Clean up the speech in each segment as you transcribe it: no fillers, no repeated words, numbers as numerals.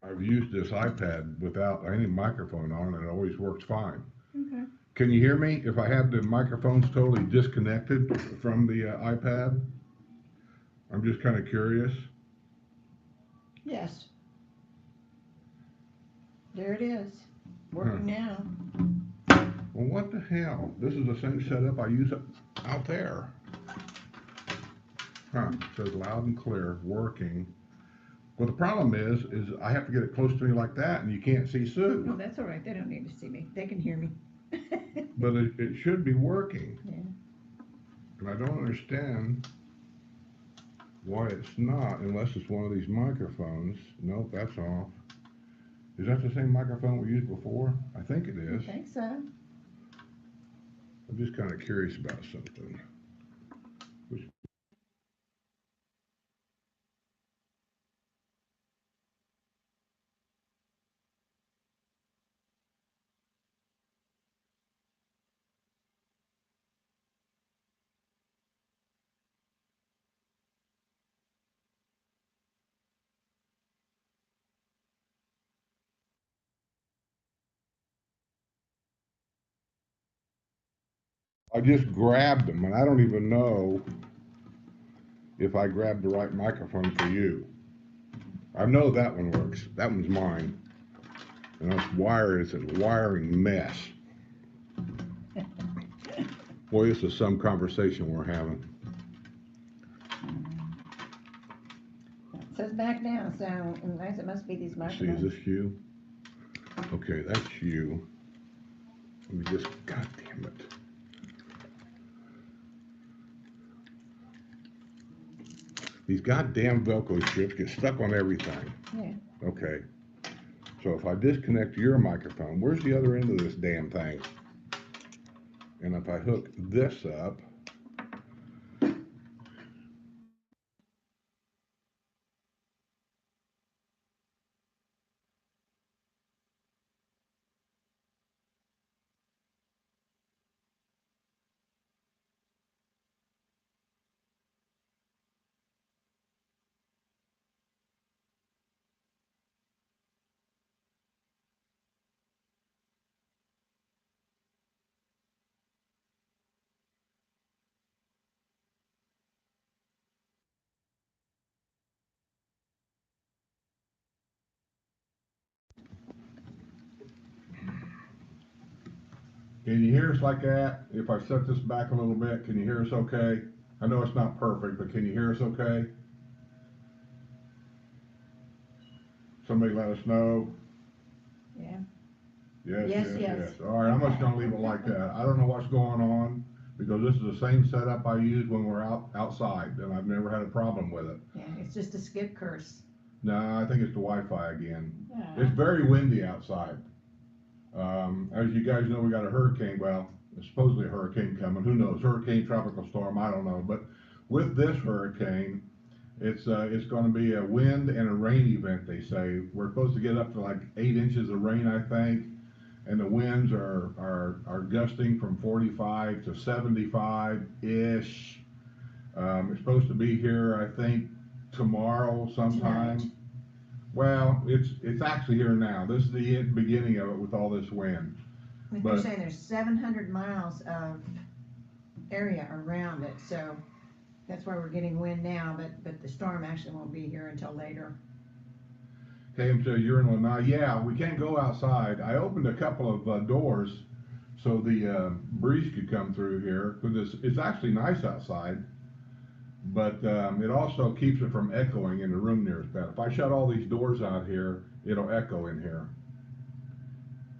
I've used this iPad without any microphone on, and it always works fine. Okay. Can you hear me if I have the microphones totally disconnected from the iPad? I'm just kind of curious. Yes. There it is. Huh. Working now. Well, what the hell? This is the same setup I use out there. Huh. It says loud and clear, working. Well, the problem is I have to get it close to me like that, and you can't see No, Sue. that's all right. They don't need to see me. They can hear me. But it should be working, Yeah. and I don't understand why it's not, unless it's one of these microphones. Nope, that's off. Is that the same microphone we used before? I think it I is. think so. I'm just kind of curious about something. Which, I just grabbed them, and I don't even know if I grabbed the right microphone for you. I know that one works. That one's mine. And this wire is a wiring mess. Boy, this is some conversation we're having. It says back now, so unless it must be these Let's see, is microphones. this you? Okay, that's you. Let me just, God damn it. These goddamn Velcro strips get stuck on everything. Yeah. Okay, so if I disconnect your microphone, where's the other end of this damn thing? And if I hook this up, can you hear us like that? If I set this back a little bit, can you hear us okay? I know it's not perfect, but can you hear us okay? Somebody let us know. Yeah. Yes, Yes, yes, yes. yes. All right, I'm just gonna leave it like that. I don't know what's going on because this is the same setup I use when we're outside, and I've never had a problem with it. Yeah. It's just a skip curse. No, I think it's the Wi-Fi again. Yeah. It's very windy outside. As you guys know, we got a hurricane. Well, supposedly a hurricane coming. Who knows? Hurricane, tropical storm. I don't know. But with this hurricane, it's going to be a wind and a rain event. They say we're supposed to get up to like 8 inches of rain, I think, and the winds are gusting from 45 to 75 ish. It's supposed to be here, I think, tomorrow Tonight. sometime. Well, it's actually here now. This is the beginning of it with all this wind. Like they're But saying there's 700 miles of area around it, so that's why we're getting wind now. But the storm actually won't be here until later. came to you're in Lanai. Yeah, we can't go outside. I opened a couple of doors so the breeze could come through here because it's actually nice outside. But it also keeps it from echoing in the room nearest bed. If I shut all these doors out here, it'll echo in here.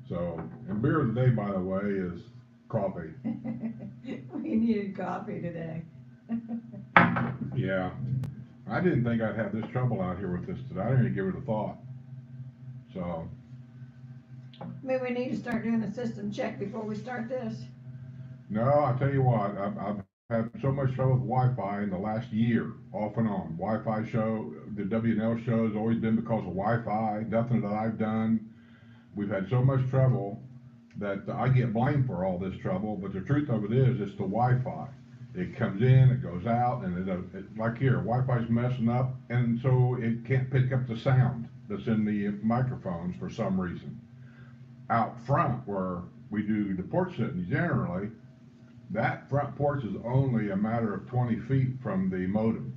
So, and beer of the day, by the way, is coffee. We needed coffee today. Yeah, I didn't think I'd have this trouble out here with this today. I didn't even give it a thought. So, Maybe we need to start doing a system check before we start this. no, I tell you what, I've had so much trouble with Wi-Fi in the last year, off and on. Wi-Fi show, the W&L show has always been because of Wi-Fi. Nothing that I've done. We've had so much trouble that I get blamed for all this trouble, but the truth of it is, it's the Wi-Fi. It comes in, it goes out, and like here, Wi-Fi's messing up, and so it can't pick up the sound. that's in the microphones for some reason. Out front where we do the porch sitting generally, that front porch is only a matter of 20 feet from the modem.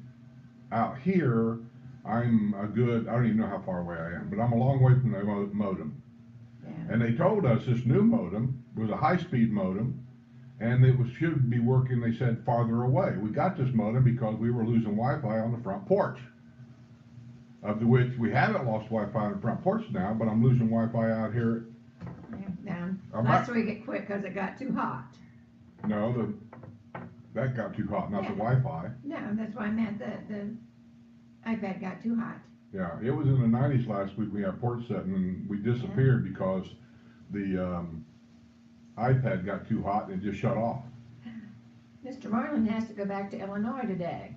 Out here, I'm a good, I don't even know how far away I am, but I'm a long way from the modem. Yeah. And they told us this new modem was a high-speed modem, and it should be working, they said, farther away. We got this modem because we were losing Wi-Fi on the front porch, of which we haven't lost Wi-Fi on the front porch now, but I'm losing Wi-Fi out here. Yeah, I'm last not- week it quit because it got too hot. No, that got too hot, not the Wi-Fi. No, that's why I meant the iPad got too hot. Yeah, it was in the 90s last week. We had Porch Settin, and we disappeared because the iPad got too hot and it just shut off. Mr. Marlin has to go back to Illinois today.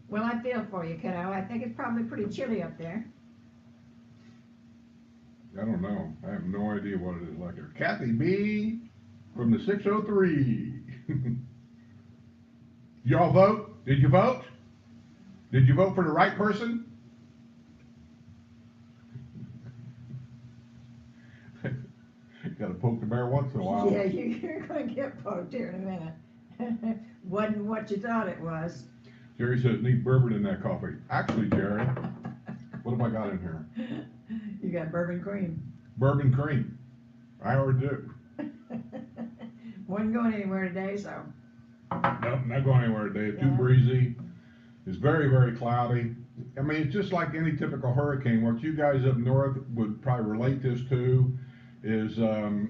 Well, I feel for you, kiddo. I think it's probably pretty chilly up there. I don't know. I have no idea what it is like there. Kathy B from the 603. Y'all vote? Did you vote? Did you vote for the right person? Got to poke the bear once in a while. Yeah, you're going to get poked here in a minute. Wasn't what you thought it was. Jerry says need bourbon in that coffee. Actually, Jerry, what have I got in here? You got bourbon cream. Bourbon cream. I already do. Wasn't going anywhere today, so. Nope, not going anywhere today. It's too Yeah. breezy. It's very, very cloudy. I mean, it's just like any typical hurricane. What you guys up north would probably relate this to is a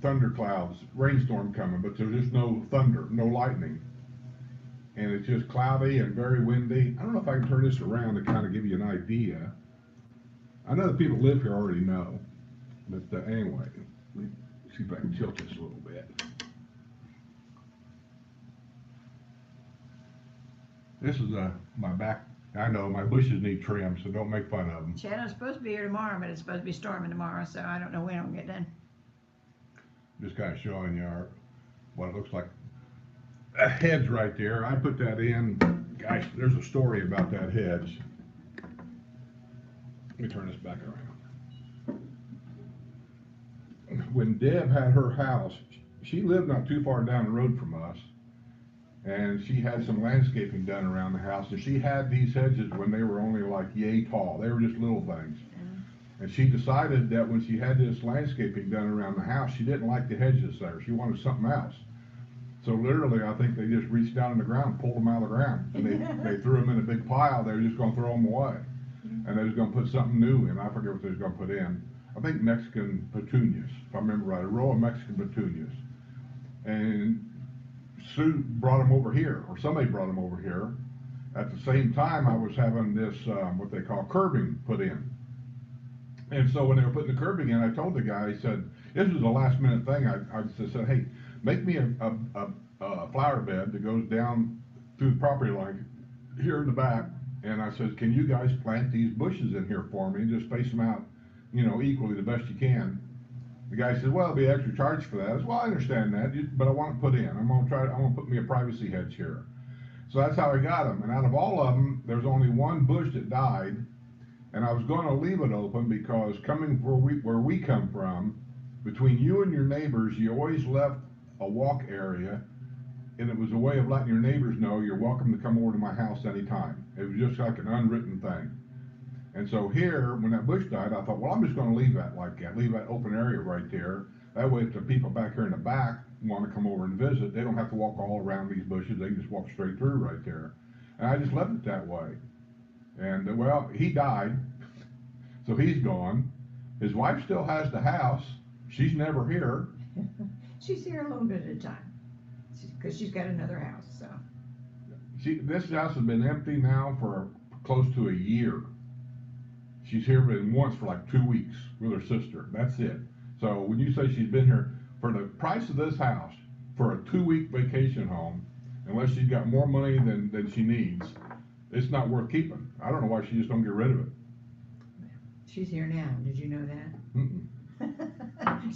thunderclouds, rainstorm coming, but there's just no thunder, no lightning. And it's just cloudy and very windy. I don't know if I can turn this around to kind of give you an idea. I know the people who live here already know, but anyway, let me see if I can tilt this a little bit. This is my back. I know my bushes need trim, so don't make fun of them. Shadow's supposed to be here tomorrow, but it's supposed to be storming tomorrow, so I don't know when it'll get done. Just kind of showing you what it looks like. That hedge right there, I put that in. Guys, there's a story about that hedge. Let me turn this back around. When Deb had her house, she lived not too far down the road from us, and she had some landscaping done around the house, and she had these hedges when they were only like yay tall. They were just little things. And she decided that when she had this landscaping done around the house, she didn't like the hedges there. She wanted something else. So literally, I think they just reached down in the ground, pulled them out of the ground, and they threw them in a big pile. They were just going to throw them away, and they was going to put something new in. I forget what they was going to put in. I think Mexican petunias, if I remember right, a row of Mexican petunias. And Sue brought them over here, or somebody brought them over here. At the same time, I was having this what they call curbing put in. And so when they were putting the curbing in, I told the guy, I said, this was a last minute thing. I just said, hey, make me a flower bed that goes down through the property line here in the back. And I said, can you guys plant these bushes in here for me and just space them out, equally the best you can? The guy said, well, it'll be extra charge for that. I said, well, I understand that, but I want to put in. I want to put me a privacy hedge here. So that's how I got them. And out of all of them, there's only one bush that died. And I was going to leave it open because coming where we come from, between you and your neighbors, you always left a walk area, and it was a way of letting your neighbors know you're welcome to come over to my house anytime. It was just like an unwritten thing. And so here, when that bush died, I thought, well, I'm just going to leave that like that, leave that open area right there. That way, if the people back here in the back want to come over and visit, they don't have to walk all around these bushes. They can just walk straight through right there. And I just left it that way. And well, he died, so he's gone. His wife still has the house. She's never here. She's here a little bit at a time, because she's got another house, so. This house has been empty now for close to a year. She's here been once for like 2 weeks with her sister. That's it. So when you say she's been here for the price of this house for a 2-week vacation home, unless she's got more money than she needs, it's not worth keeping. I don't know why she just don't get rid of it. She's here now. Did you know that? Mm-mm.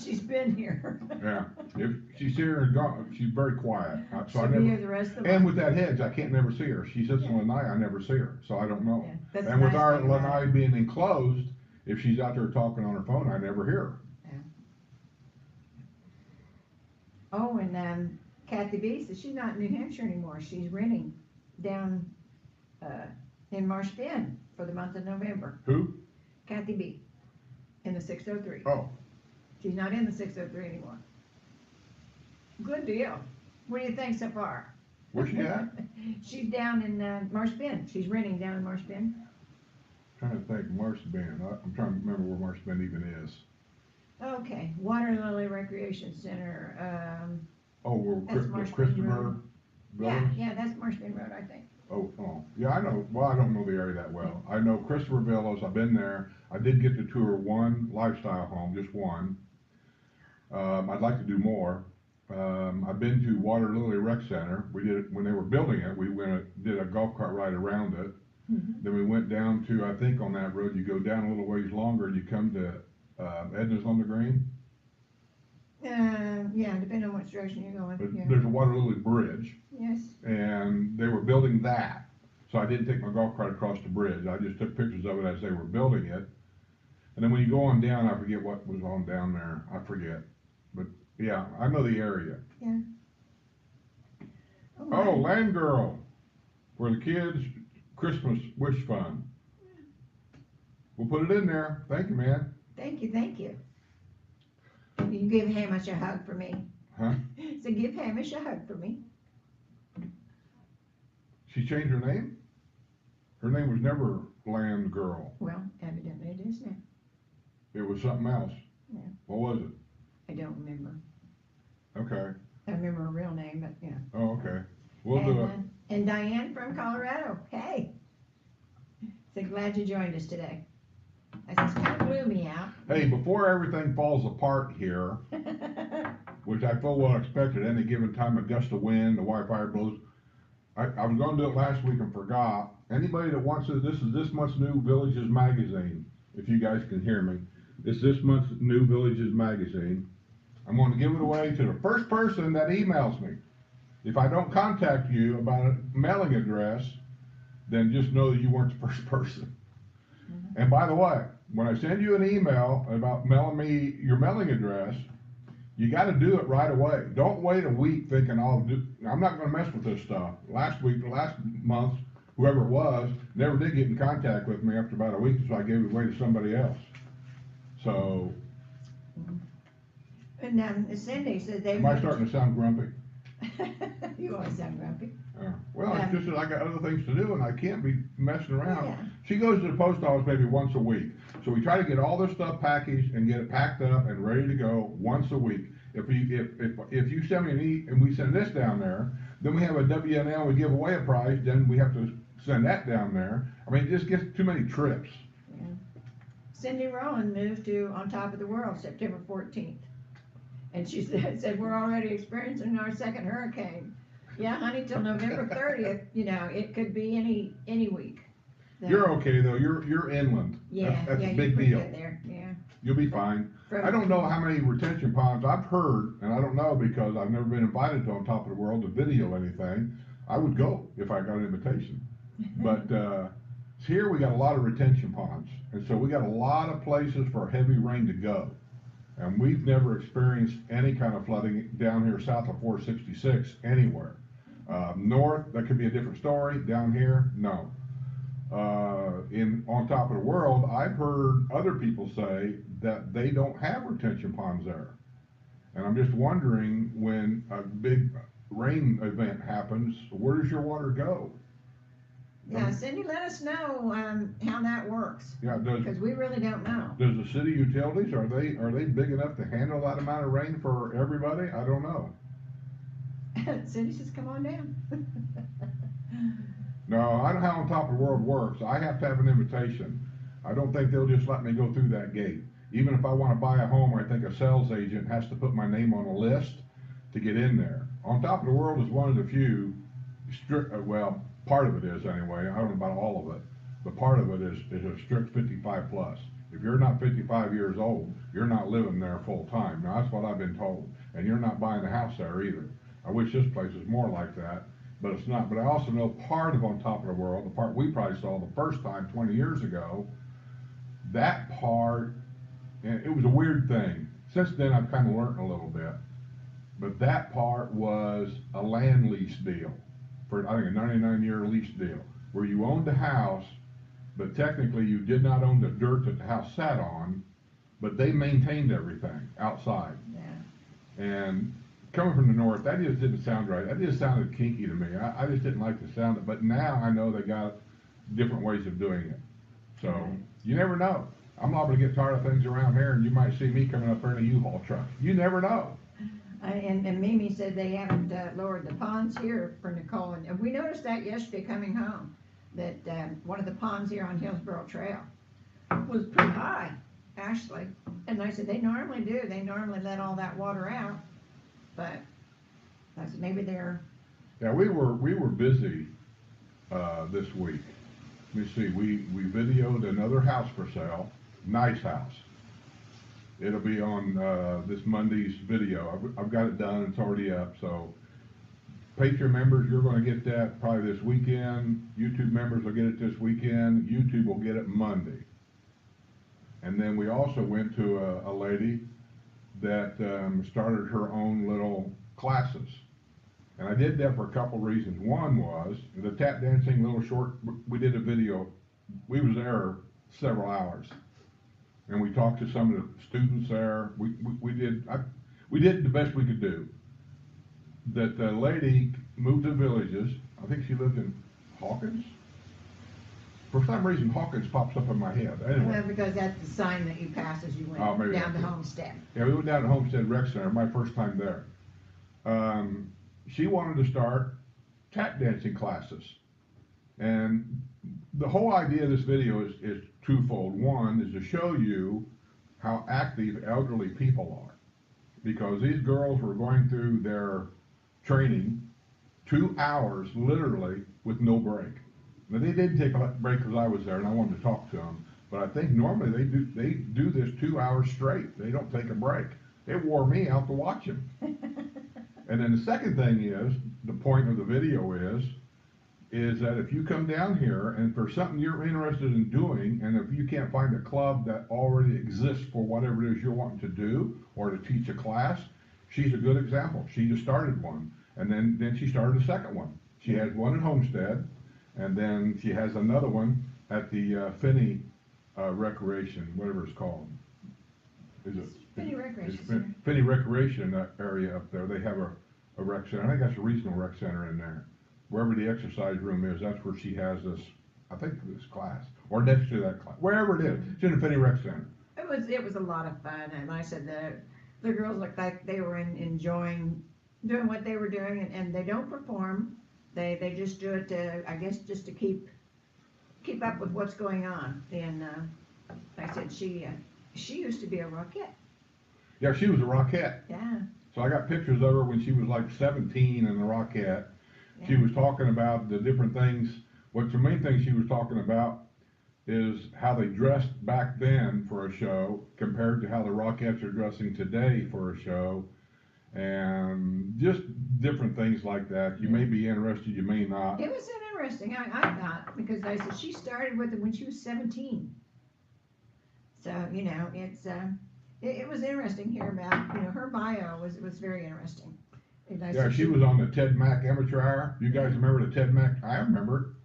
She's been here. Yeah, if she's here and gone, she's very quiet, so I She'll be here never, the rest of the and month. with that hedge, I can't never see her. She sits in Yeah. lanai, I never see her, so I don't know. Yeah, that's the And with nice our thing about lanai it. being enclosed, if she's out there talking on her phone, I never hear her. Oh, and Kathy B says she's not in New Hampshire anymore. She's renting down in Marsh Bend for the month of November. Who? Kathy B. in the 603. Oh, She's not in the 603 anymore. Good deal. What do you think so far? where's she at? She's down in Marsh Bend. She's renting down in Marsh Bend. Trying to think, Marsh Bend, I'm trying to remember where Marsh Bend even is. Okay, Water Lily Recreation Center. Oh, where That's Marsh Bend Christopher Road. Yeah, Villas? yeah, that's Marsh Bend Road, I think. Oh, yeah, I know, well, I don't know the area that well. I know Christopher Villas, I've been there. I did get to tour one lifestyle home, just one. I'd like to do more. I've been to Water Lily Rec Center. We did, when they were building it, we did a golf cart ride around it. Mhm. Then we went down to, I think on that road, you go down a little ways longer and you come to, Edna's on the Green. Yeah, depending on which direction you're going. But Yeah. there's a Water Lily Bridge, Yes. and they were building that. So I didn't take my golf cart across the bridge. I just took pictures of it as they were building it. And then when you go on down, I forget what was on down there. I forget. But yeah, I know the area. Yeah. Oh, Land Girl, for the kids' Christmas wish fund. We'll put it in there. Thank you, man. Thank you, thank you. You can give Hamish a hug for me. Huh? So give Hamish a hug for me. She changed her name? Her name was never Land Girl. Well, evidently it is now. It was something else. Yeah. What was it? I don't remember. Okay. I remember her real name, but yeah. Oh, okay. We'll do it. And Diane from Colorado. Hey. So glad you joined us today. I said, it's kind of gloomy out. Hey, before everything falls apart here, which I full well expect at any given time, a gust of wind, the wildfire blows. I was gonna do it last week and forgot. Anybody that wants it, this is this month's new Villages magazine, if you guys can hear me. It's this month's new Villages magazine. I'm gonna give it away to the first person that emails me. If I don't contact you about a mailing address, then just know that you weren't the first person. Mm-hmm. And by the way, when I send you an email about mailing me your mailing address, you gotta do it right away. Don't wait a week thinking, I'm not gonna mess with this stuff. Last month, whoever it was, never did get in contact with me after about a week, so I gave it away to somebody else. So, And Cindy said they. am I starting to sound grumpy? You always sound grumpy. Well, it's just that I got other things to do and I can't be messing around. Yeah. She goes to the post office maybe once a week. So we try to get all this stuff packaged and get it packed up and ready to go once a week. If you send me and we send this down there, then we have a WNL, we give away a prize, then we have to send that down there. I mean, it just gets too many trips. Yeah. Cindy Rowland moved to On Top of the World September 14th. And she said, we're already experiencing our second hurricane. Yeah, honey, till November 30th, it could be any week. So, You're okay though, you're inland. Yeah, That's yeah, a big you're pretty deal. good there, yeah. You'll be fine. I don't know how many retention ponds, I've heard, and I don't know because I've never been invited to On Top of the World to video anything. I would go if I got an invitation. But here we got a lot of retention ponds, and so we got a lot of places for heavy rain to go. And we've never experienced any kind of flooding down here south of 466 anywhere. North, that could be a different story. Down here, no. On Top of the World, I've heard other people say that they don't have retention ponds there. And I'm just wondering, when a big rain event happens, where does your water go? Yeah, Cindy, let us know how that works. Yeah, Because we really don't know. does the city utilities, are they big enough to handle that amount of rain for everybody? I don't know. Cindy says, come on down. No, I don't know how On Top of the World works. I have to have an invitation. I don't think they'll just let me go through that gate. Even if I want to buy a home, I think a sales agent has to put my name on a list to get in there. On Top of the World is one of the few well, part of it is anyway. I don't know about all of it, but part of it is a strict 55 plus. If you're not 55 years old, you're not living there full time. Now, that's what I've been told. And you're not buying a house there either. I wish this place was more like that, but it's not. But I also know part of On Top of the World, the part we probably saw the first time 20 years ago, that part, and it was a weird thing. Since then, I've kind of learned a little bit. But that part was a land lease deal for, I think, a 99-year lease deal, where you owned the house, but technically you did not own the dirt that the house sat on, but they maintained everything outside. Yeah. And coming from the north, that just didn't sound right. That just sounded kinky to me. I just didn't like the sound of it, but now I know they got different ways of doing it. So, you never know. I'm liable to get tired of things around here, and you might see me coming up there in a U-Haul truck. You never know. And Mimi said they haven't lowered the ponds here for Nicole, and we noticed that yesterday coming home, that one of the ponds here on Hillsborough Trail was pretty high, actually. And I said, they normally do, they normally let all that water out, but I said, maybe they're... Yeah, we were busy this week. Let me see, we videoed another house for sale, nice house. It'll be on this Monday's video. I've got it done, it's already up, so Patreon members, you're gonna get that probably this weekend. YouTube members will get it this weekend. YouTube will get it Monday. And then we also went to a lady that started her own little classes. And I did that for a couple reasons. One was the tap dancing little short, we did a video. We was there several hours. And we talked to some of the students there. We did the best we could do. That the lady moved to villages. I think she lived in Hawkins. For some reason, Hawkins pops up in my head. Anyway. Well, because that's the sign that you passed as you went down to Homestead. Yeah, we went down to Homestead Rec Center, my first time there. She wanted to start tap dancing classes. And the whole idea of this video is twofold. One is to show you how active elderly people are. Because these girls were going through their training 2 hours, literally, with no break. Now, they did take a break because I was there and I wanted to talk to them. But I think normally they do this 2 hours straight. They don't take a break. It wore me out to watch them. And then the second thing is, the point of the video is that if you come down here and for something you're interested in doing, and if you can't find a club that already exists for whatever it is you're wanting to do, or to teach a class, she's a good example. She just started one, and then she started a second one. She has one at Homestead, and then she has another one at the Finney Recreation, whatever it's called. Finney Recreation Center. Finney Recreation area up there. They have a rec center. I think that's a regional rec center in there. Wherever the exercise room is, that's where she has this, I think, this class, or next to that class, wherever it is. It's in the Finney Rec Center. It was a lot of fun, and like I said, the girls looked like they were enjoying doing what they were doing, and they don't perform. They just do it to, I guess, just to keep up with what's going on. And like I said, she used to be a Rockette. Yeah, she was a Rockette. Yeah. So I got pictures of her when she was like 17 in the Rockette. Yeah. She was talking about the different things. What the main thing she was talking about is how they dressed back then for a show compared to how the Rockettes are dressing today for a show, and just different things like that. You may be interested, you may not. It was interesting, I thought, because I said she started with it when she was 17. So, you know, it was interesting here about, you know, her bio was very interesting. Yeah, she was on the Ted Mack Amateur Hour. You guys remember the Ted Mack? I remember.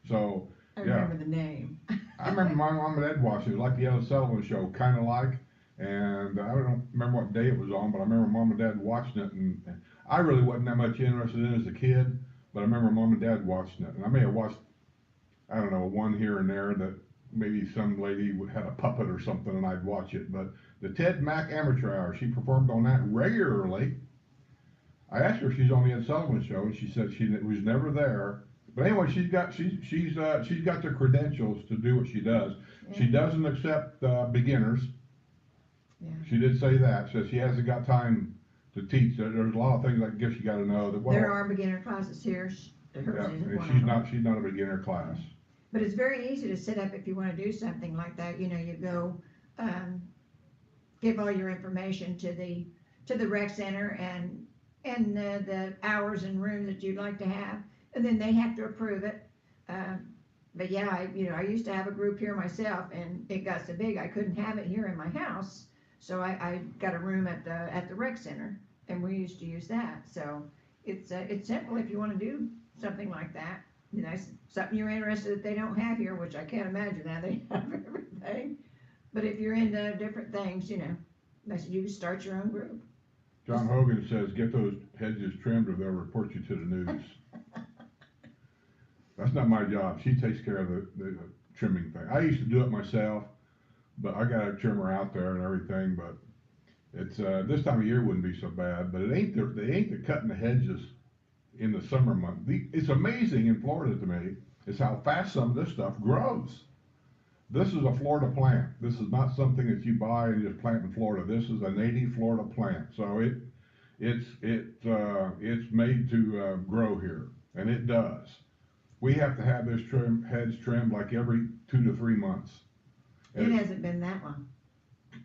So, I remember the name. I remember my mom and dad watching it. It was like the Ed Sullivan Show, kind of like. And I don't remember what day it was on, but I remember mom and dad watching it. And I really wasn't that much interested in it as a kid, but I remember mom and dad watching it. And I may have watched, I don't know, one here and there that maybe some lady had a puppet or something and I'd watch it. But the Ted Mack Amateur Hour, she performed on that regularly. I asked her if she's on the Ed Sullivan Show, and she said she was never there. But anyway, she's got the credentials to do what she does. Yeah. She doesn't accept beginners. Yeah. She did say that. Says she hasn't got time to teach. There's a lot of things I guess you got to know. There are beginner classes here. She's not a beginner class. But it's very easy to set up if you want to do something like that. You know, you go give all your information to the rec center and the hours and rooms that you'd like to have, and then they have to approve it. But yeah, I used to have a group here myself, and it got so big I couldn't have it here in my house, so I got a room at the rec center, and we used to use that. So it's simple if you want to do something like that. Something you're interested that they don't have here, which I can't imagine now they have everything. But if you're into different things, I said you can start your own group. John Hogan says, get those hedges trimmed or they'll report you to the news. That's not my job. She takes care of the trimming thing. I used to do it myself, but I got a trimmer out there and everything, but it's, this time of year wouldn't be so bad, but they ain't the cutting the hedges in the summer month. It's amazing in Florida to me, is how fast some of this stuff grows. This is a Florida plant. This is not something that you buy and just plant in Florida. This is a native Florida plant. So it's made to grow here, and it does. We have to have this heads trimmed like every 2 to 3 months. It hasn't been that long.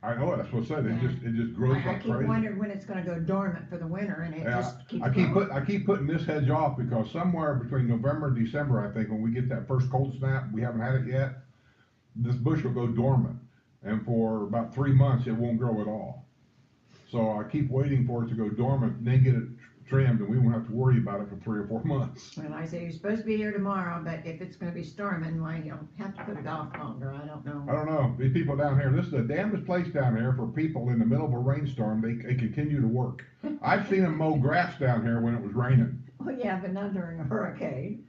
I know it. That's what I said. Yeah. It just grows I like keep crazy. wondering when it's going to go dormant for the winter, and it just keeps I growing. keep putting this hedge off because somewhere between November and December, I think, when we get that first cold snap, we haven't had it yet, this bush will go dormant, and for about 3 months it won't grow at all. So I keep waiting for it to go dormant and then get it trimmed, and we won't have to worry about it for 3 or 4 months. Well, I say you're supposed to be here tomorrow, but if it's going to be storming, well, you'll have to put it off longer. I don't know. I don't know. These people down here, this is the damnedest place down here for people in the middle of a rainstorm. They continue to work. I've seen them mow grass down here when it was raining. Well, yeah, but not during a hurricane.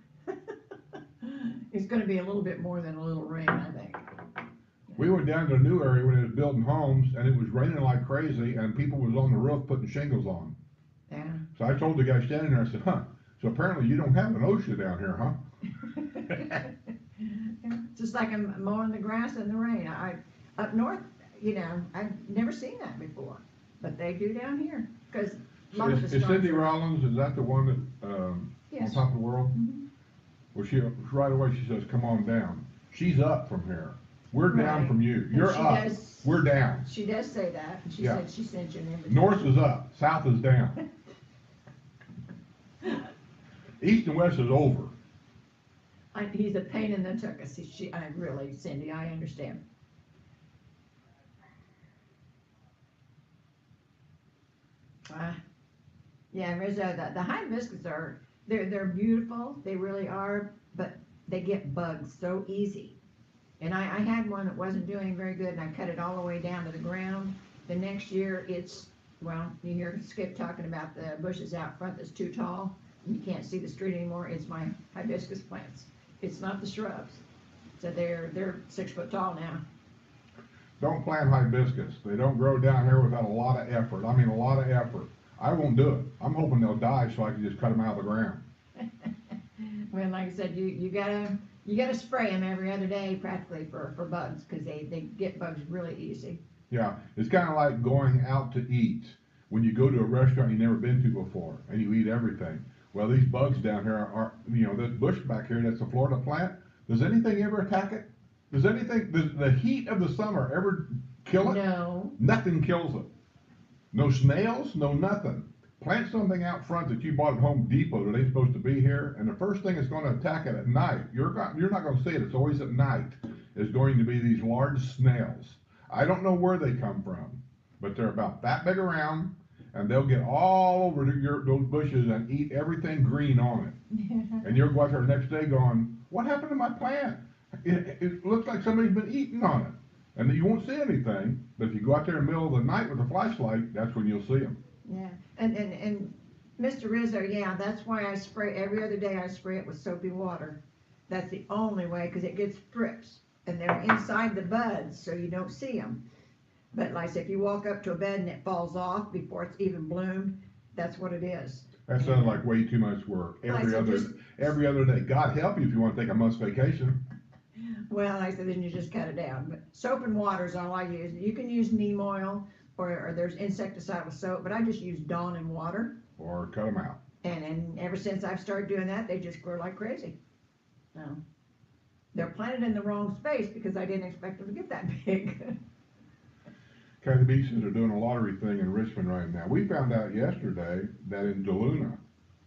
It's going to be a little bit more than a little rain, I think. We went down to a new area when it was building homes, and it was raining like crazy, and people was on the roof putting shingles on. Yeah. So I told the guy standing there, I said, so apparently you don't have an OSHA down here, huh? Just like I'm mowing the grass in the rain. Up north, I've nenever seen that before, but they do down here, because a lot of the Is storms Cindy are- Rollins, is that the one that, on Yes. top of the world? Mhm. Well, right away she says, come on down. She's up from here. We're down Right. from you. And You're she up. does- We're down. She does say that, and she Yeah. said she sent you an invitation. North is up, south is down. East and west is over. He's a pain in the tuchus. Really, Cindy, I understand. Yeah, Rizzo, the hibiscus they're beautiful. They really are, but they get bugs so easy. And I had one that wasn't doing very good, and I cut it all the way down to the ground. The next year, you hear Skip talking about the bushes out front that's too tall, and you can't see the street anymore. It's my hibiscus plants. It's not the shrubs. So they're 6 foot tall now. Don't plant hibiscus. They don't grow down here without a lot of effort. I mean, a lot of effort. I won't do it. I'm hoping they'll die so I can just cut them out of the ground. Well, like I said, you gotta spray them every other day practically for bugs, because they get bugs really easy. Yeah, it's kind of like going out to eat. When you go to a restaurant you've never been to before and you eat everything. Well, these bugs down here are, this bush back here, that's a Florida plant. Does anything ever attack it? Does the heat of the summer ever kill it? No. Nothing kills it. No snails, no nothing. Plant something out front that you bought at Home Depot that ain't supposed to be here, and the first thing that's going to attack it at night, you're not going to see it, it's always at night, is going to be these large snails. I don't know where they come from, but they're about that big around, and they'll get all over those bushes and eat everything green on it. And you'll go out there the next day going, what happened to my plant? It looks like somebody's been eating on it. And you won't see anything, but if you go out there in the middle of the night with a flashlight, that's when you'll see them. Yeah, and Mr. Rizzo, yeah, that's why I spray, every other day I spray it with soapy water. That's the only way, because it gets strips, and they're inside the buds, so you don't see them. But like I said, if you walk up to a bed and it falls off before it's even bloomed, that's what it is. That sounds like way too much work. Every other day. God help you if you want to take a month's vacation. Well, like I said, then you just cut it down. But soap and water is all I use. You can use neem oil, or there's insecticidal soap, but I just use Dawn and water. Or cut them out. And ever since I've started doing that, they just grow like crazy. So they're planted in the wrong space because I didn't expect them to get that big. Kathy B says they're doing a lottery thing in Richmond right now. We found out yesterday that in DeLuna,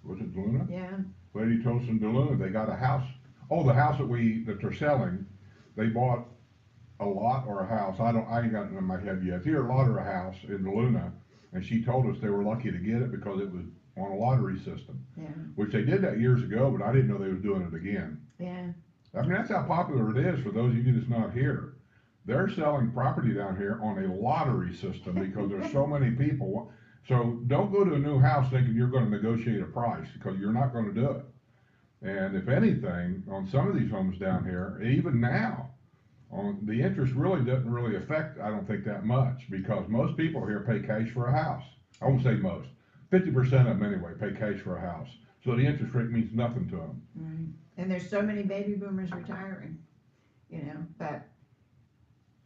was it DeLuna? Yeah, Lady told us in DeLuna, they got a house. Oh, the house that they're selling, they bought a lot or a house. I ain't got it in my head yet. It's either a lot or a house in DeLuna. And she told us they were lucky to get it because it was on a lottery system. yeah, Which they did that years ago, but I didn't know they was doing it again. yeah. I mean, that's how popular it is for those of you that's not here. They're selling property down here on a lottery system because there's so many people. So don't go to a new house thinking you're gonna negotiate a price, because you're not gonna do it. And if anything, on some of these homes down here, even now, the interest really doesn't really affect, I don't think, that much, because most people here pay cash for a house. I won't say most, 50% of them anyway pay cash for a house. So the interest rate means nothing to them. Right. And there's so many baby boomers retiring, but,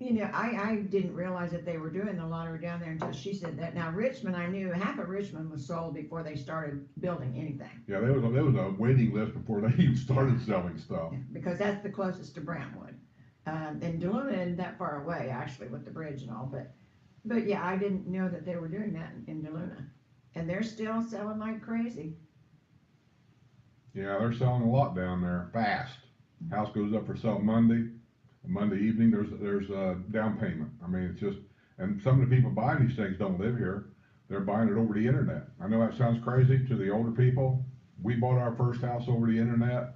I didn't realize that they were doing the lottery down there until she said that. Now, Richmond, I knew half of Richmond was sold before they started building anything. Yeah, there was a waiting list before they even started selling stuff. Because that's the closest to Brownwood. And DeLuna isn't that far away, actually, with the bridge and all, but yeah, I didn't know that they were doing that in DeLuna. And they're still selling like crazy. Yeah, they're selling a lot down there, fast. House goes up for sale Monday evening, there's a down payment. I mean, it's just, and some of the people buying these things don't live here. They're buying it over the internet. I know that sounds crazy to the older people. We bought our first house over the internet.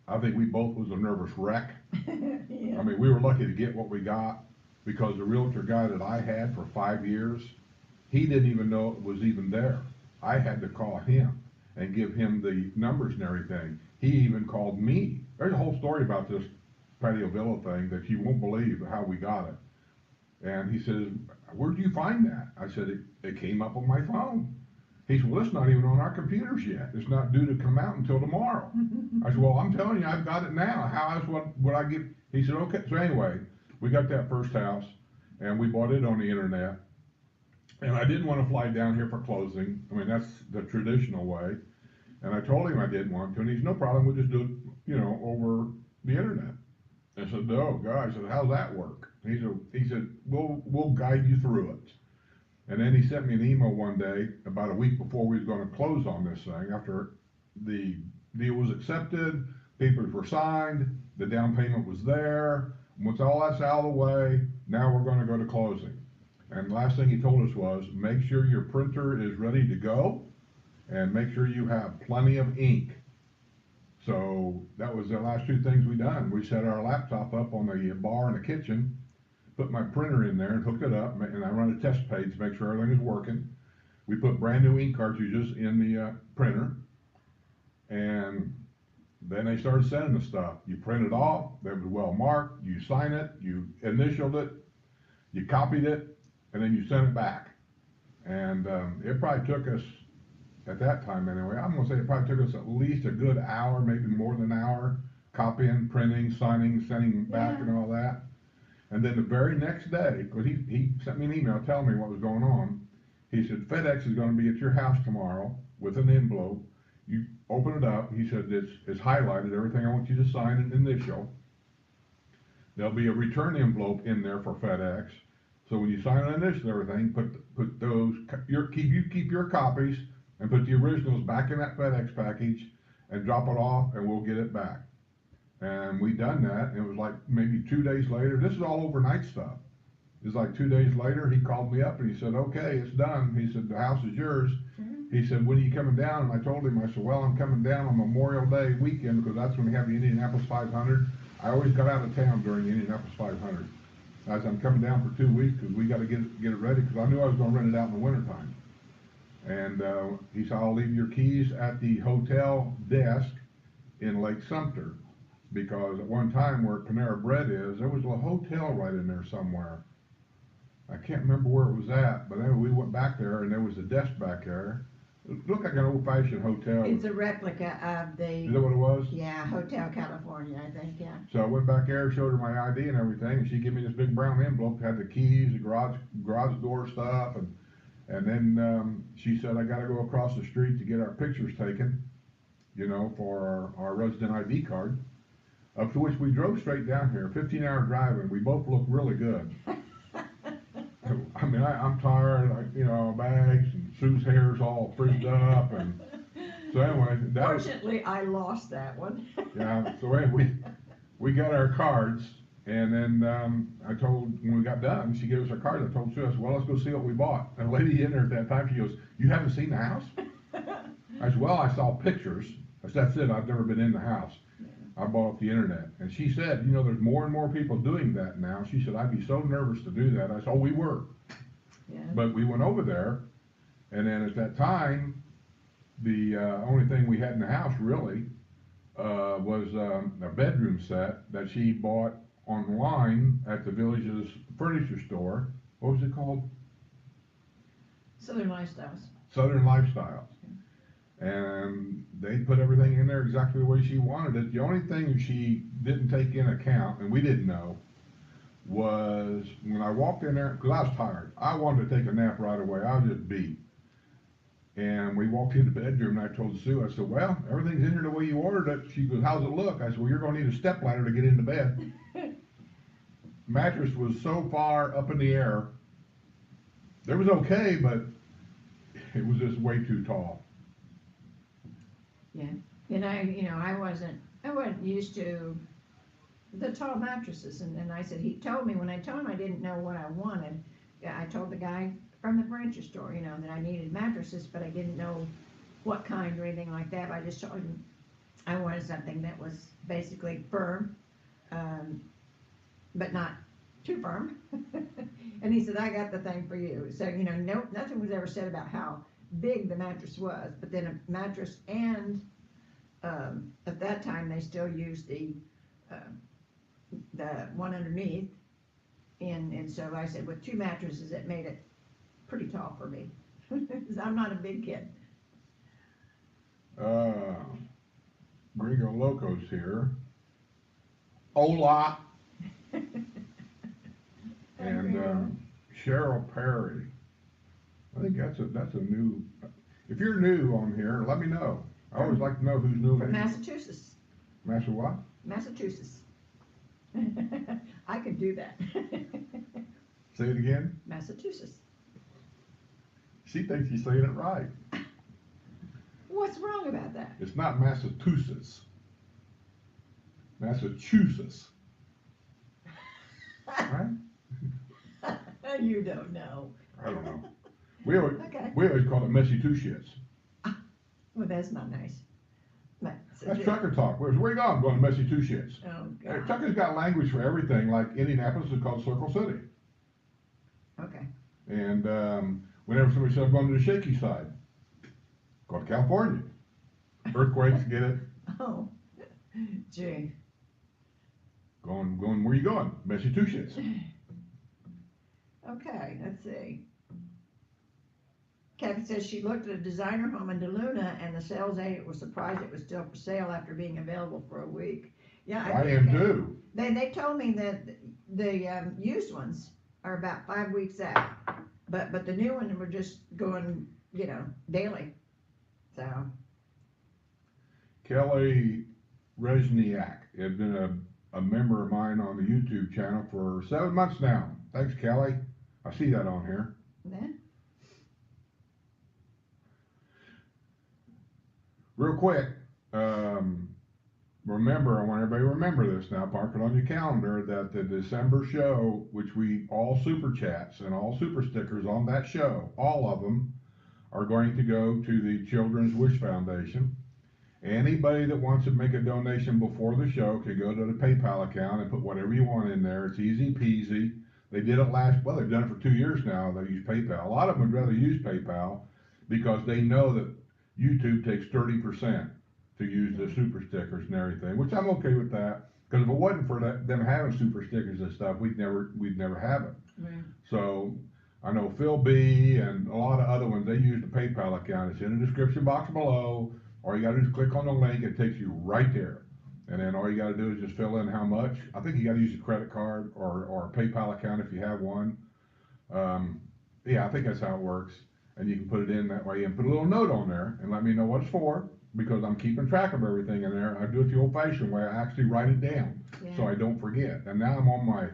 I think we both was a nervous wreck. Yeah. I mean, we were lucky to get what we got, because the realtor guy that I had for 5 years, he didn't even know it was even there. I had to call him and give him the numbers and everything. He even called me. There's a whole story about this patio villa thing that you won't believe how we got it. And he says, where'd you find that? I said, it came up on my phone. He said, well, it's not even on our computers yet. It's not due to come out until tomorrow. I said, well, I'm telling you, I've got it now. How else would I get? He said, okay. So anyway, we got that first house and we bought it on the internet. And I didn't want to fly down here for closing. I mean, that's the traditional way. And I told him I didn't want to, and he said, no problem, we'll just do it, over the internet. I said, no, God. I said, how's that work? He said, we'll guide you through it. And then he sent me an email one day about a week before we was going to close on this thing, after the deal was accepted, papers were signed, the down payment was there. Once all that's out of the way, now we're going to go to closing. And the last thing he told us was, make sure your printer is ready to go and make sure you have plenty of ink. So that was the last two things we done. We set our laptop up on the bar in the kitchen, put my printer in there and hooked it up, and I run a test page to make sure everything is working. We put brand new ink cartridges in the printer, and then they started sending the stuff. You print it off, it was well marked, you sign it, you initialed it, you copied it, and then you sent it back. And it probably took us, at that time anyway, I'm gonna say it probably took us at least a good hour, maybe more than an hour, copying, printing, signing, sending back and all that. And then the very next day, because he sent me an email telling me what was going on, he said, FedEx is gonna be at your house tomorrow with an envelope. You open it up, he said, it's highlighted, everything I want you to sign and initial. There'll be a return envelope in there for FedEx. So when you sign and initial everything, put those, keep your copies, and put the originals back in that FedEx package and drop it off, and we'll get it back. And we done that, and it was like maybe 2 days later. This is all overnight stuff. It was like 2 days later, he called me up and he said, okay, it's done. He said, the house is yours. Mm-hmm. He said, when are you coming down? And I told him, I said, well, I'm coming down on Memorial Day weekend, because that's when we have the Indianapolis 500. I always got out of town during the Indianapolis 500. I said, I'm coming down for 2 weeks because we got to get it ready, because I knew I was going to rent it out in the wintertime. And he said, I'll leave your keys at the hotel desk in Lake Sumter, because at one time where Panera Bread is, there was a hotel right in there somewhere. I can't remember where it was at, but then we went back there and there was a desk back there. It looked like an old-fashioned hotel. It's a replica of the. Is that what it was? Yeah, Hotel California, I think, yeah. So I went back there, showed her my ID and everything, and she gave me this big brown envelope, had the keys, the garage door stuff, and then she said, I gotta go across the street to get our pictures taken, for our resident ID card. Up to which we drove straight down here, 15-hour drive, and we both looked really good. mean, I'm tired, bags, and Sue's hair's all frizzed up, and so anyway, that was, Fortunately, I lost that one. yeah, so anyway, we got our cards, and then, when we got done, she gave us our cards, I told Sue, I said, well, let's go see what we bought. And the lady in there at that time, she goes, you haven't seen the house? I said, well, I saw pictures. I said, that's it, I've never been in the house. I bought off the internet. And she said, there's more and more people doing that now. She said, I'd be so nervous to do that. I said, oh, we were. Yeah. But we went over there, and then at that time, the only thing we had in the house really was a bedroom set that she bought online at the village's furniture store. What was it called? Southern Lifestyles. Southern Lifestyles. And they put everything in there exactly the way she wanted it. The only thing that she didn't take in account, and we didn't know, was when I walked in there, because I was tired. I wanted to take a nap right away. I was just beat. And we walked in the bedroom, and I told Sue, I said, well, everything's in here the way you ordered it. She goes, how's it look? I said, well, you're going to need a step ladder to get into bed. Mattress was so far up in the air. It was okay, but it was just way too tall. Yeah, and I wasn't used to the tall mattresses, and I said, when I told him I didn't know what I wanted, I told the guy from the furniture store, that I needed mattresses, but I didn't know what kind or anything like that. I just told him I wanted something that was basically firm, but not too firm. And he said, I got the thing for you. So, nothing was ever said about how big the mattress was, but then a mattress, and at that time they still used the one underneath, and so I said with 2 mattresses it made it pretty tall for me. I'm not a big kid. Gringo Loco's here. Hola. And Cheryl Perry. I think that's a new. If you're new on here, let me know. I always like to know who's new. From Massachusetts. Massa what? Massachusetts. I could do that. Say it again. Massachusetts. She thinks she's saying it right. What's wrong about that? It's not Massachusetts. Massachusetts. Right? You don't know. I don't know. We always Okay. call it messy two shits. Well, that's not nice. That's trucker talk. Where you going? I'm going to messy two shits. Oh, Hey, God. Trucker's got language for everything. Like Indianapolis is called Circle City. Okay. And whenever somebody says I'm going to the shaky side, go to California. Earthquakes, get it? Oh, gee. Going, where you going? Messy two shits. Okay, let's see. Kathy says she looked at a designer home in DeLuna and the sales agent was surprised it was still for sale after being available for a week. Yeah, I am too. They told me that the used ones are about 5 weeks out, but the new ones were just going, daily. So. Kelly Resniak has been a member of mine on the YouTube channel for 7 months now. Thanks, Kelly. I see that on here. Yeah. Real quick, remember, I want everybody to remember this now, mark it on your calendar, that the December show, which we all super chats and all super stickers on that show, all of them are going to go to the Children's Wish Foundation. Anybody that wants to make a donation before the show can go to the PayPal account and put whatever you want in there. It's easy peasy. They did it they've done it for 2 years now. They use PayPal. A lot of them would rather use PayPal because they know that YouTube takes 30% to use the super stickers and everything, which I'm okay with that. Because if it wasn't for them having super stickers and stuff, we'd never have it. Right. So I know Phil B and a lot of other ones, they use the PayPal account. It's in the description box below. All you gotta do is click on the link, it takes you right there. And then all you gotta do is just fill in how much. I think you gotta use a credit card or a PayPal account if you have one. Yeah, I think that's how it works. And you can put it in that way and put a little note on there and let me know what it's for, because I'm keeping track of everything in there. I do it the old fashioned way. I actually write it down so I don't forget. And now I'm on my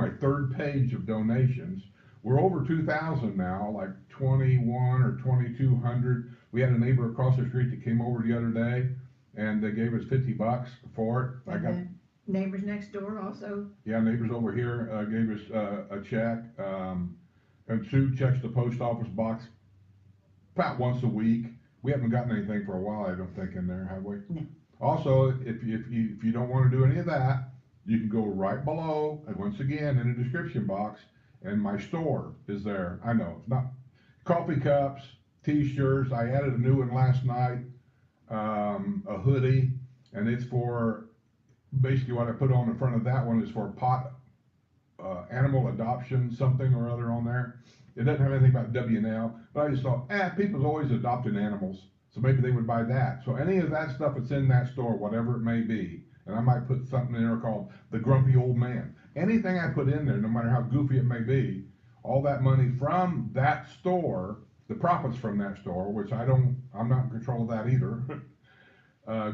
3rd page of donations, we're over 2,000 now, like 21 or 2,200. We had a neighbor across the street that came over the other day, and they gave us $50 for it. I And got, then neighbors next door also, yeah, neighbors over here gave us a check. And Sue checks the post office box about once a week. We haven't gotten anything for a while, I don't think, in there, have we? No. Also, if you don't want to do any of that, you can go right below, and once again, in the description box, and my store is there. I know, it's not, coffee cups, t-shirts, I added a new one last night, a hoodie, and it's for, basically what I put on the front of that one is for animal adoption, something or other on there. It doesn't have anything about W&L, but I just thought, people's always adopting animals, so maybe they would buy that. So any of that stuff that's in that store, whatever it may be, and I might put something in there called the Grumpy Old Man. Anything I put in there, no matter how goofy it may be, all that money from that store, the profits from that store, which I'm not in control of that either,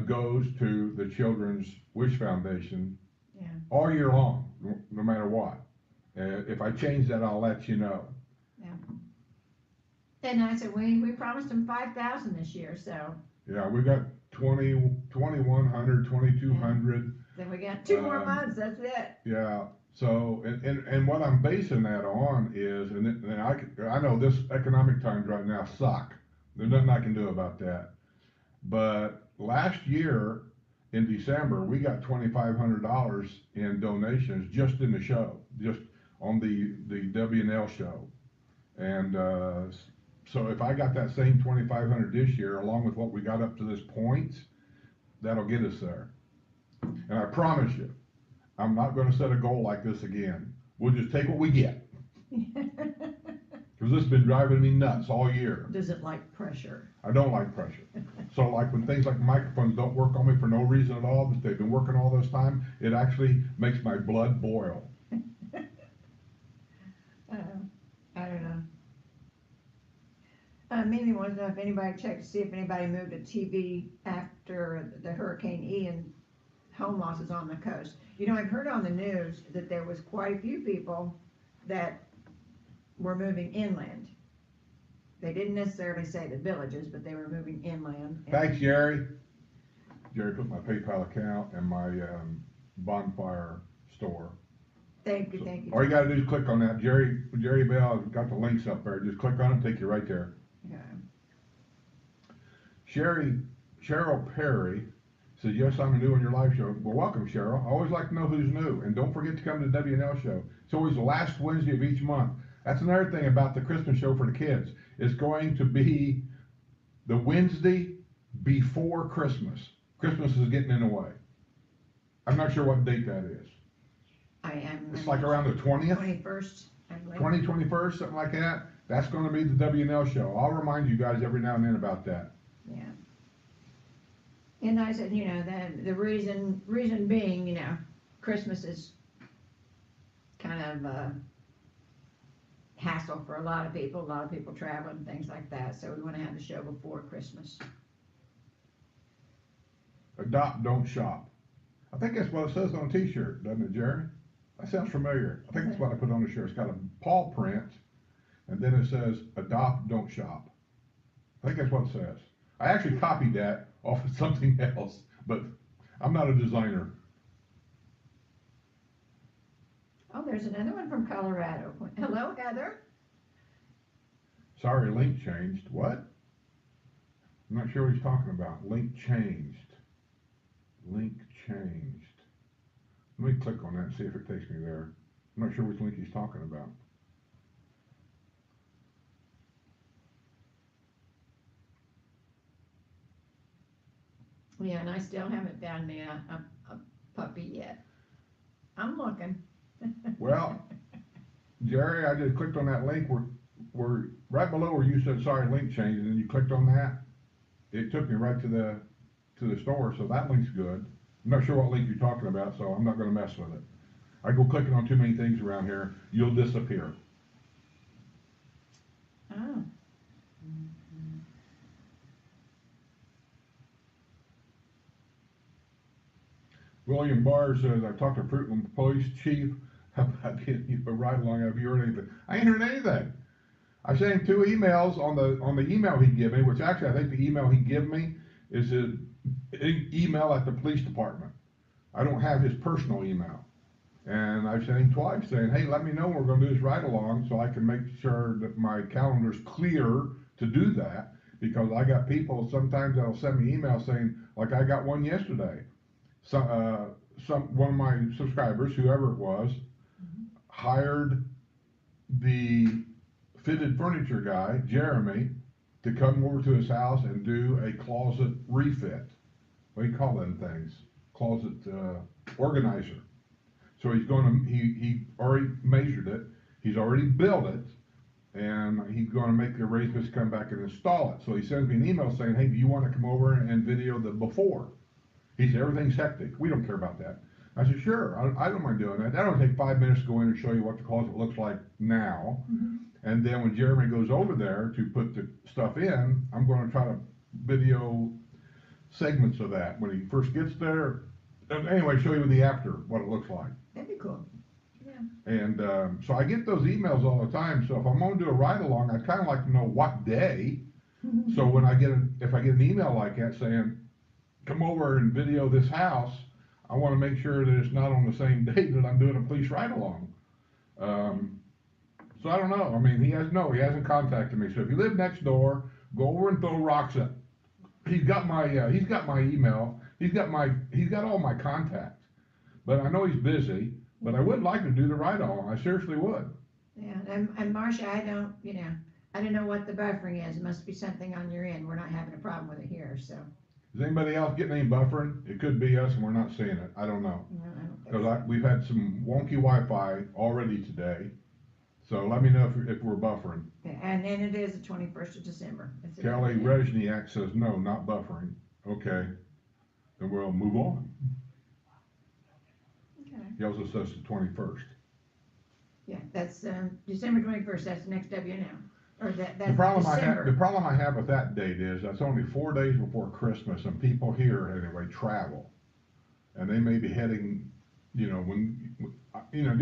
goes to the Children's Wish Foundation. yeah. All year long, no matter what. If I change that, I'll let you know. Yeah. And I said, we promised them 5,000 this year, so Yeah, we got 2,100, 2,200. then we got 2 more months, that's it. Yeah, so, and what I'm basing that on is, and I know this economic times right now suck. There's nothing I can do about that. But last year, in December, we got $2,500 in donations just in the show, just on the W&L show. And so if I got that same 2,500 this year, along with what we got up to this point, that'll get us there. And I promise you, I'm not gonna set a goal like this again. We'll just take what we get. Because this has been driving me nuts all year. Doesn't like pressure. I don't like pressure. So like when things like microphones don't work on me for no reason at all, but they've been working all this time, it actually makes my blood boil. I don't know. Mimi wants to know if anybody checked to see if anybody moved a TV after the Hurricane Ian home losses on the coast. You know, I've heard on the news that there was quite a few people that were moving inland. They didn't necessarily say the villages, but they were moving inland. Thanks, Jerry. Jerry put my PayPal account and my bonfire store. Thank you, thank you. All you gotta do is click on that. Jerry Bell has got the links up there. Just click on it, take you right there. Yeah. Cheryl Perry says, yes, I'm new on your live show. Well, welcome, Cheryl. I always like to know who's new. And don't forget to come to the W&L show. It's always the last Wednesday of each month. That's another thing about the Christmas show for the kids. It's going to be the Wednesday before Christmas. Christmas is getting in the way. I'm not sure what date that is. I am. It's like around the 20th? 21st, I believe. 21st, something like that. That's gonna be the W&L show. I'll remind you guys every now and then about that. Yeah. And I said, you know, the reason being, you know, Christmas is kind of a hassle for a lot of people traveling, things like that, so we wanna have the show before Christmas. Adopt, don't shop. I think that's what it says on a t-shirt, doesn't it, Jerry? That sounds familiar. I think that's what I put on the shirt. It's got a paw print, and then it says, adopt, don't shop. I think that's what it says. I actually copied that off of something else, but I'm not a designer. Oh, there's another one from Colorado. Hello, Heather. Sorry, link changed. What? I'm not sure what he's talking about. Link changed. Link changed. Let me click on that and see if it takes me there. I'm not sure which link he's talking about. Yeah, and I still haven't found me a puppy yet. I'm looking. Well, Jerry, I just clicked on that link where right below where you said sorry, link changed, and then you clicked on that. It took me right to the store, so that link's good. I'm not sure what link you're talking about, so I'm not gonna mess with it. I go clicking on too many things around here, you'll disappear. Oh. William Barr says, I talked to Fruitland Police Chief. how about getting you a ride along? Have you heard anything? I ain't heard anything. I sent him 2 emails on the email he gave me, which actually I think the email he gave me is his email at the police department. I don't have his personal email. And I sent him twice saying, hey, let me know when we're gonna do this ride along so I can make sure that my calendar's clear to do that. Because I got people sometimes that'll send me emails saying, like I got one yesterday. One of my subscribers, whoever it was, hired the fitted furniture guy, Jeremy, to come over to his house and do a closet refit. What do you call them things? Closet organizer. So he already measured it, he's already built it, and he's gonna make the arrangements to come back and install it. So he sends me an email saying, hey, do you wanna come over and video the before? He said, everything's hectic, we don't care about that. I said, sure, I don't mind doing that. That'll take 5 minutes to go in and show you what the closet looks like now. And then when Jeremy goes over there to put the stuff in, I'm gonna try to video segments of that when he first gets there. And anyway, show you the after, what it looks like. That'd be cool. Yeah. And so I get those emails all the time. So if I'm gonna do a ride along, I'd kind of like to know what day. So when if I get an email like that saying, come over and video this house, I want to make sure that it's not on the same date that I'm doing a police ride along. So I don't know. I mean, he hasn't contacted me. So if you live next door, go over and throw rocks at. He's got my email. He's got all my contacts. But I know he's busy. But I would like to do the ride along. I seriously would. Yeah, and Marcia, I don't know what the buffering is. It must be something on your end. We're not having a problem with it here, so. Is anybody else getting any buffering? It could be us and we're not seeing it. I don't know. No, I don't think Because so. we've had some wonky Wi-Fi already today. So let me know if we're buffering. Yeah, and then it is the 21st of December. It's a Kelly good day. Rezniak says, no, not buffering. Okay, then we'll move on. Okay. He also says the 21st. Yeah, that's December 21st. That's the next W now. Or that's The problem I December. have with that date is that's only 4 days before Christmas, and people here anyway travel, and they may be heading, the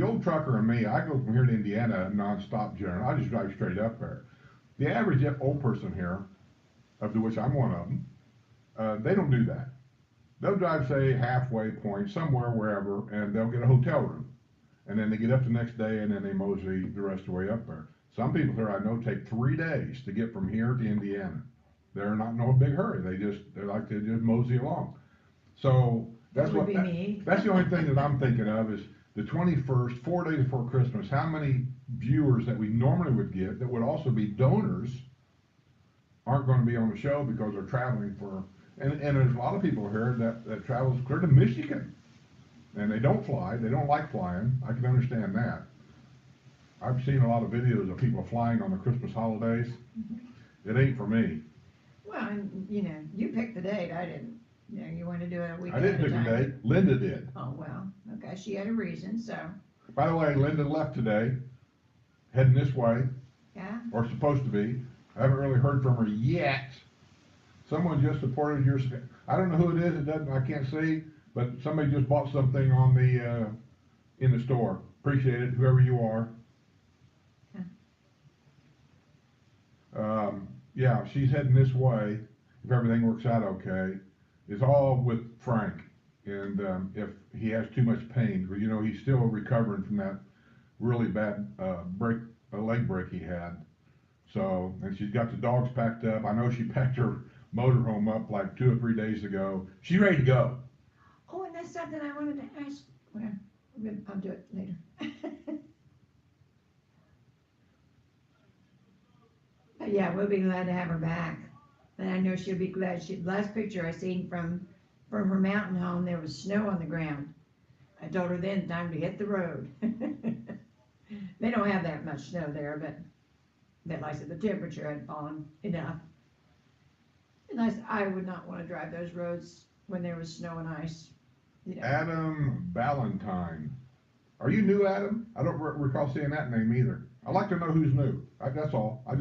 old trucker and me, I go from here to Indiana nonstop, generally. I just drive straight up there. The average old person here, of which I'm one of them, they don't do that. They'll drive, say, halfway point, somewhere, wherever, and they'll get a hotel room. And then they get up the next day, and then they mosey the rest of the way up there. Some people here I know take 3 days to get from here to Indiana. They're not in no big hurry. They like to just mosey along. So that's That would be me. that's the only thing that I'm thinking of is the 21st, 4 days before Christmas. How many viewers that we normally would get that would also be donors aren't going to be on the show because they're traveling for. And there's a lot of people here that travels clear to Michigan, and they don't fly. They don't like flying. I can understand that. I've seen a lot of videos of people flying on the Christmas holidays. It ain't for me. Well, and, you picked the date. I didn't. You want to do it a week I at a didn't pick a time. date. Linda did. Oh, well, okay. She had a reason, so, By the way, Linda left today, heading this way, yeah. or supposed to be. I haven't really heard from her yet. Someone just supported your. I don't know who it is. I can't see, but somebody just bought something on in the store. Appreciate it, whoever you are. Yeah, she's heading this way, if everything works out okay. It's all with Frank, and if he has too much pain, he's still recovering from that really bad leg break he had. So, and she's got the dogs packed up. I know she packed her motorhome up like 2 or 3 days ago. She's ready to go. Oh, and that's something I wanted to ask. Well, I'll do it later. Yeah, we'll be glad to have her back. And I know she'll be glad. Last picture I seen from her mountain home, there was snow on the ground. I told her then, time to hit the road. They don't have that much snow there, but like I said, the temperature had fallen enough. And I would not want to drive those roads when there was snow and ice. Adam Ballantyne. Are you new, Adam? I don't recall seeing that name either. I'd like to know who's new. That's all. I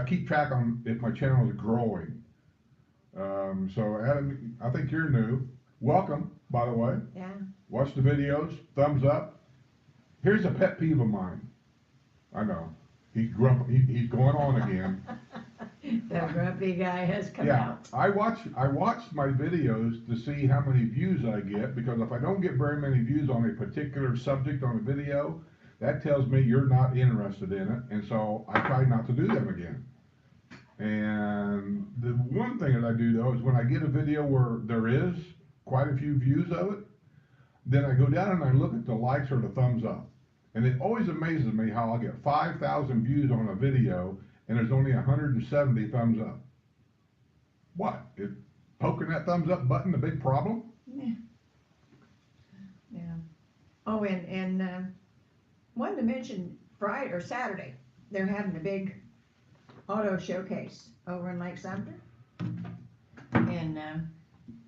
keep track on if my channel is growing. So Adam, I think you're new. Welcome, by the way. Yeah. Watch the videos. Thumbs up. Here's a pet peeve of mine. I know. He's he's going on again. The grumpy guy has come Yeah, out. I watch my videos to see how many views I get, because if I don't get very many views on a particular subject on a video, that tells me you're not interested in it, and so I try not to do them again. And the one thing that I do though is when I get a video where there is quite a few views of it, then I go down and I look at the likes or the thumbs up. And it always amazes me how I'll get 5,000 views on a video and there's only 170 thumbs up. What? Is poking that thumbs up button a big problem? Yeah. Yeah. Oh, and wanted to mention Friday or Saturday, they're having a big auto showcase over in Lake Sumter. And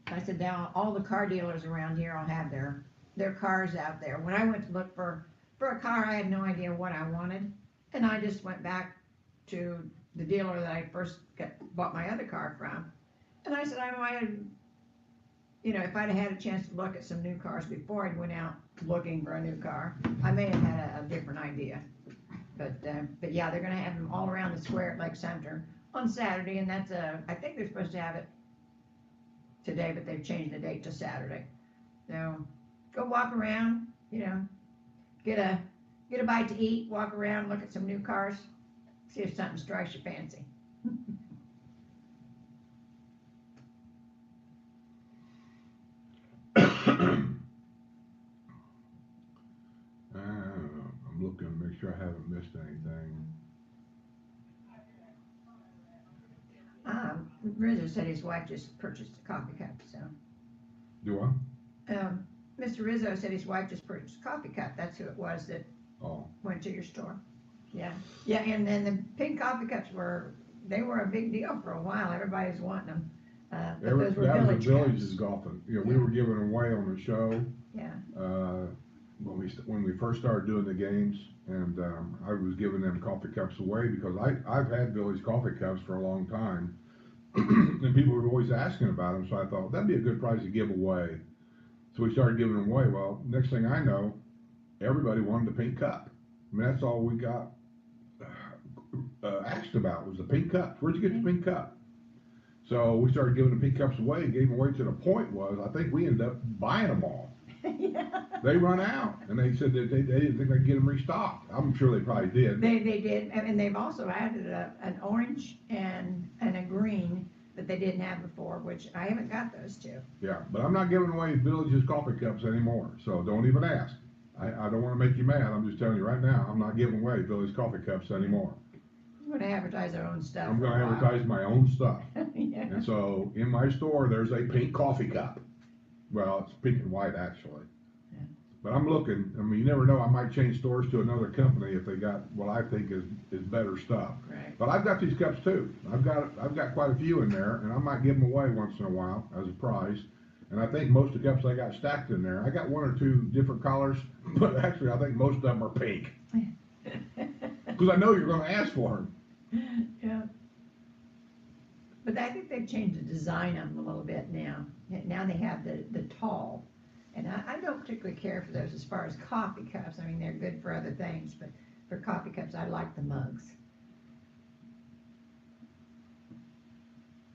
I said now all the car dealers around here will have their cars out there. When I went to look for a car, I had no idea what I wanted, and I just went back to the dealer that I first bought my other car from, and I said I might have, if I'd have had a chance to look at some new cars before I went out looking for a new car, I may have had a different idea. But yeah, they're gonna have them all around the square at Lake Sumter on Saturday, and that's I think they're supposed to have it today, but they've changed the date to Saturday. So go walk around, get a bite to eat, walk around, look at some new cars, see if something strikes your fancy. I'm looking to make sure I haven't missed anything. Rizzo said his wife just purchased a coffee cup, so. Do I? Mr. Rizzo said his wife just purchased a coffee cup. That's who it was that Oh. went to your store. Yeah, yeah, and then the pink coffee cups were a big deal for a while. Everybody was wanting them. But those were That was Village the Village's cups. golfing. We Yeah. were giving them away on the show. Yeah. When we first started doing the games, and I was giving them coffee cups away because I've had Village coffee cups for a long time, and people were always asking about them. So I thought that'd be a good prize to give away. So we started giving them away. Well, next thing I know, everybody wanted the pink cup. I mean, that's all we got asked about was the pink cup. Where'd you get the pink cup? So we started giving the pink cups away and gave them away to the point was I think we ended up buying them all. Yeah. They run out, and they said that they didn't think they'd get them restocked. I'm sure they probably did. They did, and they've also added an orange and a green that they didn't have before, which I haven't got those two. Yeah, but I'm not giving away Village's coffee cups anymore, so don't even ask. I don't want to make you mad. I'm just telling you right now, I'm not giving away Village coffee cups anymore. We're gonna advertise our own stuff. I'm going to advertise my own stuff. Yeah. And so in my store, there's a pink coffee cup. Well, it's pink and white actually. Yeah. But I'm looking. I mean, you never know. I might change stores to another company if they got what I think is better stuff. Right. But I've got these cups too. I've got quite a few in there, and I might give them away once in a while as a prize. And I think most of the cups I got stacked in there. I got one or two different colors, but actually I think most of them are pink. Because I know you're going to ask for them. Yeah. But I think they've changed the design of them a little bit now. Now they have the tall. And I don't particularly care for those as far as coffee cups. I mean, they're good for other things, but for coffee cups, I like the mugs.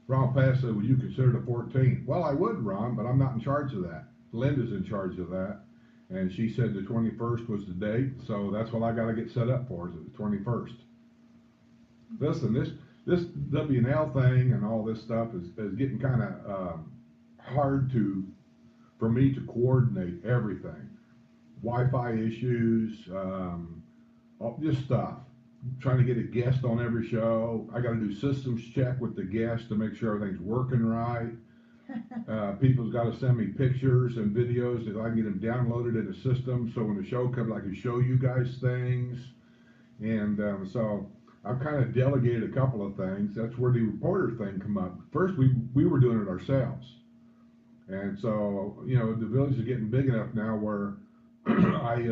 Ron Pass said, would you consider the 14th? Well, I would, Ron, but I'm not in charge of that. Linda's in charge of that. And she said the 21st was the date, so that's what I got to get set up for, is the 21st. Listen, this W&L thing and all this stuff is getting kind of hard for me to coordinate everything. Wi-Fi issues, just stuff. Trying to get a guest on every show. I got to do systems check with the guest to make sure everything's working right. People's got to send me pictures and videos that I can get them downloaded in the system, so when the show comes, I can show you guys things. And so I've kind of delegated a couple of things. That's where the reporter thing come up. First, we were doing it ourselves, and so the village is getting big enough now where I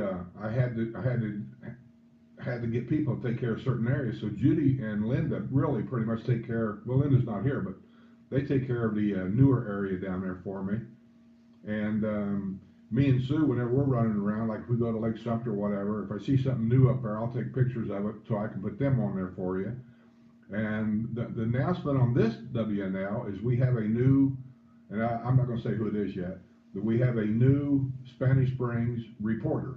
had to get people to take care of certain areas. So Judy and Linda really pretty much take care. Well, Linda's not here, but they take care of the newer area down there for me. And me and Sue, whenever we're running around, like if we go to Lake Sumter or whatever, if I see something new up there, I'll take pictures of it so I can put them on there for you. And the announcement on this WNL is we have a new, and I'm not gonna say who it is yet, but we have a new Spanish Springs reporter.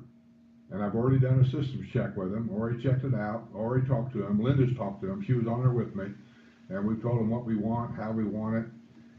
And I've already done a systems check with him, already checked it out, already talked to him. Linda's talked to him, she was on there with me. And we've told him what we want, how we want it.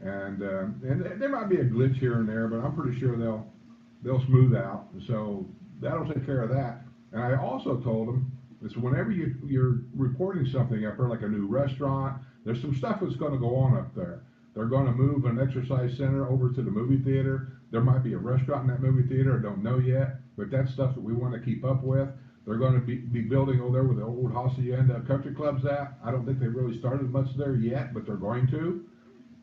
And there might be a glitch here and there, but I'm pretty sure they'll smooth out. So that'll take care of that. And I also told them, is whenever you're reporting something up there, like a new restaurant, there's some stuff that's gonna go on up there. They're gonna move an exercise center over to the movie theater. There might be a restaurant in that movie theater, I don't know yet, but that's stuff that we wanna keep up with. They're gonna be building over there where the old Hacienda Country Club's at. I don't think they've really started much there yet, but they're going to.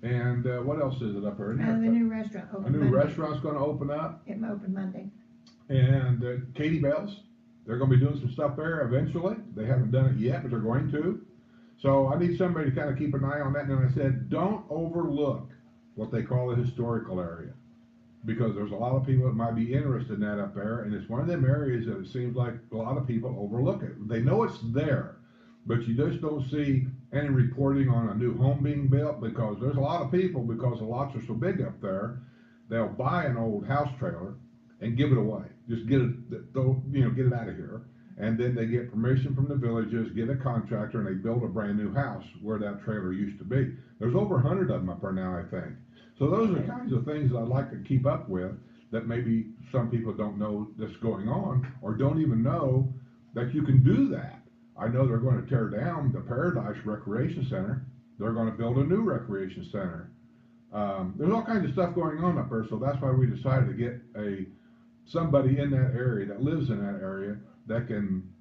And what else is it up there? The new restaurant A opened new Monday. restaurant's gonna open up. It opened Monday. And Katie Bell's, they're gonna be doing some stuff there eventually. They haven't done it yet, but they're going to. So I need somebody to kind of keep an eye on that. And then I said, don't overlook what they call the historical area, because there's a lot of people that might be interested in that up there. And it's one of them areas that it seems like a lot of people overlook it. They know it's there, but you just don't see any reporting on a new home being built, because there's a lot of people, because the lots are so big up there, they'll buy an old house trailer and give it away. Just get it, get it out of here. And then they get permission from the villages, get a contractor, and they build a brand new house where that trailer used to be. There's over 100 of them up there now, I think. So those are the kinds of things that I'd like to keep up with that maybe some people don't know that's going on, or don't even know that you can do that. I know they're going to tear down the Paradise Recreation Center. They're going to build a new recreation center. There's all kinds of stuff going on up there, so that's why we decided to get somebody in that area that lives in that area that can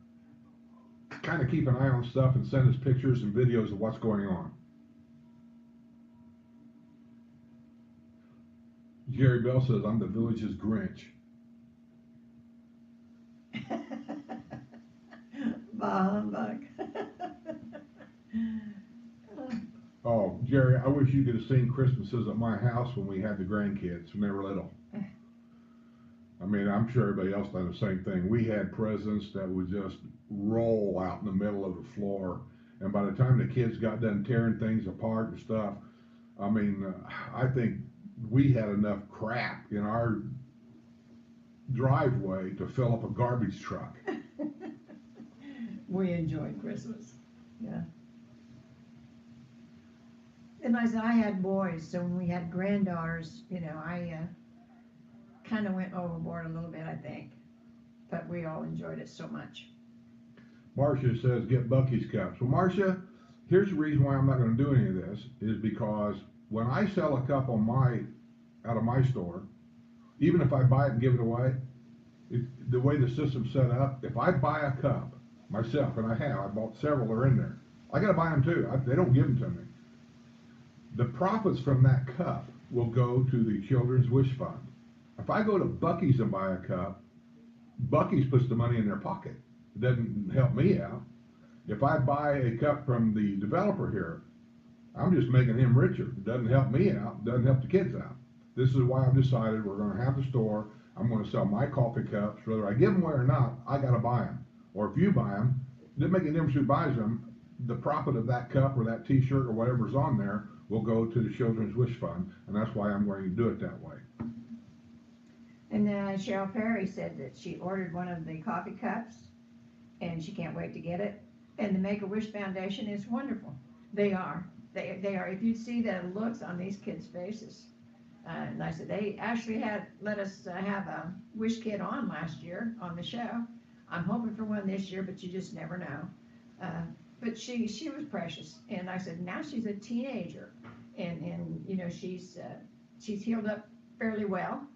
kind of keep an eye on stuff and send us pictures and videos of what's going on. Jerry Bell says, I'm the village's Grinch. Bah humbug. Oh, Jerry, I wish you could have seen Christmases at my house when we had the grandkids when they were little. I mean, I'm sure everybody else done the same thing. We had presents that would just roll out in the middle of the floor. And by the time the kids got done tearing things apart and stuff, I mean, I think we had enough crap in our driveway to fill up a garbage truck. We enjoyed Christmas, yeah. And I said, I had boys, so when we had granddaughters, I kind of went overboard a little bit, I think. But we all enjoyed it so much. Marcia says, get Bucky's cups. Well, Marcia, here's the reason why I'm not going to do any of this, is because when I sell a cup out of my store, even if I buy it and give it away, the way the system's set up, if I buy a cup myself, and I bought several that are in there, I got to buy them too. They don't give them to me. The profits from that cup will go to the Children's Wish Fund. If I go to Bucky's and buy a cup, Bucky's puts the money in their pocket. It doesn't help me out. If I buy a cup from the developer here, I'm just making him richer. It doesn't help me out, it doesn't help the kids out. This is why I've decided we're going to have the store. I'm going to sell my coffee cups. Whether I give them away or not, I got to buy them. Or if you buy them, it doesn't make any difference who buys them. The profit of that cup or that t-shirt or whatever's on there will go to the Children's Wish Fund, and that's why I'm going to do it that way. And Cheryl Perry said that she ordered one of the coffee cups, and she can't wait to get it. And the Make-A-Wish Foundation is wonderful. They are. They are. If you see the looks on these kids' faces. And I said, they actually let us have a wish kit on last year on the show. I'm hoping for one this year, but you just never know. But she was precious. And I said, now she's a teenager. And she's healed up fairly well.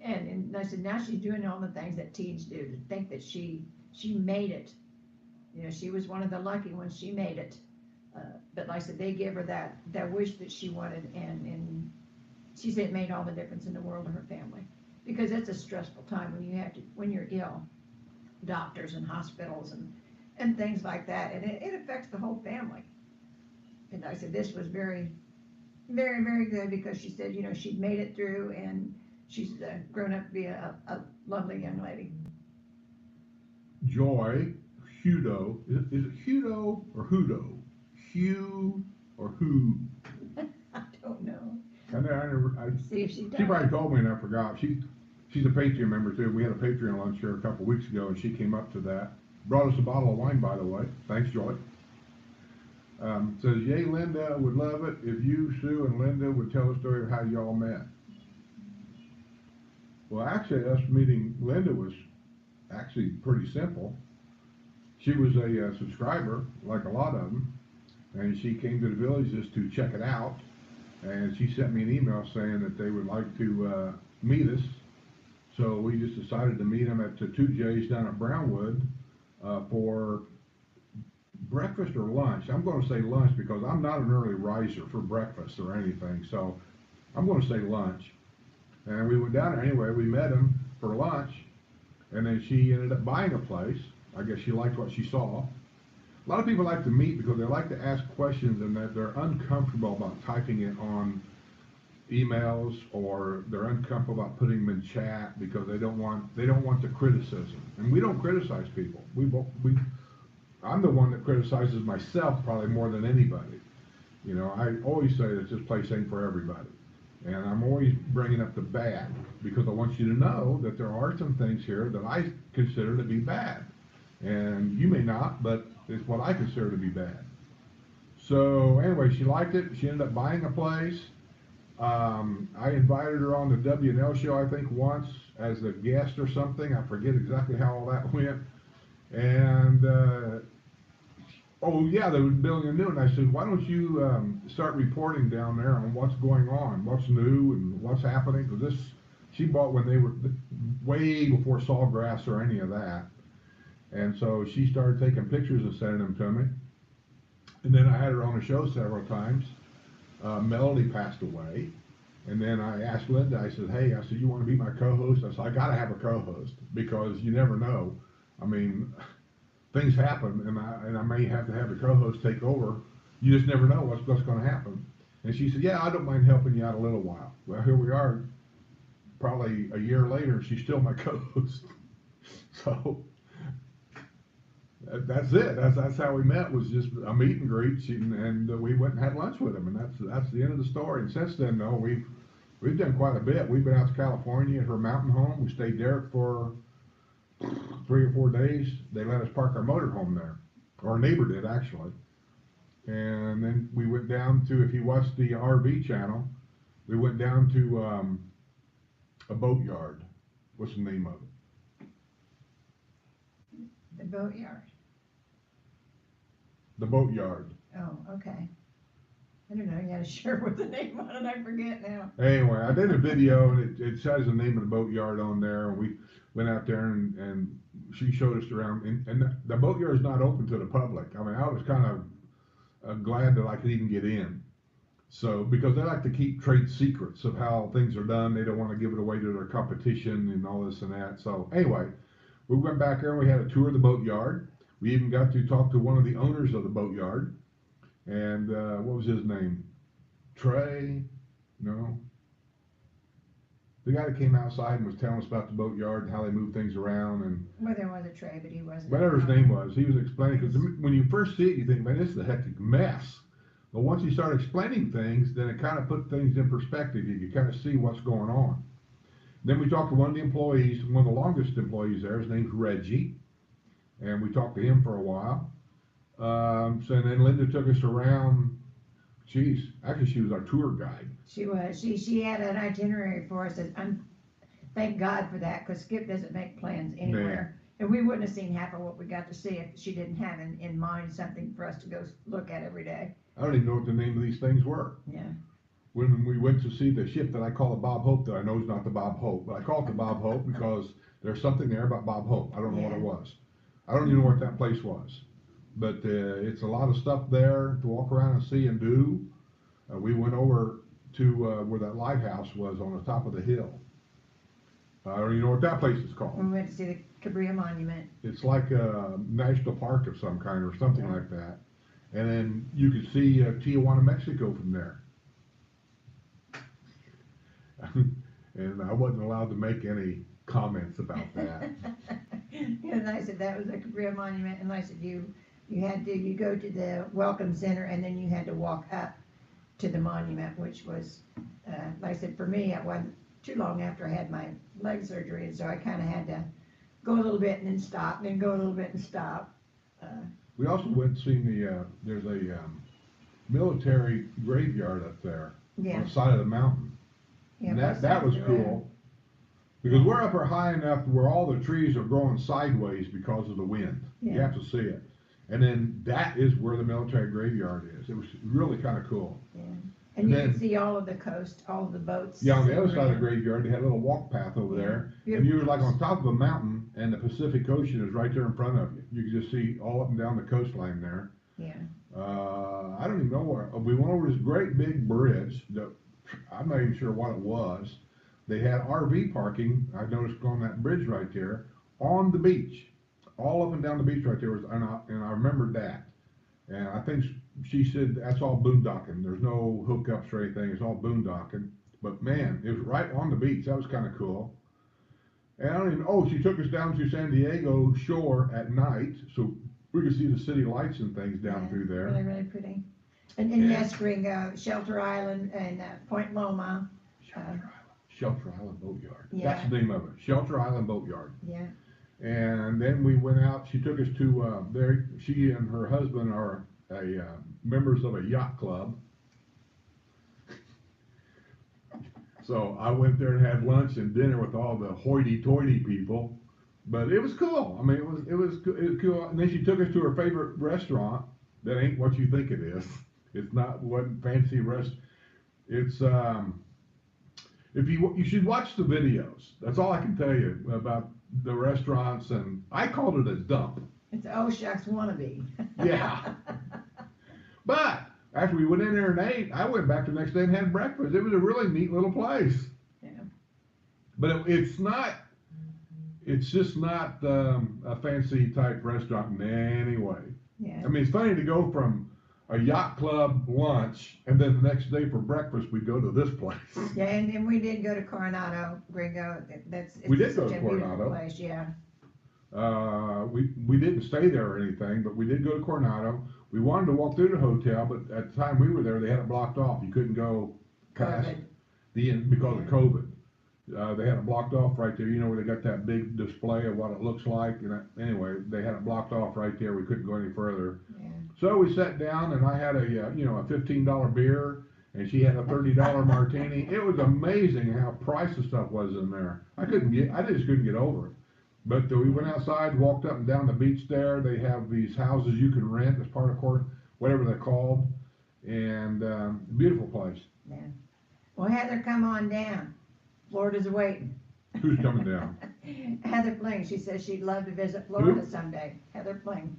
And I said, now she's doing all the things that teens do, to think that she made it. She was one of the lucky ones, she made it. But like I said, they gave her that wish that she wanted, and she said it made all the difference in the world to her family. Because it's a stressful time when you're ill, doctors and hospitals and things like that, and it affects the whole family. And I said, this was very, very, very good, because she said, she'd made it through, and she's grown up to be a lovely young lady. Joy Hudo. Is it Hudo or Hudo? Hugh or who? I don't know. See if she does. She probably told me and I forgot. She's a Patreon member too. We had a Patreon lunch here a couple weeks ago and she came up to that. Brought us a bottle of wine, by the way. Thanks, Joy. Says, yay, Linda, would love it if you, Sue, and Linda would tell a story of how y'all met. Well, actually, us meeting Linda was actually pretty simple. She was a subscriber, like a lot of them, and she came to the village just to check it out, and she sent me an email saying that they would like to meet us. So we just decided to meet them at the 2J's down at Brownwood for breakfast or lunch. I'm going to say lunch because I'm not an early riser for breakfast or anything, so I'm going to say lunch. And we went down there anyway. We met him for lunch, and then she ended up buying a place. I guess she liked what she saw. A lot of people like to meet because they like to ask questions and that they're uncomfortable about typing it on emails, or they're uncomfortable about putting them in chat because they don't want the criticism. And we don't criticize people. I'm the one that criticizes myself probably more than anybody. You know, I always say that this place ain't for everybody. And I'm always bringing up the bad because I want you to know that there are some things here that I consider to be bad. And you may not, but it's what I consider to be bad. So anyway, she liked it. She ended up buying a place. I invited her on the W&L show, I think, once as a guest or something. I forget exactly how all that went. And, oh yeah, they were building a new, and I said, why don't you start reporting down there on what's going on, what's new, and what's happening? Because she bought when they were way before sawgrass or any of that. And so she started taking pictures and sending them to me. And then I had her on the show several times. Melody passed away. And then I asked Linda, I said, hey, you want to be my co-host? I said, I got to have a co-host because you never know. I mean, things happen, and I may have to have the co-host take over. You just never know what's going to happen. And she said, yeah, I don't mind helping you out a little while. Well, here we are, probably a year later, she's still my co-host. So that's it. That's how we met, was just a meet and greet, and we went and had lunch with him, and that's the end of the story. And since then, though, we've done quite a bit. We've been out to California at her mountain home. We stayed there for 3 or 4 days. They let us park our motorhome there. Our neighbor did, actually. And then we went down to, if you watch the RV channel, we went down to a boatyard. What's the name of it? The boatyard. The boatyard. Oh, okay. I don't know, you had to share with the name on it, I forget now. Anyway, I did a video, and it says the name of the boatyard on there, and we went out there, and she showed us around, and the boatyard is not open to the public. I mean, I was kind of glad that I could even get in. So, because they like to keep trade secrets of how things are done. They don't want to give it away to their competition and all this and that. So anyway, we went back there and we had a tour of the boatyard. We even got to talk to one of the owners of the boatyard. And what was his name? Trey? No. The guy that came outside and was telling us about the boatyard and how they move things around. And well, there was a Trey, but he wasn't. Whatever his name was, he was explaining, because when you first see it, you think, man, this is a hectic mess. But once you start explaining things, then it kind of put things in perspective. You can kind of see what's going on. Then we talked to one of the employees, one of the longest employees there. His name's Reggie. And we talked to him for a while. So then Linda took us around. Actually she was our tour guide. She was. She had an itinerary for us, and thank God for that, because Skip doesn't make plans anywhere. And we wouldn't have seen half of what we got to see if she didn't have in mind something for us to go look at every day. I don't even know what the name of these things were. Yeah. When we went to see the ship that I call it Bob Hope, that I know is not the Bob Hope, but I call it the Bob Hope because there's something there about Bob Hope. I don't know what it was. I don't even know what that place was. But it's a lot of stuff there to walk around and see and do. We went over to where that lighthouse was on the top of the hill. I don't even know what that place is called. We went to see the Cabrera Monument. It's like a national park of some kind or something like that. And then you could see Tijuana, Mexico from there. and I wasn't allowed to make any comments about that. And I said, that was a real monument, and I said, you go to the Welcome Center, and then you had to walk up to the monument, which was, like I said, for me, it wasn't too long after I had my leg surgery, and so I kinda had to go a little bit and then stop, and then go a little bit and stop. We also went and seen there's a military graveyard up there on Yeah, the side of the mountain. yeah. And both that was sides of the road. cool, because we're up there high enough where all the trees are growing sideways because of the wind. You Yeah. have to see it. And then that is where the military graveyard is. It was really kinda cool. Yeah, And and you then- could see all of the coast, all of the boats. Yeah, on the other side of the around. graveyard, they had a little walk path over Yeah. there, and Beautiful you were like place. on top of a mountain, and the Pacific Ocean is right there in front of you. You could just see all up and down the coastline there. Yeah, I don't even know where, we went over this great big bridge that, I'm not even sure what it was. They had RV parking, I noticed on that bridge right there, on the beach. All up and down the beach right there was, and I remembered that. And I think she said that's all boondocking, there's no hookups or anything, it's all boondocking. But man, it was right on the beach, that was kinda cool. And I don't even, oh, she took us down to San Diego shore at night, so we could see the city lights and things down yeah, through there. really, really pretty. And Yeah. yes, Ringo, Shelter Island and Point Loma, Shelter Island Boatyard, Yeah. that's the name of it, Shelter Island Boatyard. yeah, And then we went out, she took us to, she and her husband are members of a yacht club. So I went there and had lunch and dinner with all the hoity-toity people, but it was cool. I mean, it was cool. And then she took us to her favorite restaurant. That ain't what you think it is. It's not what fancy It's you should watch the videos. That's all I can tell you about the restaurants. And I called it a dump. it's oh shucks wannabe. Yeah. But after we went in there and ate, I went back the next day and had breakfast. It was a really neat little place. Yeah. But it's just not a fancy type restaurant in any way. Yeah, I mean, it's funny to go from a yacht club lunch and then the next day for breakfast we go to this place. yeah, and then we did go to Coronado, Gringo, We did it's go such to a beautiful Coronado. place, yeah. We didn't stay there or anything, but we did go to Coronado. We wanted to walk through the hotel, but at the time we were there, they had it blocked off. You couldn't go past COVID. the end because of COVID. They had it blocked off right there, you know, where they got that big display of what it looks like. And anyway, they had it blocked off right there. We couldn't go any further. Yeah. So we sat down and I had a $15 beer and she had a $30 martini. It was amazing how pricey stuff was in there. I just couldn't get over it. But we went outside, walked up and down the beach there. They have these houses you can rent as part of whatever they're called. And beautiful place. Yeah. Well, Heather, come on down. Florida's waiting. Who's coming down? Heather Pling, she says she'd love to visit Florida someday. Heather Pling.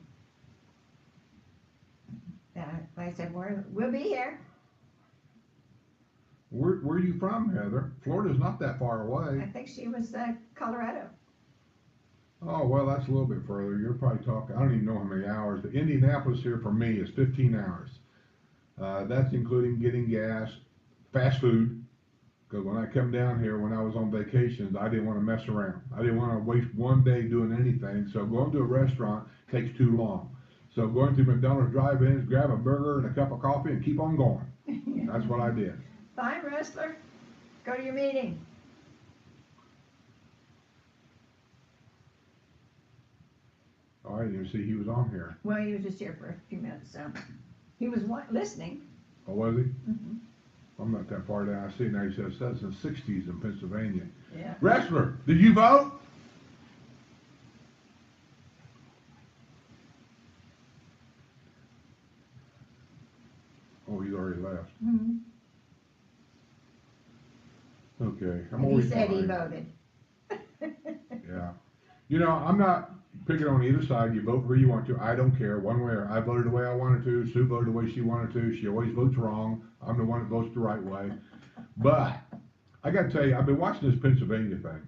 I said, we'll be here. Where are you from, Heather? Florida's not that far away. I think she was Colorado. Oh, well, that's a little bit further. You're probably talking, I don't even know how many hours. The Indianapolis here for me is 15 hours. That's including getting gas, fast food. Because when I come down here, when I was on vacations, I didn't want to mess around. I didn't want to waste one day doing anything. So going to a restaurant takes too long. So going to McDonald's drive-ins, grab a burger and a cup of coffee and keep on going. That's what I did. Bye, wrestler. Go to your meeting. Oh, I didn't even see he was on here. Well, he was just here for a few minutes, so he was listening. Oh, was he? Mm-hmm. I'm not that far down. I see now he says that's in the 60s in Pennsylvania. Yeah. Wrestler, did you vote? Oh, he's already left. Mm-hmm. Okay, I'm And he always said he behind. voted. Yeah. You know, I'm not picking on either side. You vote where you want to. I don't care one way or I voted the way I wanted to. Sue voted the way she wanted to. She always votes wrong. I'm the one that votes the right way. But I got to tell you, I've been watching this Pennsylvania thing,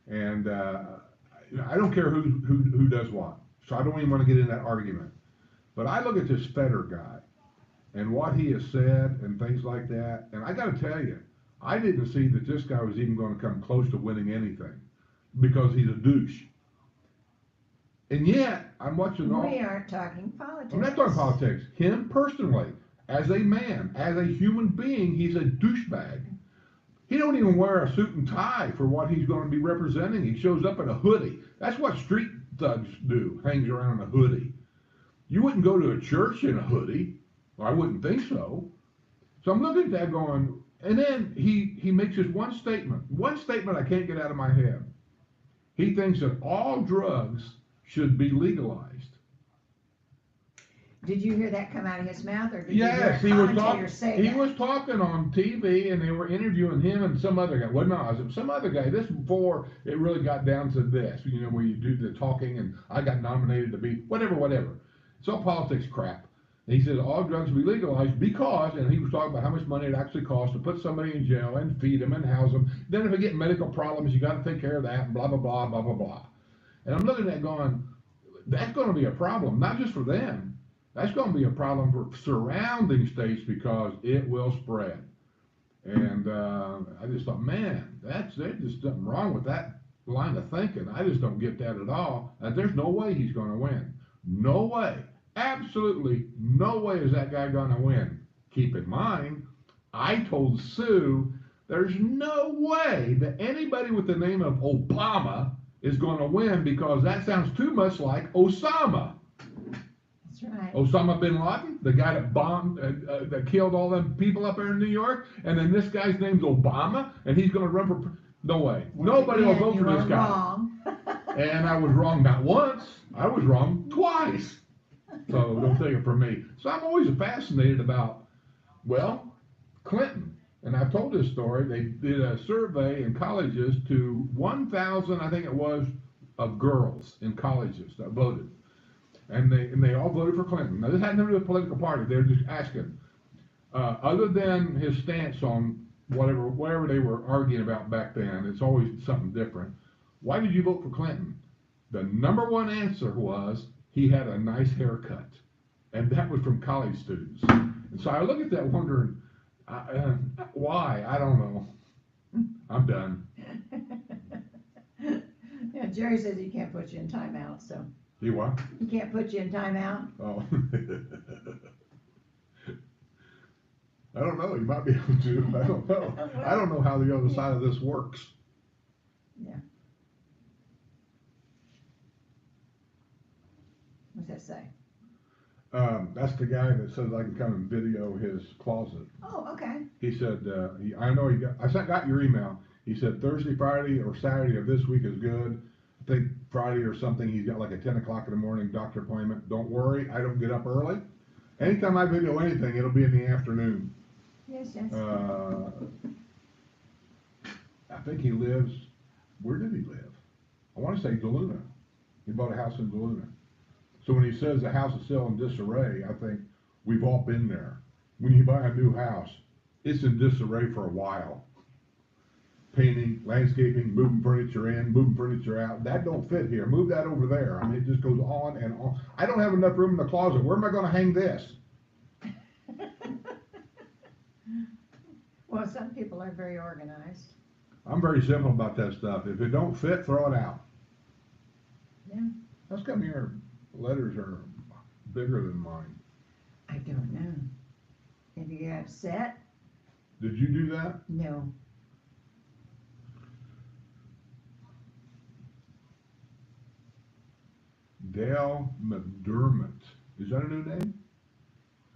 and I don't care who does what. So I don't even want to get in that argument. But I look at this Feder guy and what he has said and things like that, and I got to tell you, I didn't see that this guy was even gonna come close to winning anything, because he's a douche. And yet, I'm watching all, We aren't talking politics. I'm not talking politics, him personally, as a man, as a human being, he's a douchebag. He don't even wear a suit and tie for what he's gonna be representing, he shows up in a hoodie. That's what street thugs do, hangs around in a hoodie. You wouldn't go to a church in a hoodie, or I wouldn't think so. So I'm looking at that going, and then he makes this one statement I can't get out of my head. He thinks that all drugs should be legalized. Did you hear that come out of his mouth, or did Yes, you hear a commentator say that? he was talking on TV, and they were interviewing him and some other guy. Well, no, it was some other guy. This before it really got down to this, where you do the talking, and I got nominated to be whatever. It's all politics crap. And he said all drugs be legalized because, and he was talking about how much money it actually costs to put somebody in jail and feed them and house them. Then if they get medical problems, you got to take care of that, and blah blah blah blah blah blah. And I'm looking at that going, that's going to be a problem, not just for them. That's going to be a problem for surrounding states because it will spread. And I just thought, man, there's just something wrong with that line of thinking. I just don't get that at all. There's no way he's going to win. No way. Absolutely no way is that guy going to win. Keep in mind, I told Sue there's no way that anybody with the name of Obama is going to win because that sounds too much like Osama. That's right. Osama bin Laden, the guy that bombed, that killed all them people up there in New York, and then this guy's name's Obama, and he's going to run for, no way. Nobody will vote for this guy. Wrong. And I was wrong not once, I was wrong twice. So don't take it from me. So I'm always fascinated about, well, Clinton. And I've told this story. They did a survey in colleges to 1,000, I think it was, of girls in colleges that voted. And they all voted for Clinton. Now, this had nothing to do with a political party. They were just asking, other than his stance on whatever they were arguing about back then, it's always something different. Why did you vote for Clinton? The number one answer was he had a nice haircut. And that was from college students. And so I look at that wondering, why? I don't know. I'm done. Yeah, Jerry says he can't put you in timeout, so. He what? He can't put you in timeout. Oh. I don't know. You might be able to. I don't know. Well, I don't know how the other side of this works. Yeah. What's that say? That's the guy that says I can come and video his closet. Oh, okay. He said, I know I got your email. He said Thursday, Friday, or Saturday of this week is good. I think Friday or something, he's got like a 10 o'clock in the morning doctor appointment. Don't worry, I don't get up early. Anytime I video anything, it'll be in the afternoon. Yes. I think he lives, where did he live? I want to say Galuna. He bought a house in Galuna. So when he says the house is still in disarray, I think we've all been there. When you buy a new house, it's in disarray for a while. Painting, landscaping, moving furniture in, moving furniture out. That don't fit here. Move that over there. I mean, it just goes on and on. I don't have enough room in the closet. Where am I going to hang this? Well, some people are very organized. I'm very simple about that stuff. If it don't fit, throw it out. Yeah. How come your letters are bigger than mine? I don't know. If you get upset? Did you do that? No. Dale McDermott. Is that a new name?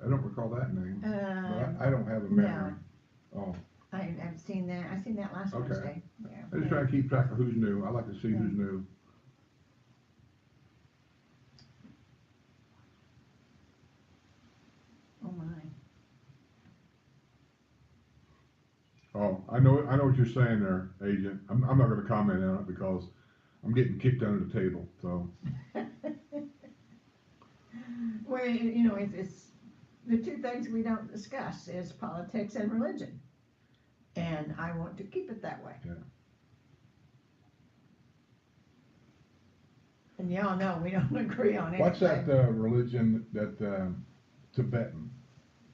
I don't recall that name. But I don't have a memory. No. Oh. I've seen that. I seen that last Okay. Wednesday. Yeah. I just try to keep track of who's new. I like to see who's new. Oh my. Oh, I know what you're saying there, Agent. I'm not going to comment on it because I'm getting kicked under the table. So. Well, it's the two things we don't discuss is politics and religion, and I want to keep it that way. Yeah. And y'all know we don't agree on anything. What's that religion that Tibetan,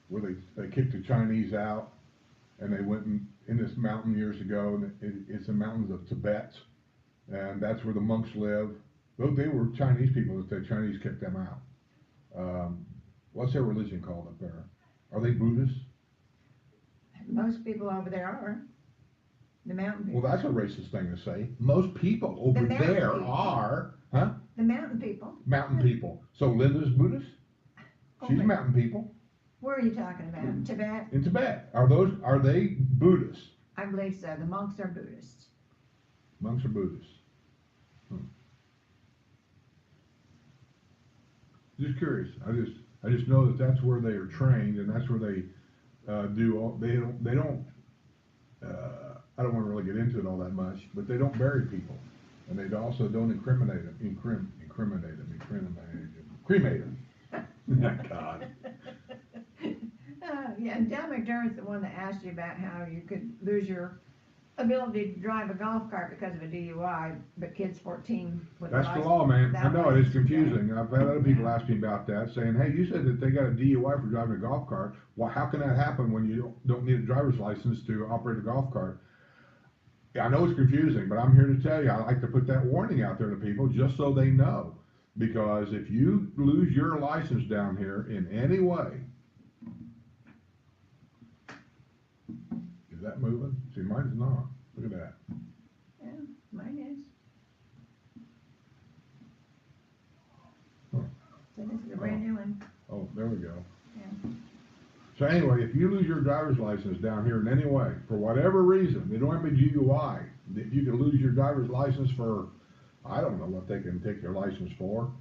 where they kick the Chinese out and they went in this mountain years ago, and it's the mountains of Tibet, and that's where the monks live. They were Chinese people, that the Chinese kicked them out. What's their religion called up there? Are they Buddhists? Most people over there are. The mountain people. Well, that's a racist thing to say. Most people over there people. are, huh? The mountain people. Mountain people. So Linda's Buddhist? She's Okay. mountain people. Where are you talking about? Tibet? In Tibet. Are they Buddhists? I believe so. The monks are Buddhists. Monks are Buddhists. Just curious. I just know that that's where they are trained, and that's where they do all. They don't. I don't want to really get into it all that much, but they don't bury people, and they also don't incriminate them. Cremate them. God. Yeah, and Del McDermott's the one that asked you about how you could lose your ability to drive a golf cart because of a DUI, but kids 14 with a That's the license law, man. I without know it. It's license, confusing. I've had other people Yeah. ask me about that, saying, "Hey, you said that they got a DUI for driving a golf cart. Well, how can that happen when you don't need a driver's license to operate a golf cart?" Yeah, I know it's confusing, but I'm here to tell you, I like to put that warning out there to people just so they know. Because if you lose your license down here in any way, is that moving? See, mine's not. Look at that. Yeah, mine is. Huh. So this is a brand new one. Oh, there we go. Yeah. So anyway, if you lose your driver's license down here in any way, for whatever reason, they don't have a DUI, you can lose your driver's license for, I don't know what they can take your license for,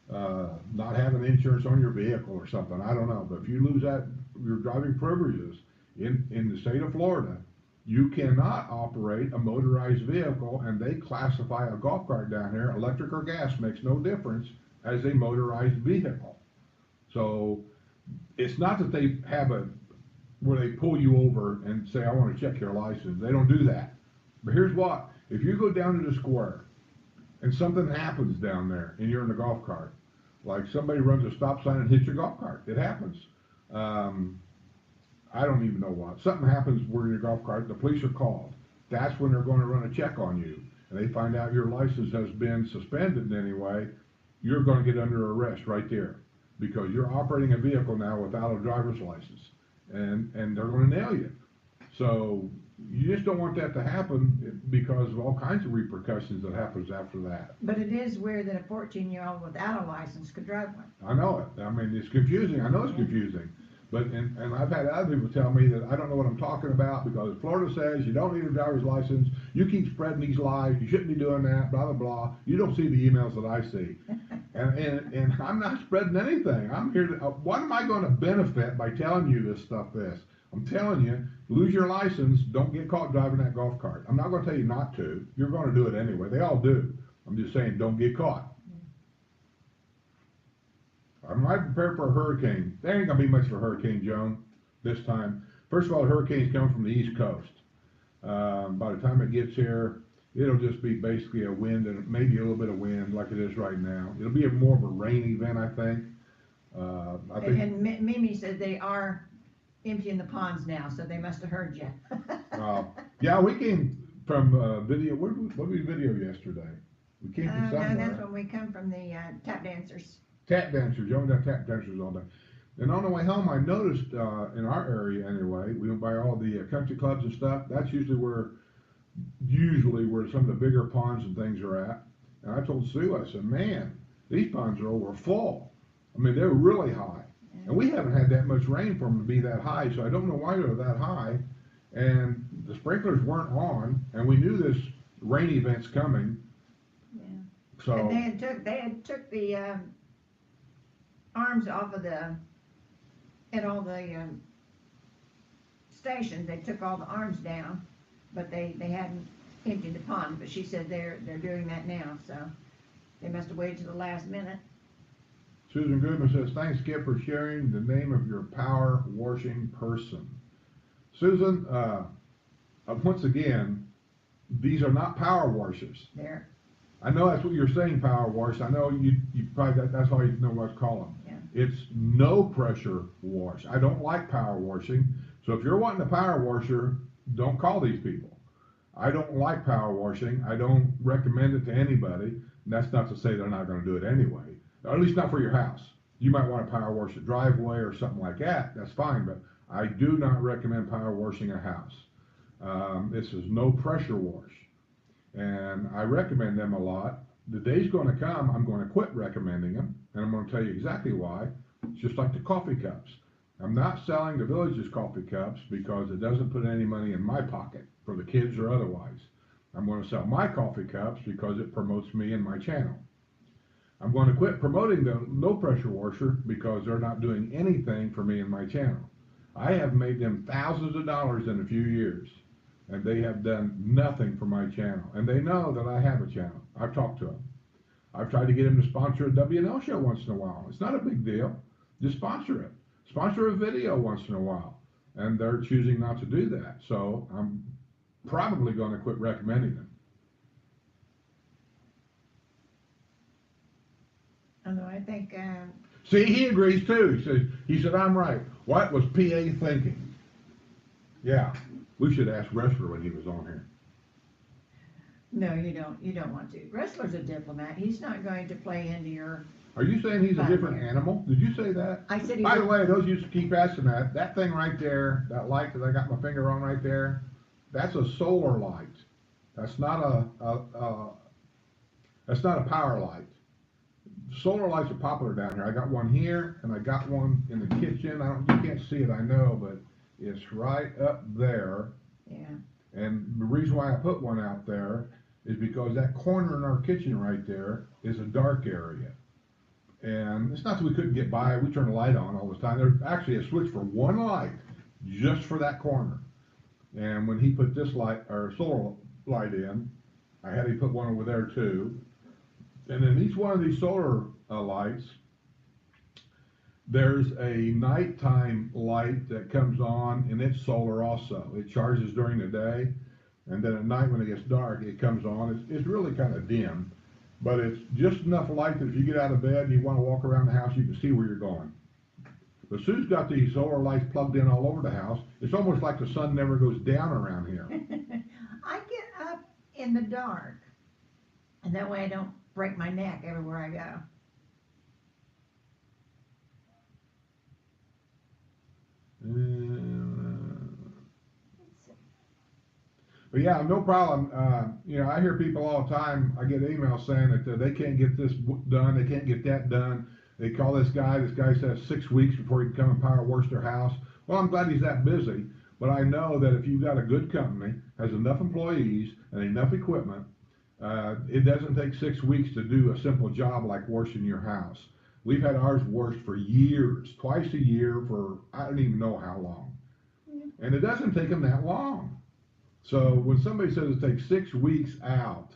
not having insurance on your vehicle or something, I don't know, but if you lose your driving privileges in the state of Florida, you cannot operate a motorized vehicle, and they classify a golf cart down here, electric or gas, makes no difference, as a motorized vehicle. So, it's not that they have where they pull you over and say, "I want to check your license." They don't do that. But here's what: if you go down to the square and something happens down there and you're in a golf cart, like somebody runs a stop sign and hits your golf cart, it happens. I don't even know what. Something happens where your golf cart, the police are called. That's when they're going to run a check on you, and they find out your license has been suspended in any way. You're going to get under arrest right there, because you're operating a vehicle now without a driver's license, and they're going to nail you. So you just don't want that to happen, because of all kinds of repercussions that happens after that. But it is weird that a 14-year-old without a license could drive one. I know it. I mean, it's confusing. I know it's confusing. But, and I've had other people tell me that I don't know what I'm talking about, because Florida says you don't need a driver's license, you keep spreading these lies, you shouldn't be doing that, blah, blah, blah. You don't see the emails that I see. And I'm not spreading anything. I'm here to, what am I going to benefit by telling you this stuff, I'm telling you, lose your license, don't get caught driving that golf cart. I'm not going to tell you not to. You're going to do it anyway. They all do. I'm just saying, don't get caught. I'm right prepared for a hurricane. There ain't gonna be much of a Hurricane Joan this time. First of all, the hurricanes come from the East Coast. By the time it gets here, it'll just be basically a wind and maybe a little bit of wind like it is right now. It'll be more of a rain event, I think. And Mimi said they are emptying the ponds now, so they must have heard you. Yeah, we came from video. What did we video yesterday? We came from somewhere. No, that's when we come from the tap dancers. Tap dancers, you only got tap dancers all day. And on the way home, I noticed in our area anyway, we went by all the country clubs and stuff. That's usually where some of the bigger ponds and things are at. And I told Sue, I said, "Man, these ponds are over full. I mean, they're really high, and we haven't had that much rain for them to be that high. So I don't know why they're that high. And the sprinklers weren't on, and we knew this rain event's coming. Yeah. So And they had took the arms off of at all the stations. They took all the arms down, but they hadn't emptied the pond. But she said they're doing that now, so they must have waited to the last minute. Susan Goodman says, "Thanks, Skip, for sharing the name of your power washing person." Susan, once again, these are not power washers. There. I know that's what you're saying, power wash. I know you probably, that's all you know what to call them. Yeah. It's no pressure wash. I don't like power washing. So if you're wanting a power washer, don't call these people. I don't like power washing. I don't recommend it to anybody. And that's not to say they're not going to do it anyway. Or at least not for your house. You might want to power wash a driveway or something like that. That's fine. But I do not recommend power washing a house. This is no pressure wash. And I recommend them a lot. The day's going to come, I'm going to quit recommending them, and I'm going to tell you exactly why. It's just like the coffee cups. I'm not selling the village's coffee cups because it doesn't put any money in my pocket for the kids or otherwise. I'm going to sell my coffee cups because it promotes me and my channel. I'm going to quit promoting the no pressure washer because they're not doing anything for me and my channel. I have made them thousands of dollars in a few years, and they have done nothing for my channel. And they know that I have a channel. I've talked to them. I've tried to get them to sponsor a W&L show once in a while. It's not a big deal. Just sponsor it. Sponsor a video once in a while. And they're choosing not to do that. So I'm probably going to quit recommending them. Although I think, See, he agrees too. He said, I'm right. What was PA thinking? Yeah, we should ask Wrestler when he was on here. no, you don't want to. Wrestler's a diplomat. He's not going to play into your, Are you saying he's a different animal? Did you say that? I said he's By the a, way, those used to keep asking that thing right there, that light that I got my finger on right there, that's a solar light. That's not that's not a power light. Solar lights are popular down here. I got one here, and I got one in the kitchen. You can't see it, I know, but it's right up there. yeah. And the reason why I put one out there is because that corner in our kitchen right there is a dark area. And it's not that we couldn't get by. We turn the light on all the time. There's actually a switch for one light just for that corner. And when he put this light, or solar light in, I had him put one over there too. And in each one of these solar lights, there's a nighttime light that comes on, and it's solar also. It charges during the day, and then at night when it gets dark, it comes on. It's really kind of dim, but it's just enough light that if you get out of bed and you want to walk around the house, you can see where you're going. But Sue's got these solar lights plugged in all over the house. It's almost like the sun never goes down around here. I get up in the dark, and that way I don't break my neck everywhere I go. But yeah, no problem. I hear people all the time. I get emails saying that they can't get this done, they can't get that done. They call this guy. This guy says 6 weeks before he can come and power wash their house. Well, I'm glad he's that busy. But I know that if you've got a good company, has enough employees and enough equipment, it doesn't take 6 weeks to do a simple job like washing your house. We've had ours washed for years, twice a year for I don't even know how long. And it doesn't take them that long. So when somebody says it takes 6 weeks out,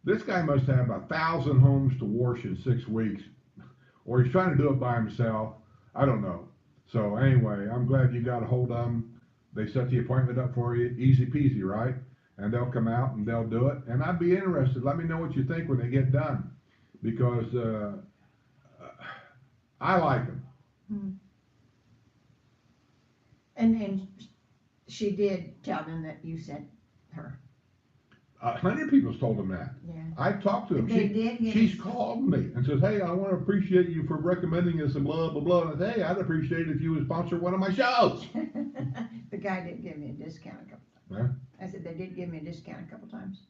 this guy must have 1,000 homes to wash in 6 weeks. Or he's trying to do it by himself. I don't know. So anyway, I'm glad you got a hold of them. They set the appointment up for you. Easy peasy, right? And they'll come out and they'll do it. And I'd be interested. Let me know what you think when they get done. Because I like them. Hmm. And she did tell them that you sent her. 100 people's told them that. Yeah. I've talked to them. She's called me and says, hey, I want to appreciate you for recommending us and blah, blah, blah. And I said, hey, I'd appreciate it if you would sponsor one of my shows. The guy did give me a discount a couple times. Huh? I said they did give me a discount a couple times.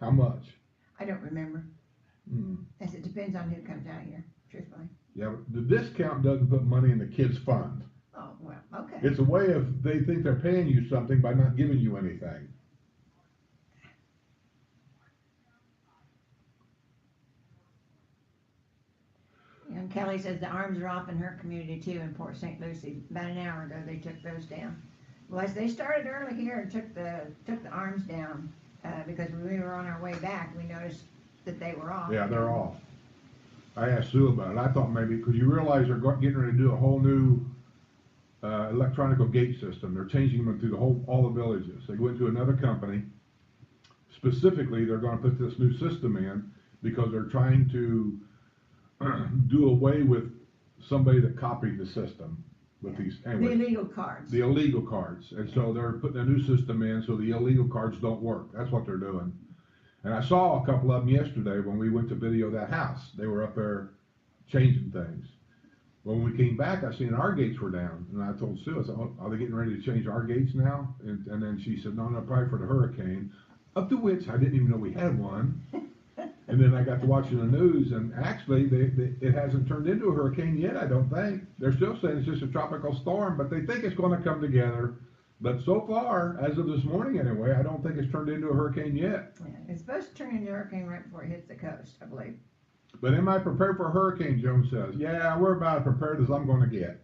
How much? I don't remember. I said, depends on who comes out here, truthfully. Yeah, but the discount doesn't put money in the kids' fund. Oh, well, okay. It's a way of, they think they're paying you something by not giving you anything. And Kelly says the arms are off in her community too in Port St. Lucie. About an hour ago, they took those down. Well, as they started early here and took the arms down, because when we were on our way back, we noticed that they were off. Yeah, they're off. I asked Sue about it. I thought maybe, because you realize they're getting ready to do a whole new electronic gate system. They're changing them through all the villages. They went to another company. Specifically, they're going to put this new system in because they're trying to do away with somebody that copied the system with Yeah. these, The anyway, illegal cards. the illegal cards. And so they're putting a new system in so the illegal cards don't work. That's what they're doing. And I saw a couple of them yesterday when we went to video that house. They were up there changing things. When we came back, I seen our gates were down, and I told Sue, I said, "Oh, are they getting ready to change our gates now?" And then she said, "No, no, probably for the hurricane," up to which I didn't even know we had one. And then I got to watching the news, and actually, it hasn't turned into a hurricane yet, I don't think. They're still saying it's just a tropical storm, but they think it's gonna come together. But so far, as of this morning anyway, I don't think it's turned into a hurricane yet. Yeah, it's supposed to turn into a hurricane right before it hits the coast, I believe. But am I prepared for a hurricane, Joan says. Yeah, we're about as prepared as I'm gonna get.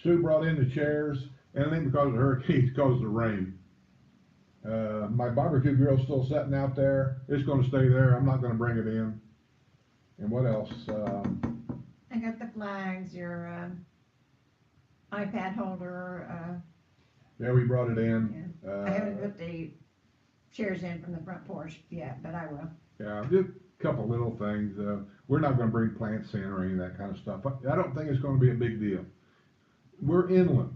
Sue brought in the chairs, and I think because of the hurricane, it's caused the rain. My barbecue grill's still sitting out there. It's gonna stay there. I'm not gonna bring it in. And what else? I got the flags, your iPad holder, Yeah, we brought it in. I haven't put the chairs in from the front porch yet, but I will. Yeah, just a couple little things. We're not gonna bring plants in or any of that kind of stuff. I don't think it's gonna be a big deal. We're inland.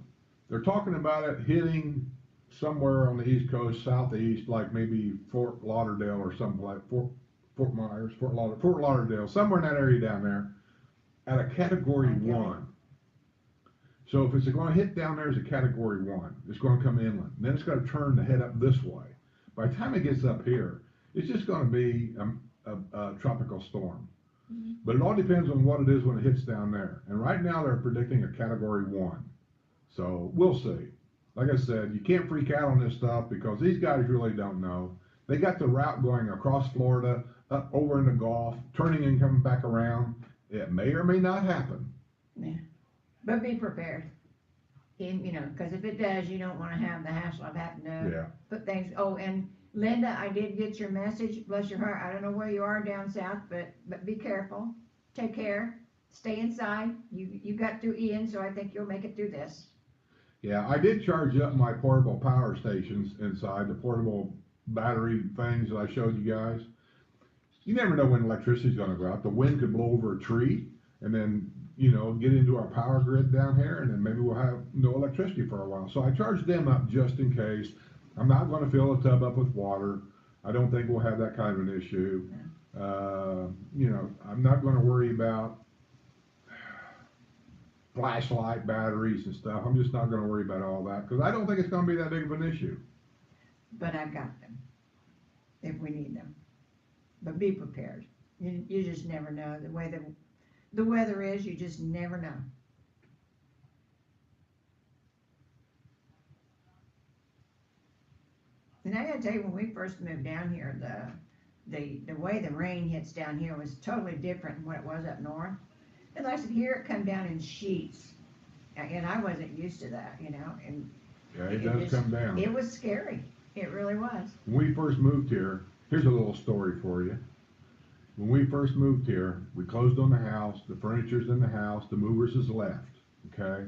They're talking about it hitting somewhere on the East Coast, southeast, like maybe Fort Lauderdale or something like Fort Myers, Fort Lauderdale, somewhere in that area down there, at a category Okay. 1. So if it's going to hit down there as a category 1, it's going to come inland. Then it's going to turn to head up this way. By the time it gets up here, it's just going to be a tropical storm. Mm-hmm. But it all depends on what it is when it hits down there. And right now they're predicting a category 1. So we'll see. Like I said, you can't freak out on this stuff because these guys really don't know. They got the route going across Florida, up over in the Gulf, turning and coming back around. It may or may not happen. Yeah, but be prepared. Because if it does, you don't want to have the hassle of having to put things. Oh, and Linda, I did get your message. Bless your heart. I don't know where you are down south, but be careful. Take care. Stay inside. You got through Ian, so I think you'll make it through this. Yeah, I did charge up my portable power stations inside, the portable battery things that I showed you guys. You never know when electricity's gonna go out. The wind could blow over a tree and then, get into our power grid down here, and then maybe we'll have no electricity for a while. So I charged them up just in case. I'm not gonna fill the tub up with water. I don't think we'll have that kind of an issue. I'm not gonna worry about flashlight batteries and stuff. I'm just not gonna worry about all that, because I don't think it's gonna be that big of an issue. But I've got them if we need them. But be prepared. You just never know. The way the weather is, you just never know. And I gotta tell you, when we first moved down here, the way the rain hits down here was totally different than what it was up north. And like I said, here it come down in sheets. And I wasn't used to that, and Yeah, it does come down. it was scary. It really was. When we first moved here, here's a little story for you. When we first moved here, we closed on the house, the furniture's in the house, the movers has left, okay?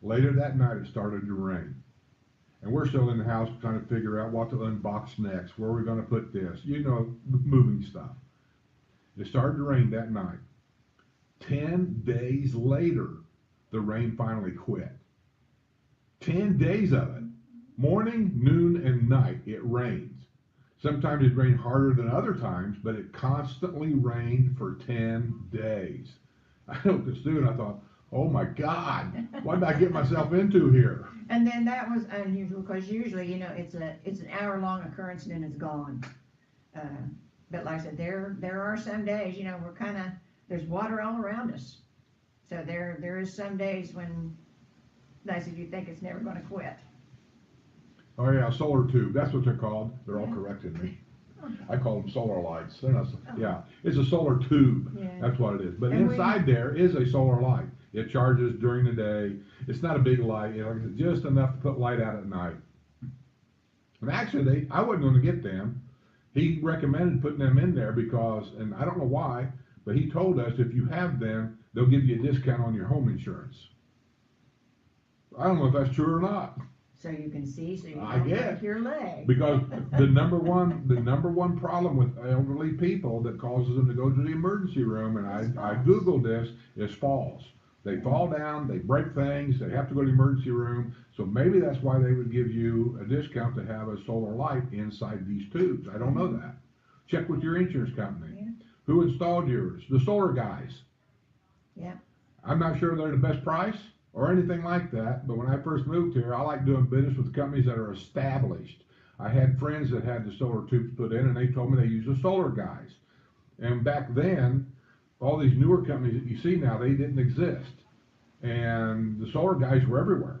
Later that night, it started to rain. And we're still in the house trying to figure out what to unbox next, where we're gonna put this, moving stuff. It started to rain that night. 10 days later, the rain finally quit. 10 days of it. Morning, noon, and night, it rains. Sometimes it rained harder than other times, but it constantly rained for 10 days. I looked at Stu and I thought, oh my God, what did I get myself into here? And then that was unusual, because usually, it's an hour-long occurrence and then it's gone. But like I said, there are some days, there's water all around us. So there is some days when, like I said, you think it's never gonna quit. Oh yeah, solar tube, that's what they're called. They're all correcting me. I call them solar lights. They're not, yeah, it's a solar tube. Yeah. That's what it is. But And inside there is a solar light. It charges during the day. It's not a big light, it's just enough to put light out at night. And actually, I wasn't gonna get them. He recommended putting them in there because, and I don't know why, but he told us if you have them, they'll give you a discount on your home insurance. I don't know if that's true or not. So you can see, so you I don't guess. break your leg. Because the number one problem with elderly people that causes them to go to the emergency room, and I Googled this, is falls. They fall down, they break things, they have to go to the emergency room, so maybe that's why they would give you a discount to have a solar light inside these tubes. I don't know that. Check with your insurance company. Yeah. Who installed yours? The solar guys. Yeah. I'm not sure they're the best price or anything like that, but when I first moved here, I like doing business with companies that are established. I had friends that had the solar tubes put in, and they told me they use the solar guys. And back then, all these newer companies that you see now, they didn't exist. And the solar guys were everywhere.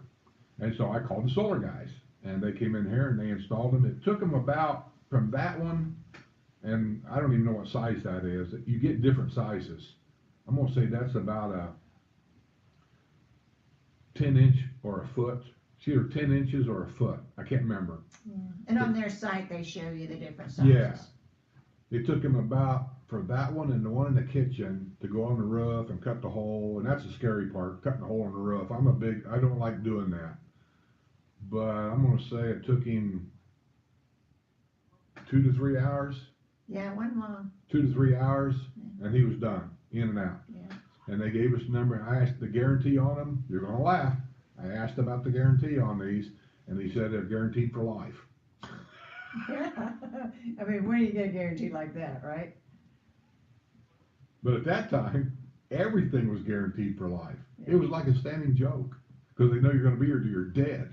And so I called the solar guys, and they came in here and they installed them. It took them about, from that one, and I don't even know what size that is. You get different sizes. I'm gonna say that's about a 10-inch or a foot. It's either 10 inches or a foot. I can't remember. Yeah. And on their site, they show you the different sizes. Yeah. It took him about, for that one and the one in the kitchen, to go on the roof and cut the hole, and that's the scary part, cutting the hole in the roof. I don't like doing that. But I'm gonna say it took him 2 to 3 hours. Yeah, one long. 2 to 3 hours, and he was done, in and out. Yeah. And they gave us a number. I asked the guarantee on them. You're gonna laugh. I asked about the guarantee on these, and he said they're guaranteed for life. Yeah. I mean, when do you get a guarantee like that, right? But at that time, everything was guaranteed for life. Yeah. It was like a standing joke, because they know you're gonna be here till you're dead.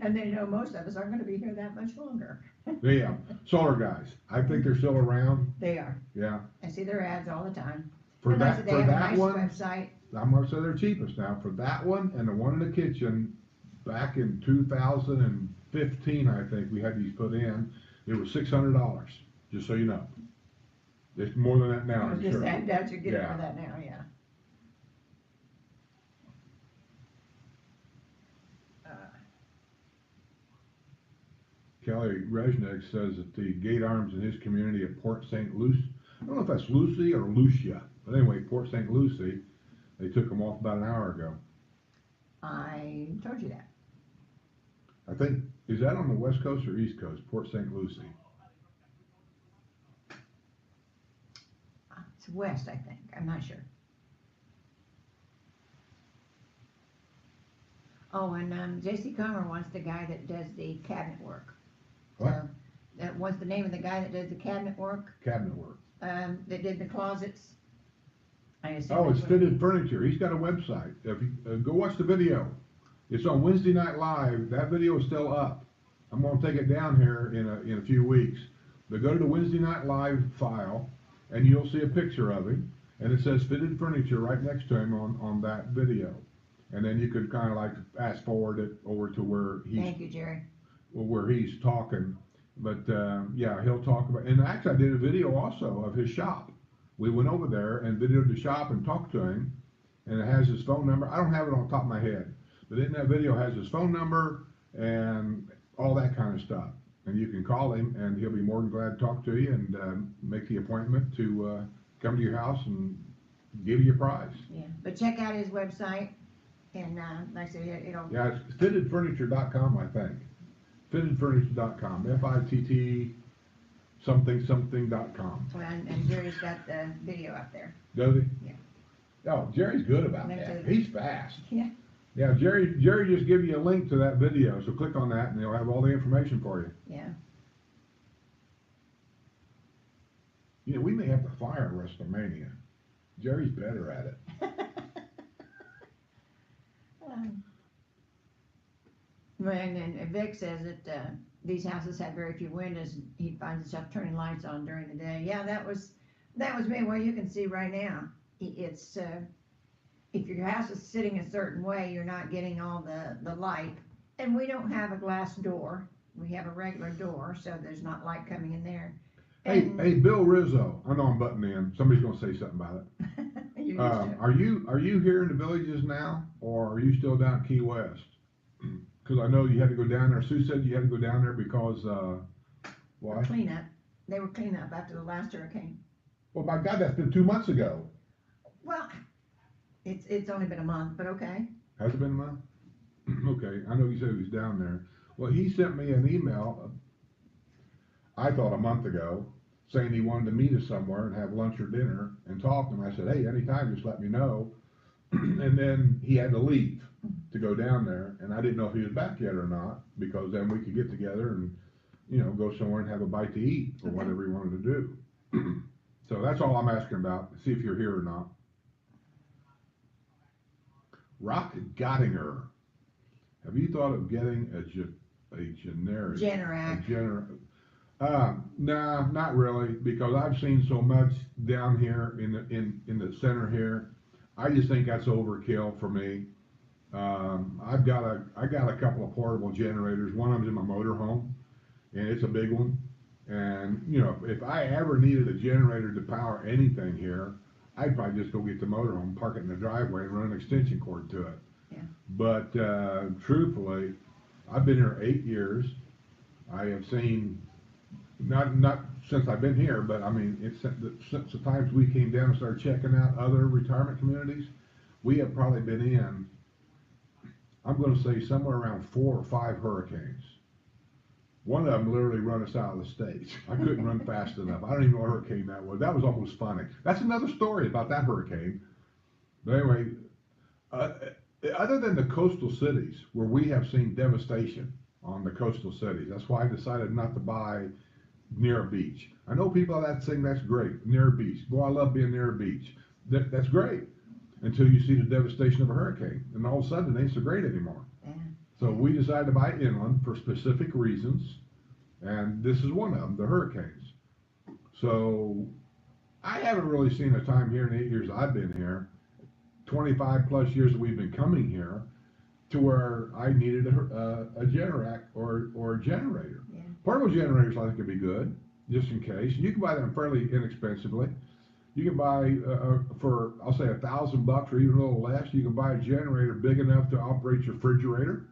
And they know most of us aren't gonna be here that much longer. Yeah, solar guys. I think they're still around. They are. Yeah. I see their ads all the time. For And like I that, said, they for have a that nice one, website. I'm gonna say they're cheapest now. For that one and the one in the kitchen, back in 2015, I think we had these put in. It was $600. Just so you know. It's more than that now, I was I'm just sure. saying, that you get it Yeah. for that now, yeah. Kelly Resnick says that the gate arms in his community at Port St. Lucie, I don't know if that's Lucy or Lucia, but anyway, Port St. Lucie, they took them off about an hour ago. I told you that. I think, is that on the west coast or east coast, Port St. Lucie? It's west, I think. I'm not sure. Oh, and J.C. Comer wants the guy that does the cabinet work. What? So, what's the name of the guy that does the cabinet work? Cabinet work. That did the closets? I assume Oh, that's it's what it Fitted is. Furniture. He's got a website. If you, go watch the video. It's on Wednesday Night Live. That video is still up. I'm gonna take it down here in a few weeks. But go to the Wednesday Night Live file, and you'll see a picture of him, and it says Fitted Furniture right next to him on that video. And then you could kind of like fast forward it over to where Thank you, Jerry. where he's talking. But yeah, he'll talk about. And actually, I did a video also of his shop. We went over there and videoed the shop and talked to him, and it has his phone number. I don't have it on top of my head, but in that video has his phone number and all that kind of stuff. And you can call him, and he'll be more than glad to talk to you and make the appointment to come to your house and give you a prize. Yeah, but check out his website, and like I said, it'll. Yeah, it's fittedfurniture.com, I think. Fittedfurniture.com. F-I-T-T something.com. Well, and Jerry's got the video up there. Does he? Yeah. Oh, Jerry's good about Next that. to- He's fast. Yeah. Yeah, Jerry just give you a link to that video, so click on that and he'll have all the information for you. Yeah. You know, we may have to fire WrestleMania. Jerry's better at it. And Vic says that these houses have very few windows. He finds himself turning lights on during the day. Yeah, that was me. Well, you can see right now, it's if your house is sitting a certain way, you're not getting all the light. And we don't have a glass door. We have a regular door, so there's not light coming in there. And Hey, Bill Rizzo. I know I'm butting in. Somebody's gonna say something about it. you used to. Are you here in the villages now, or are you still down at Key West? Because I know you had to go down there. Sue said you had to go down there because why? Cleanup. They were cleaning up after the last hurricane. Well, my God, that's been 2 months ago. Well, it's only been a month, but okay. Has it been a month? Okay, I know you said he was down there. Well, he sent me an email, I thought a month ago, saying he wanted to meet us somewhere and have lunch or dinner and talk. And I said, hey, anytime, just let me know. And then he had to leave to go down there, and I didn't know if he was back yet or not, because then we could get together and, go somewhere and have a bite to eat or Okay. whatever he wanted to do. So that's all I'm asking about, see if you're here or not. Rock Gottinger, have you thought of getting a generic? Generac. Nah, not really, because I've seen so much down here in the center here. I just think that's overkill for me. I got a couple of portable generators. One of them's in my motorhome, and it's a big one. And if I ever needed a generator to power anything here, I'd probably just go get the motorhome, park it in the driveway, and run an extension cord to it. Yeah. But truthfully, I've been here 8 years. I have seen, not since I've been here, but I mean, it's since the times we came down and started checking out other retirement communities, we have probably been in, I'm gonna say somewhere around 4 or 5 hurricanes. One of them literally run us out of the state. I couldn't run fast enough. I don't even know what hurricane that was. That was almost funny. That's another story about that hurricane. But anyway, other than the coastal cities where we have seen devastation on the coastal cities, that's why I decided not to buy near a beach. I know people that think that's great, near a beach. Boy, I love being near a beach. That's great until you see the devastation of a hurricane, and all of a sudden it ain't so great anymore. Yeah. So we decided to buy inland for specific reasons, and this is one of them, the hurricanes. So I haven't really seen a time here in the 8 years I've been here, 25 plus years that we've been coming here, to where I needed a Generac or a generator. Yeah. Portable generators I think would be good, just in case. You can buy them fairly inexpensively. You can buy for, I'll say $1,000 or even a little less, you can buy a generator big enough to operate your refrigerator.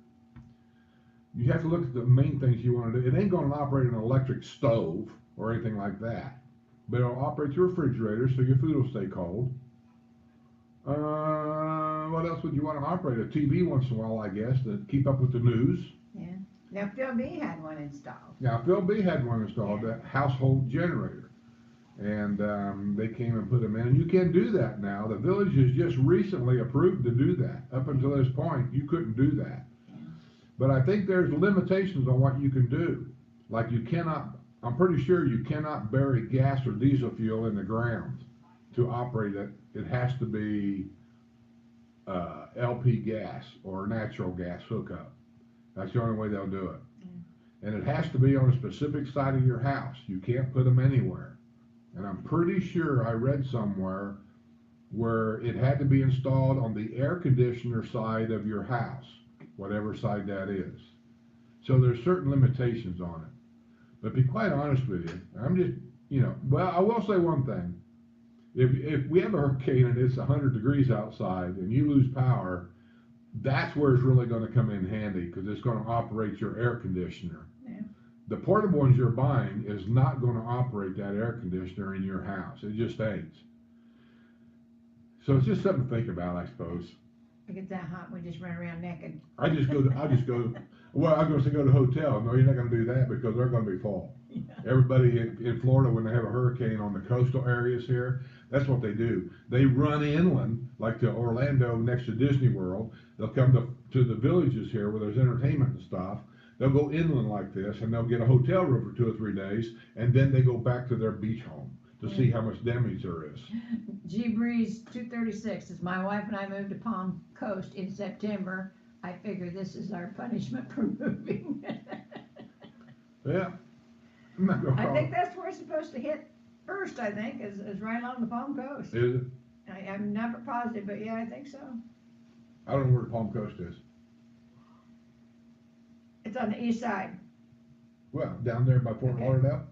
You have to look at the main things you want to do. It ain't going to operate an electric stove or anything like that, but it'll operate your refrigerator so your food will stay cold. What else would you want to operate? A TV once in a while, I guess, to keep up with the news. Yeah. Now Phil B had one installed. Now Phil B had one installed, Yeah. a household generator, and they came and put them in. And you can do that now. The village has just recently approved to do that. Up until this point, you couldn't do that. Yeah. But I think there's limitations on what you can do. Like you cannot, I'm pretty sure you cannot bury gas or diesel fuel in the ground to operate it. It has to be LP gas or natural gas hookup. That's the only way they'll do it. And it has to be on a specific side of your house. You can't put them anywhere. And I'm pretty sure I read somewhere where it had to be installed on the air conditioner side of your house, whatever side that is. So there's certain limitations on it. But to be quite honest with you, I'm just, well, I will say one thing. If we have a hurricane and it's 100 degrees outside and you lose power, that's where it's really going to come in handy, because it's going to operate your air conditioner. Yeah. The portable ones you're buying is not going to operate that air conditioner in your house. It just ain't. So it's just something to think about, I suppose. It gets that hot, we just run around naked. I'll just go, well, I was going to say go to a hotel. No, you're not going to do that because they're going to be full. Yeah. Everybody in Florida, when they have a hurricane on the coastal areas here, that's what they do. They run inland, like to Orlando next to Disney World. They'll come to the villages here where there's entertainment and stuff. They'll go inland like this, and they'll get a hotel room for 2 or 3 days, and then they go back to their beach home to see how much damage there is. G Breeze 236 says, my wife and I moved to Palm Coast in September. I figure this is our punishment for moving. Yeah. I'm not gonna I call think it. that's where it's supposed to hit first, I think, is right along the Palm Coast. Is it? I'm not positive, but yeah, I think so. I don't know where the Palm Coast is. It's on the east side. Well, down there by Fort Okay. Lauderdale?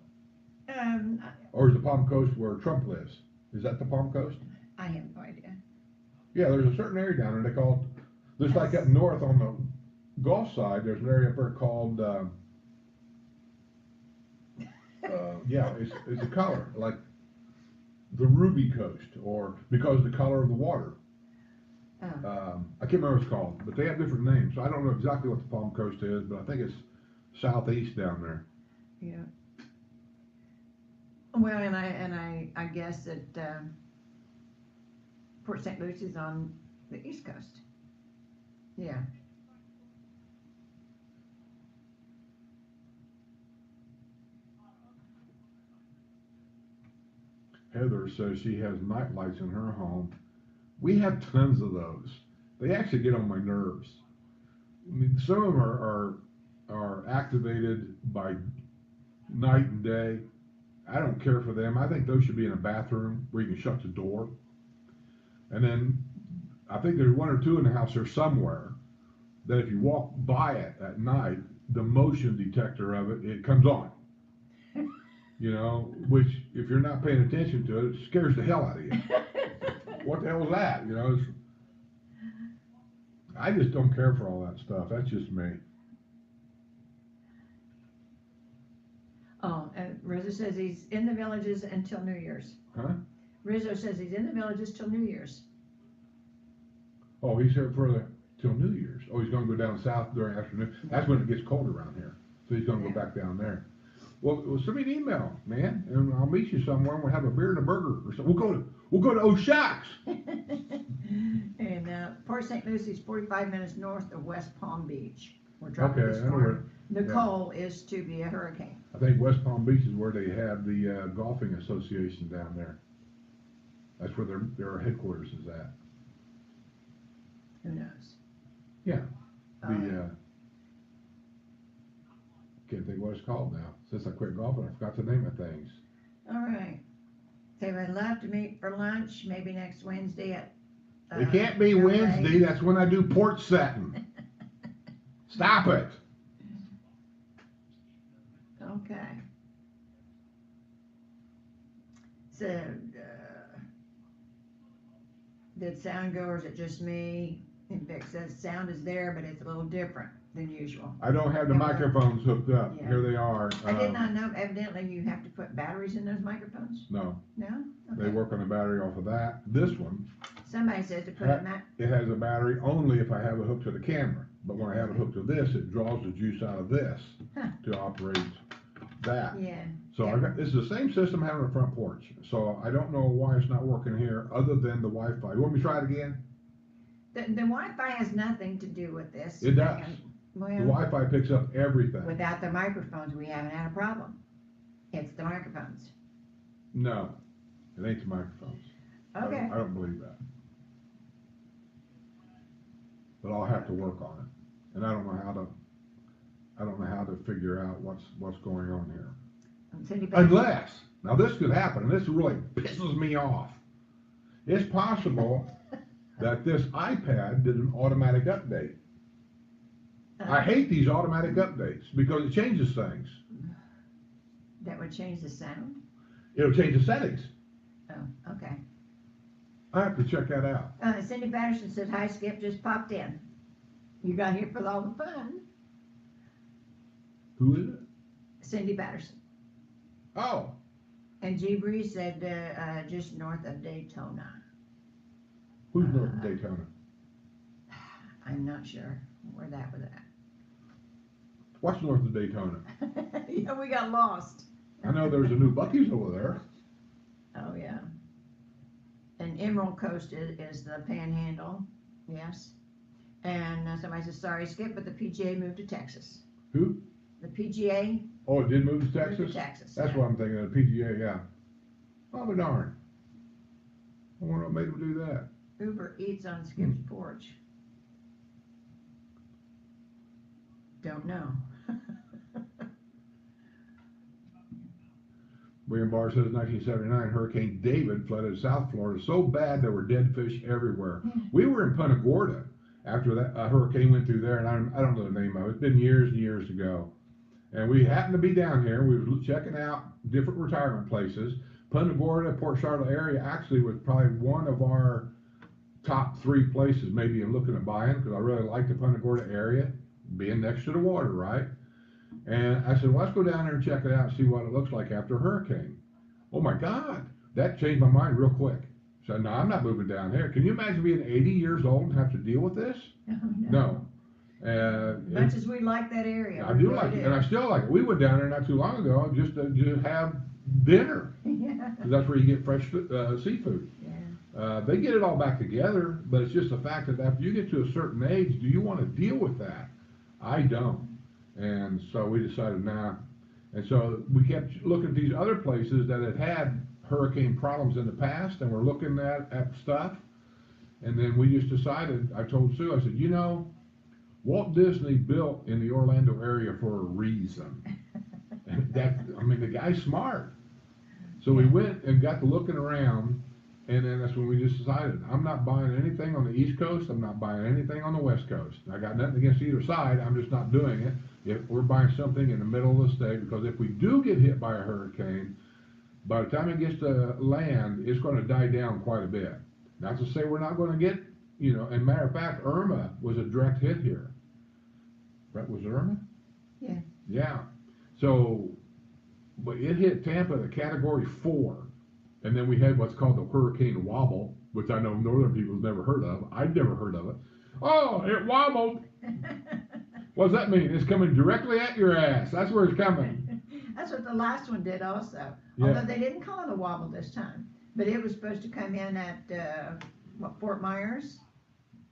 Um, Or is the Palm Coast where Trump lives? Is that the Palm Coast? I have no idea. Yeah, there's a certain area down there they call, just like up north on the Gulf side, there's an area up there called, yeah, it's a color, like the Ruby Coast, or because of the color of the water. I can't remember what it's called, but they have different names, so I don't know exactly what the Palm Coast is, but I think it's southeast down there. Yeah. Well, and I guess that, Port St. Lucie is on the east coast. Yeah. Heather says she has night lights in her home. We have tons of those. They actually get on my nerves. I mean, some of them are activated by night and day. I don't care for them. I think those should be in a bathroom where you can shut the door. And then I think there's one or two in the house there somewhere that if you walk by it at night, the motion detector of it comes on. You know, which if you're not paying attention to it, it scares the hell out of you. What the hell is that? You know, I just don't care for all that stuff. That's just me. Oh, and Rizzo says he's in the villages until New Year's. Huh? Rizzo says he's in the villages till New Year's. Oh, he's here till New Year's. Oh, he's gonna go down south during afternoon. That's when it gets cold around here. So he's gonna go back down there. Well, send me an email, man, and I'll meet you somewhere and we'll have a beer and a burger or something. We'll go to O'Shack's. And Port St. Lucie's 45 minutes north of West Palm Beach. We're dropping Okay, this I know where. Nicole is to be a hurricane. I think West Palm Beach is where they have the golfing association down there. That's where their headquarters is at. Who knows? Yeah. Can't think what it's called now. Since I quit golfing, I forgot the name of things. All right. So I'd love to meet for lunch, maybe next Wednesday at. It can't be Wednesday. That's when I do Porch Settin. Stop it. Okay. So, did sound go or is it just me? And Vic says sound is there, but it's a little different than usual. I don't have the microphones hooked up. Yeah. Here they are. I did not know, evidently you have to put batteries in those microphones? No. No? They Okay. work on the battery off of that. This one, Somebody says to put it has a battery only if I have it hooked to the camera. But when I have it hooked to this, it draws the juice out of this to operate that. yeah. So yeah. this is the same system having a front porch. So I don't know why it's not working here other than the Wi-Fi. You want me to try it again? The Wi-Fi has nothing to do with this. It does. Well, The Wi-Fi picks up everything. without the microphones, we haven't had a problem. It's the microphones. No, it ain't the microphones. Okay. I don't believe that. But I'll have to work on it, and I don't know how to figure out what's going on here. Unless, now this could happen, and this really pisses me off. It's possible that this iPad did an automatic update. I hate these automatic updates because it changes things. That would change the sound? It'll change the settings. Oh, okay. I have to check that out. Cindy Patterson says, hi Skip, just popped in. You got here for all the fun. Who is it? Cindy Patterson. Oh. And G. Bree said, just north of Daytona. Who's north of Daytona? I'm not sure where that was at. What's north of Daytona? Yeah, we got lost. I know there's a new Buc-ee's over there. Oh, yeah. And Emerald Coast is the Panhandle, yes. And somebody says, sorry, Skip, but the PGA moved to Texas. Who? The PGA Oh, it did move to Texas? moved to Texas. That's yeah. what I'm thinking of, the PGA, yeah. Oh, but darn. I wonder what made them do that. Uber Eats on Skip's porch. Don't know. William Barr says 1979 Hurricane David flooded South Florida so bad there were dead fish everywhere. We were in Punta Gorda after that hurricane went through there, and I don't know the name of it. It's been years and years ago. And we happened to be down here. We were checking out different retirement places. Punta Gorda, Port Charlotte area actually was probably one of our top 3 places maybe in looking at buying because I really like the Punta Gorda area, being next to the water, right? And I said, well, let's go down there and check it out and see what it looks like after a hurricane. Oh my God, that changed my mind real quick. said, no, I'm not moving down here. Can you imagine being 80 years old and have to deal with this? Oh, No. Much as we like that area. I we do really like it, and I still like it. We went down there not too long ago just to have dinner. Yeah. 'Cause that's where you get fresh seafood. Yeah. They get it all back together, but it's just the fact that after you get to a certain age, do you want to deal with that? I don't. And so we decided nah. And so we kept looking at these other places that had hurricane problems in the past, and we're looking at stuff. And then we just decided, I told Sue, I said, you know, Walt Disney built in the Orlando area for a reason. And the guy's smart. So we went and got to looking around, and then that's when we just decided, I'm not buying anything on the East Coast, I'm not buying anything on the West Coast. I got nothing against either side, I'm just not doing it. If we're buying something in the middle of the state, because if we do get hit by a hurricane, by the time it gets to land, it's gonna die down quite a bit. Not to say we're not gonna get, and matter of fact, Irma was a direct hit here. Right, was it Irma? Yeah. Yeah. So, but it hit Tampa at a Category 4, and then we had what's called the Hurricane Wobble, which I know northern people's never heard of. I'd never heard of it. Oh, it wobbled. What does that mean? It's coming directly at your ass. That's where it's coming. That's what the last one did also. Yeah. Although they didn't call it a wobble this time. But it was supposed to come in at, Fort Myers?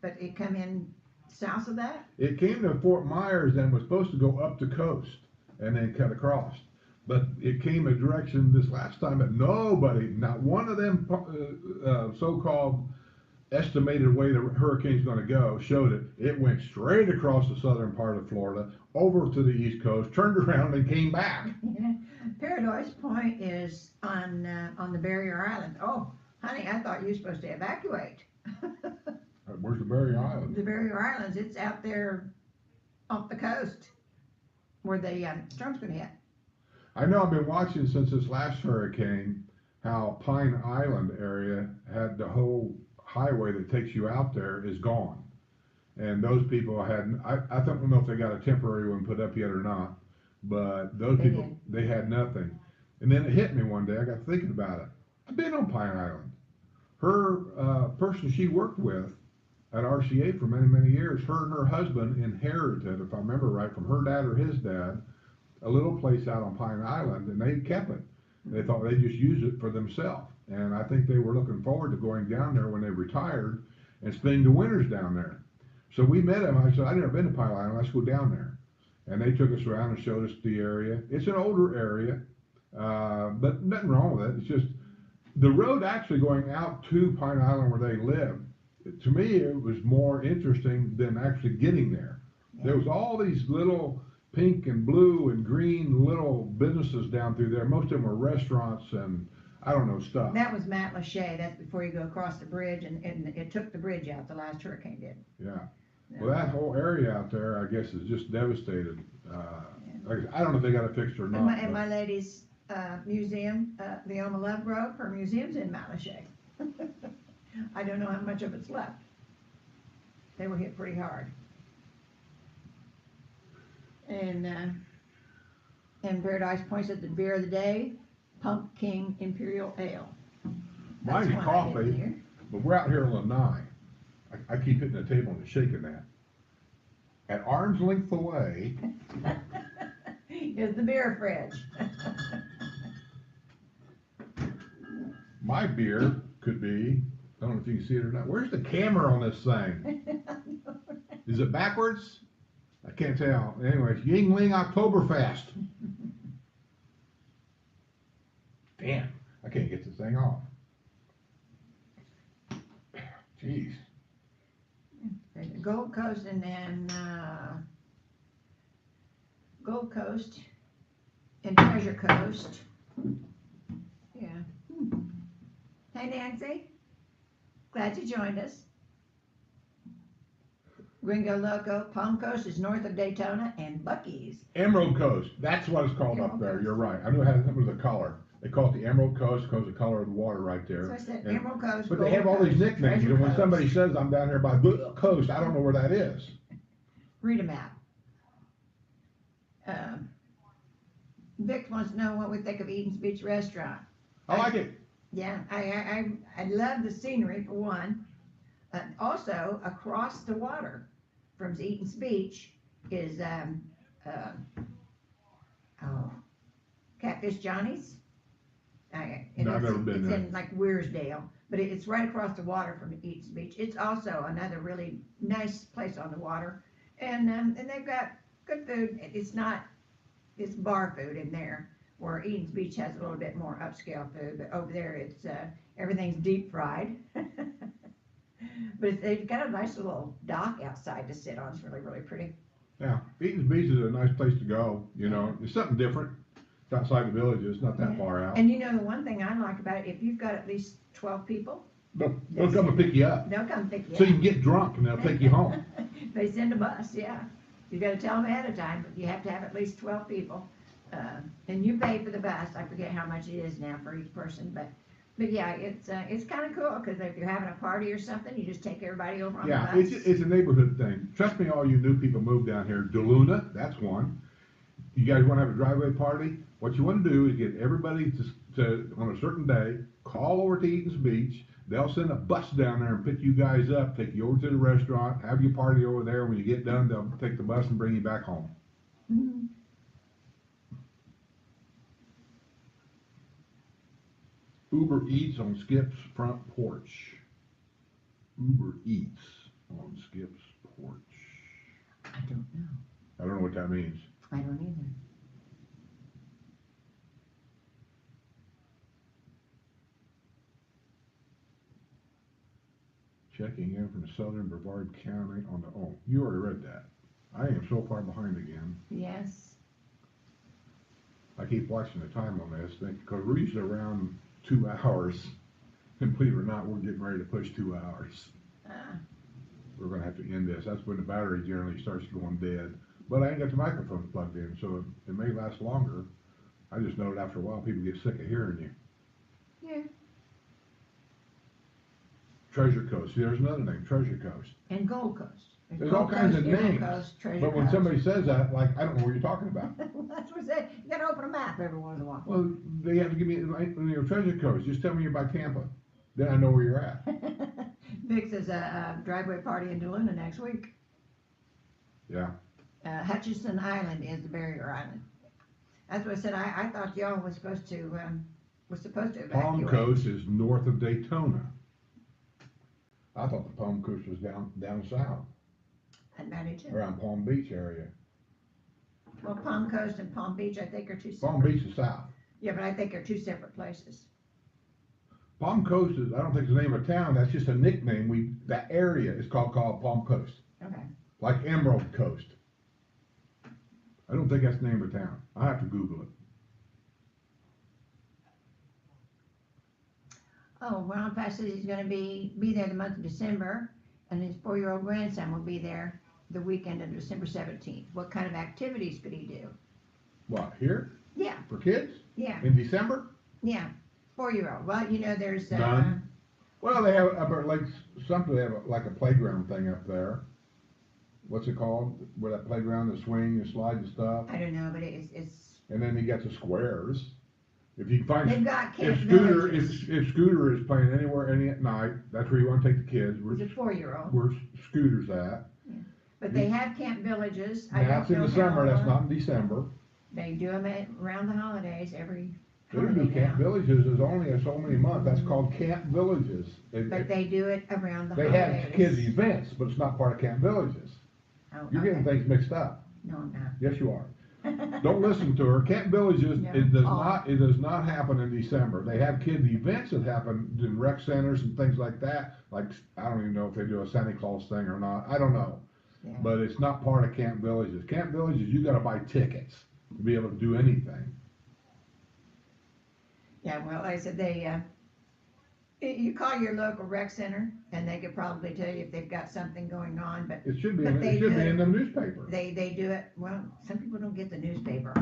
But it come in south of that? It came to Fort Myers and was supposed to go up the coast and then cut across. But it came a direction this last time that nobody, not one of them so-called estimated way the hurricane's going to go showed it. It went straight across the southern part of Florida, over to the East Coast, turned around and came back. Yeah. Paradise Point is on the Barrier Island. Oh, honey, I thought you were supposed to evacuate. Where's the Barrier Island? The Barrier Islands, it's out there off the coast where the storm's gonna hit. I know I've been watching since this last hurricane how Pine Island area had the whole highway that takes you out there is gone. And those people I don't know if they got a temporary one put up yet or not, but those people, they had nothing. And then it hit me one day, I got thinking about it. I've been on Pine Island. Her person she worked with at RCA for many, many years, her and her husband inherited, if I remember right, from her dad or his dad, a little place out on Pine Island, and they kept it. They thought they'd just use it for themselves. And I think they were looking forward to going down there when they retired and spending the winters down there. So we met them. I said, I've never been to Pine Island, let's go down there. And they took us around and showed us the area. It's an older area, but nothing wrong with it. It's just the road actually going out to Pine Island where they live. To me, it was more interesting than actually getting there. There was all these little pink and blue and green little businesses down through there. Most of them were restaurants and I don't know stuff. That was Matt Lachey. That's before you go across the bridge, and it took the bridge out. The last hurricane did. Yeah. Well, that whole area out there, I guess, is just devastated. Like, I don't know if they got it fixed or not. And my lady's museum, the Oma Love Grove, her museum's in Matt Lachey. I don't know how much of it's left. They were hit pretty hard. And Paradise Point said the beer of the day, Pumpkin Imperial Ale. Mine's coffee, but we're out here in Lanai. I keep hitting the table and shaking that. At arm's length away is the beer fridge. My beer could be, I don't know if you can see it or not. Where's the camera on this thing? Is it backwards? I can't tell. Anyways, Yingling Oktoberfest. Damn, I can't get this thing off. Jeez. Gold Coast and then Gold Coast and Treasure Coast. Yeah. Hey Nancy, glad you joined us. Gringo Loco, Palm Coast is north of Daytona, and Buc-ee's. Emerald Coast, that's what it's called up there. You're right. I knew it had something with a color. They call it the Emerald Coast because of the color of the water right there. So I said Emerald Coast. But they have all these nicknames, and when somebody says I'm down here by the coast, I don't know where that is. Read a map. Vic wants to know what we think of Eden's Beach Restaurant. I like it. Yeah, I love the scenery for one. Also, across the water from Eaton's Beach is, uh, oh, Catfish Johnny's. And No, I've never been it's there. in like Weirsdale, but it's right across the water from Eaton's Beach. It's also another really nice place on the water, and they've got good food. It's bar food in there, where Eaton's Beach has a little bit more upscale food, but over there it's everything's deep fried. But they've got a nice little dock outside to sit on. It's really, really pretty. Yeah, Eaton's Beach is a nice place to go, you know, it's something different. It's outside the village, it's not that far out. And you know, the one thing I like about it, if you've got at least 12 people, They'll come and pick you up. they'll come pick you So up. you can get drunk and they'll take you home. They send a bus, yeah. You gotta tell them ahead of time, but you have to have at least 12 people. And you pay for the bus. I forget how much it is now for each person, but yeah, it's kinda cool, cause if you're having a party or something, you just take everybody over on the Yeah, bus. it's a neighborhood thing. Trust me, all you new people move down here. DeLuna, that's one. You guys wanna have a driveway party? What you wanna do is get everybody to on a certain day, call over to Eaton's Beach. They'll send a bus down there and pick you guys up, take you over to the restaurant, have your party over there. When you get done, they'll take the bus and bring you back home. Mhm. Uber Eats on Skip's front porch. Uber Eats on Skip's porch. I don't know. I don't know what that means. I don't either. Checking in from Southern Brevard County on the, oh, you already read that. I am so far behind again. Yes. I keep watching the time on this, because we're usually around 2 hours. And believe it or not, we're getting ready to push 2 hours. We're gonna have to end this. That's when the battery generally starts going dead. But I ain't got the microphones plugged in, so it may last longer. I just know that after a while, people get sick of hearing you. Yeah. Treasure Coast, see, there's another name, Treasure Coast. And Gold Coast. There's all kinds of Emerald names, Coast, Treasure but when Coast. somebody says that, like, I don't know what you're talking about. That's what I said. You gotta open a map every once in a while. Well, they have to give me, like, Treasure Coast, just tell me you're by Tampa, then I know where you're at. Vix is a driveway party in DeLuna next week. Yeah, Hutchinson Island is the barrier island. That's what I said. I thought y'all was supposed to evacuate. Palm Coast is north of Daytona. I thought the Palm Coast was down south, And Manatee. around Palm Beach area. Well, Palm Coast and Palm Beach, I think, are two separate. Palm Beach is south. Yeah, but I think they're two separate places. Palm Coast is, I don't think it's the name of town, that's just a nickname, that area is called Palm Coast, Okay. like Emerald Coast. I don't think that's the name of town, I have to Google it. Oh, Ron Pass says he's gonna be there the month of December, and his 4-year-old grandson will be there the weekend of December 17th. What kind of activities could he do? What, here, Yeah, for kids, yeah, in December? yeah. 4-year-old. Well, you know, there's None. Well, they have, up at like, something, they have like a playground thing up there. What's it called, where that playground, the swing, the slide and stuff, I don't know, but it's and then you got the squares. If you can find, they've got if camp Scooter, villages. if Scooter is playing anywhere, any at night, that's where you wanna take the kids, It's a 4-year-old, where Scooter's at. but they have camp villages. I That's don't in know the summer, how that's long. not in December. They do them around the holidays every They don't do holiday camp now. villages, there's only so many months, that's called camp villages. But they do it around the They holidays. have kids events, but it's not part of camp villages. Oh, You're getting okay. things mixed up. No, I'm not. Yes, you are. Don't listen to her. Camp villages, No. it does Oh. not happen in December. They have kids events that happen in rec centers and things like that. Like, I don't even know if they do a Santa Claus thing or not. I don't know. Yeah. But it's not part of camp villages. Camp villages, you gotta buy tickets to be able to do anything. Yeah, well, like I said, you call your local rec center, and they could probably tell you if they've got something going on, but It should be, But they it should be do. in the newspaper. they do it, well, some people don't get the newspaper.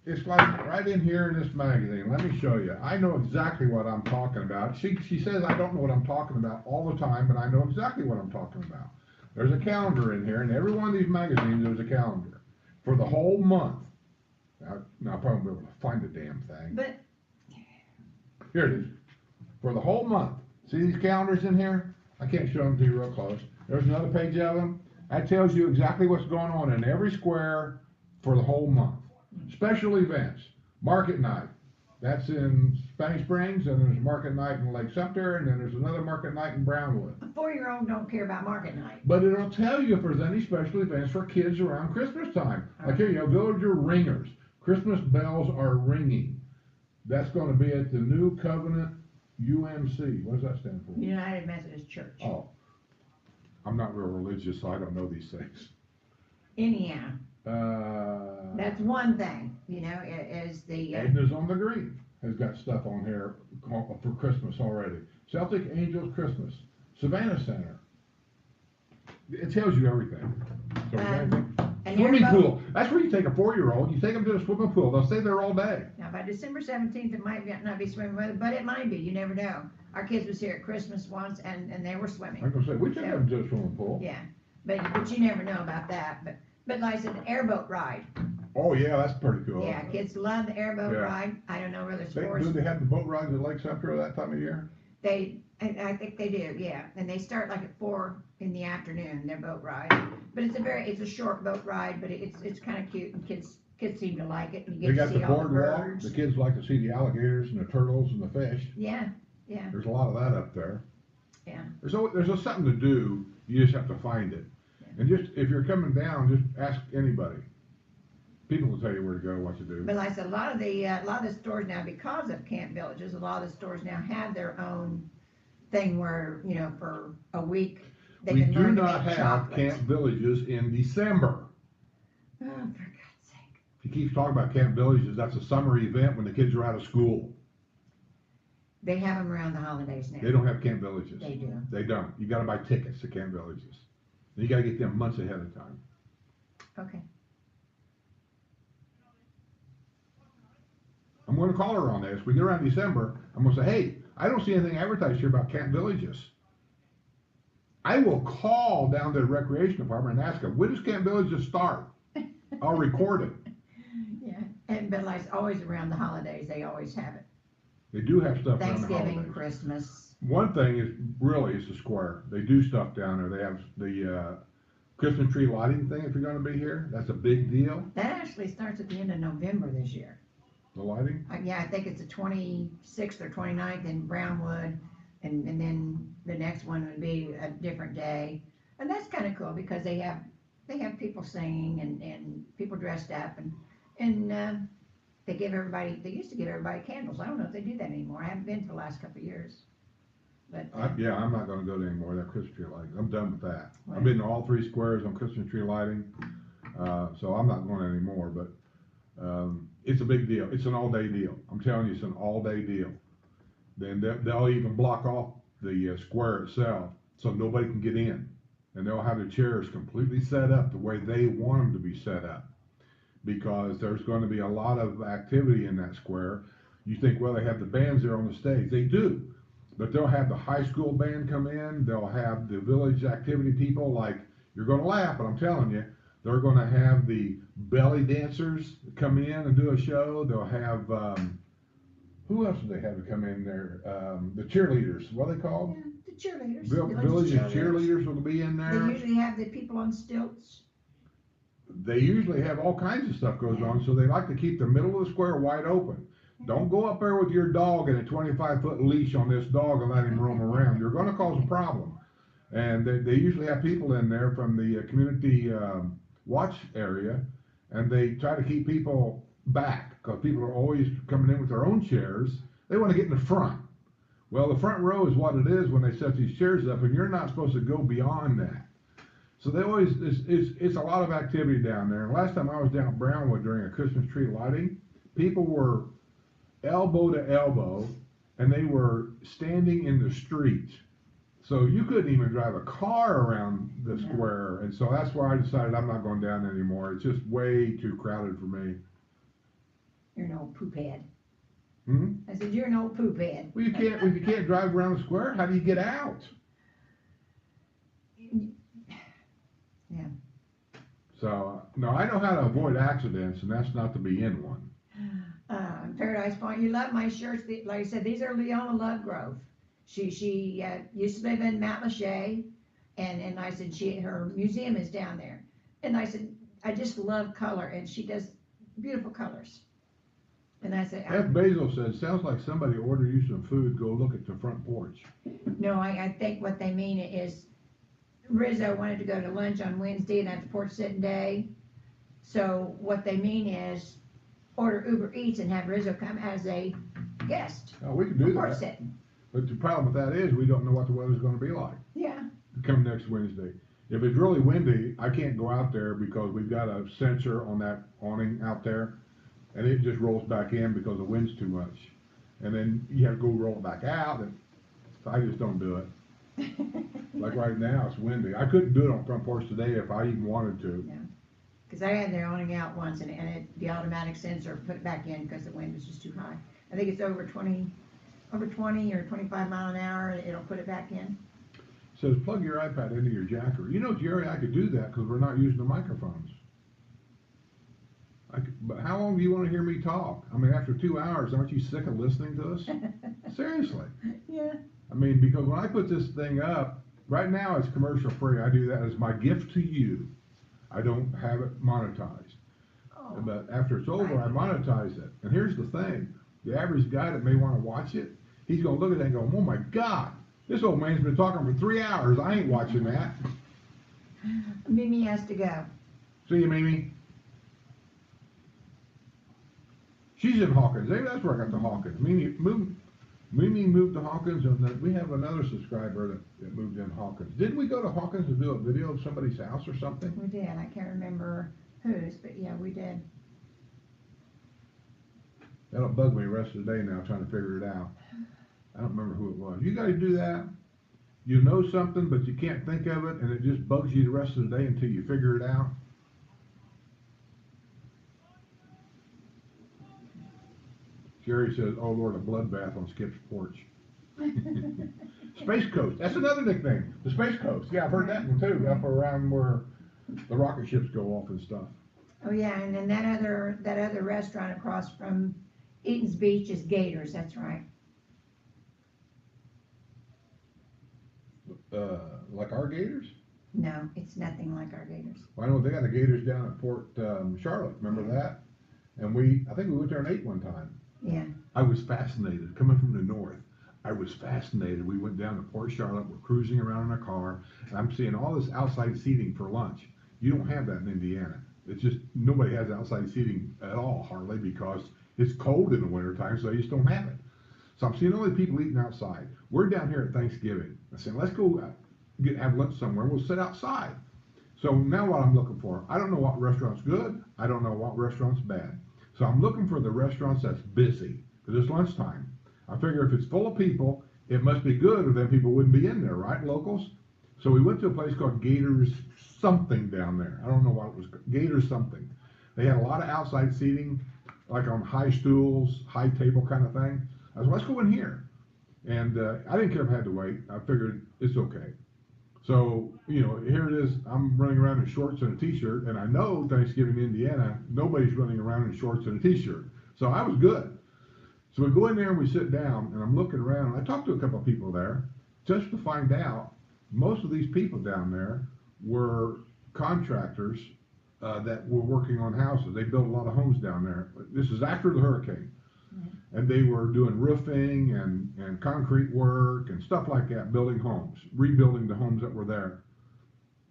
It's like right in here in this magazine. Let me show you. I know exactly what I'm talking about. She says I don't know what I'm talking about all the time, but I know exactly what I'm talking about. There's a calendar in here, and every one of these magazines, there's a calendar for the whole month. Now I'll probably be able to find the damn thing. But, Here it is. for the whole month. See these calendars in here? I can't show them to you real close. There's another page of them. That tells you exactly what's going on in every square for the whole month. Special events, market night. That's in Spanish Springs, and there's market night in Lake Sumter, and then there's another market night in Brownwood. A 4-year-old don't care about market night. But it'll tell you if there's any special events for kids around Christmas time. Like here, you know, Villager Ringers. Christmas bells are ringing. That's gonna be at the New Covenant UMC. What does that stand for? United Methodist Church. Oh, I'm not real religious, so I don't know these things. Anyhow, that's one thing, you know, is the. Edna's on the Green has got stuff on here for Christmas already. Celtic Angels Christmas. Savannah Center. It tells you everything. So and swimming pool. That's where you take a 4-year-old. You take them to the swimming pool. They'll stay there all day. Now, by December 17th, it might not be swimming weather, but it might be. You never know. Our kids was here at Christmas once, and they were swimming. I'm gonna say we took them to the swimming pool. Yeah, but you never know about that. But like I said, the airboat ride. Oh yeah, that's pretty cool. Yeah, kids love the airboat ride. I don't know whether sports. Do they have the boat rides at Lake Sumter that time of year? I think they do, yeah. And they start like at 4 in the afternoon, their boat ride. But it's a short boat ride, but it's kind of cute, and kids seem to like it. And you They get got to see the all the boardwalk. birds. The kids like to see the alligators and the turtles and the fish. Yeah, yeah, There's a lot of that up there. yeah. There's something to do. You just have to find it. And just if you're coming down, just ask anybody. People will tell you where to go, what to do. But like I said, a lot of the stores now, because of Camp Villages, a lot of the stores now have their own thing where, you know, for a week they We can do learn to not make have chocolate. Camp Villages in December. Oh, for God's sake. He keeps talking about Camp Villages. That's a summer event when the kids are out of school. They have them around the holidays now. They don't have Camp Villages. They do. They don't. You gotta buy tickets to Camp Villages. And you gotta get them months ahead of time. Okay. I'm gonna call her on this. We get around December, I'm gonna say, hey, I don't see anything advertised here about Camp Villages. I will call down to the recreation department and ask them, when does Camp Villages start? I'll record it. Yeah, but like always around the holidays, they always have it. They do have stuff around the Thanksgiving, holidays. Christmas. One thing is the square. They do stuff down there. They have the Christmas tree lighting thing if you're gonna be here. That's a big deal. That actually starts at the end of November this year. The lighting? Yeah, I think it's the 26th or 29th in Brownwood, and then the next one would be a different day. And that's kind of cool because they have people singing and people dressed up and they used to give everybody candles. I don't know if they do that anymore. I haven't been for the last couple of years. But Yeah, I'm not gonna go to any more of that Christmas tree lighting. I'm done with that. Right. I've been to all 3 squares on Christmas tree lighting, so I'm not going anymore, but it's a big deal. It's an all-day deal. I'm telling you, it's an all-day deal. Then they'll even block off the square itself so nobody can get in. And they'll have the chairs completely set up the way they want them to be set up. Because there's going to be a lot of activity in that square. You think, well, they have the bands there on the stage. They do. But they'll have the high school band come in. They'll have the village activity people, like, you're going to laugh, but I'm telling you, they're going to have the belly dancers come in and do a show. They'll have, who else do they have to come in there? The cheerleaders, what are they called? yeah, the cheerleaders. Village cheerleaders will be in there. They usually have the people on stilts. They usually have all kinds of stuff goes on, so they like to keep the middle of the square wide open. Don't go up there with your dog and a 25-foot leash on this dog and let him roam around. You're going to cause a problem. And they usually have people in there from the community watch area, and they try to keep people back because people are always coming in with their own chairs. They want to get in the front. Well, the front row is what it is when they set these chairs up, and you're not supposed to go beyond that. So they always, it's a lot of activity down there. And last time I was down at Brownwood during a Christmas tree lighting, people were elbow to elbow, and they were standing in the street. So you couldn't even drive a car around the square. And so that's why I decided I'm not going down anymore. It's just way too crowded for me. You're an old poop head. Hmm? I said, you're an old poop head. Well, if you can't drive around the square, how do you get out? Yeah. So, no, I know how to avoid accidents, and that's not to be in one. Paradise Point, you love my shirts. Like I said, these are Leona Lovegrove. She used to live in Mount Lachey, and I said, her museum is down there. And I said, I just love color, and she does beautiful colors. And I said, F. Basil said, sounds like somebody ordered you some food, go look at the front porch. no, I think what they mean is Rizzo wanted to go to lunch on Wednesday, and that's Porch Settin day. So what they mean is order Uber Eats and have Rizzo come as a guest. Oh, we can do Porch that. Settin. But the problem with that is we don't know what the weather's gonna be like Yeah. come next Wednesday. If it's really windy, I can't go out there because we've got a sensor on that awning out there, and it just rolls back in because the wind's too much. And then you have to go roll it back out, and I just don't do it. Like right now, it's windy. I couldn't do it on front porch today if I even wanted to. Yeah. Because I had the awning out once, and the automatic sensor put it back in because the wind was just too high. I think it's over 20 or 25 mile an hour, it'll put it back in. Says plug your iPad into your jacker. You know, Jerry, I could do that because we're not using the microphones. But how long do you want to hear me talk? I mean, after 2 hours, aren't you sick of listening to us? Seriously. Yeah. I mean, because when I put this thing up, right now it's commercial free. I do that as my gift to you. I don't have it monetized. Oh. But after it's over, I monetize it. And here's the thing. The average guy that may want to watch it, he's going to look at it and go, oh my God, this old man's been talking for 3 hours. I ain't watching that. Mimi has to go. See you, Mimi. She's in Hawkins. Maybe that's where I got the Hawkins. Mimi moved to Hawkins, and then we have another subscriber that moved in Hawkins. Didn't we go to Hawkins and do a video of somebody's house or something? We did. I can't remember whose, but yeah, we did. That'll bug me the rest of the day now trying to figure it out. I don't remember who it was. You guys do that? You know something, but you can't think of it, and it just bugs you the rest of the day until you figure it out? Jerry says, oh Lord, a bloodbath on Skip's porch. Space Coast, that's another nickname, the Space Coast. Yeah, I've heard that one too, up around where the rocket ships go off and stuff. Oh yeah, and then that other restaurant across from Eaton's Beach is Gators, that's right. Like our Gators? No, it's nothing like our Gators. Well, I know they got the Gators down at Port Charlotte, remember that? And I think we went there and ate one time. Yeah. I was fascinated, coming from the north. I was fascinated. We went down to Port Charlotte, we're cruising around in a car, and I'm seeing all this outside seating for lunch. You don't have that in Indiana. It's just, nobody has outside seating at all, hardly, because it's cold in the wintertime, so they just don't have it. So I'm seeing all the people eating outside. We're down here at Thanksgiving. I said, let's go have lunch somewhere, we'll sit outside. So now what I'm looking for, I don't know what restaurant's good, I don't know what restaurant's bad. So I'm looking for the restaurants that's busy, because it's lunchtime. I figure if it's full of people, it must be good, or then people wouldn't be in there, right, locals? So we went to a place called Gators something down there. I don't know what it was, Gators something. They had a lot of outside seating, like on high stools, high table kind of thing. I said, let's go in here. And I didn't care if I had to wait. I figured it's okay. So, you know, here it is. I'm running around in shorts and a t-shirt, and I know Thanksgiving in Indiana, nobody's running around in shorts and a t-shirt. So I was good. So we go in there and we sit down, and I'm looking around, and I talked to a couple of people there just to find out most of these people down there were contractors that were working on houses. They built a lot of homes down there. This is after the hurricane. And they were doing roofing and concrete work and stuff like that, building homes, rebuilding the homes that were there.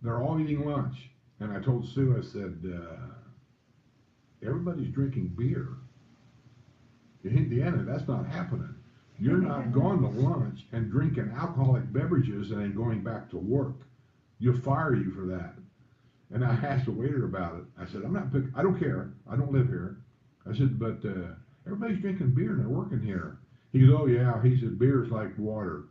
They're all eating lunch. And I told Sue, I said, everybody's drinking beer. In Indiana, that's not happening. You're not going to lunch and drinking alcoholic beverages and then going back to work. You'll fire you for that. And I asked the waiter about it. I said, I don't care. I don't live here. I said, but everybody's drinking beer and they're working here. He goes, oh yeah. He said, beer's like water.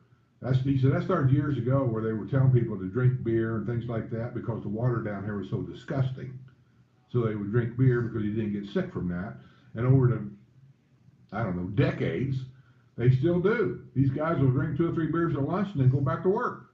He said, that started years ago where they were telling people to drink beer and things like that because the water down here was so disgusting. So they would drink beer because you didn't get sick from that. And over the, I don't know, decades, they still do. These guys will drink 2 or 3 beers at lunch and then go back to work.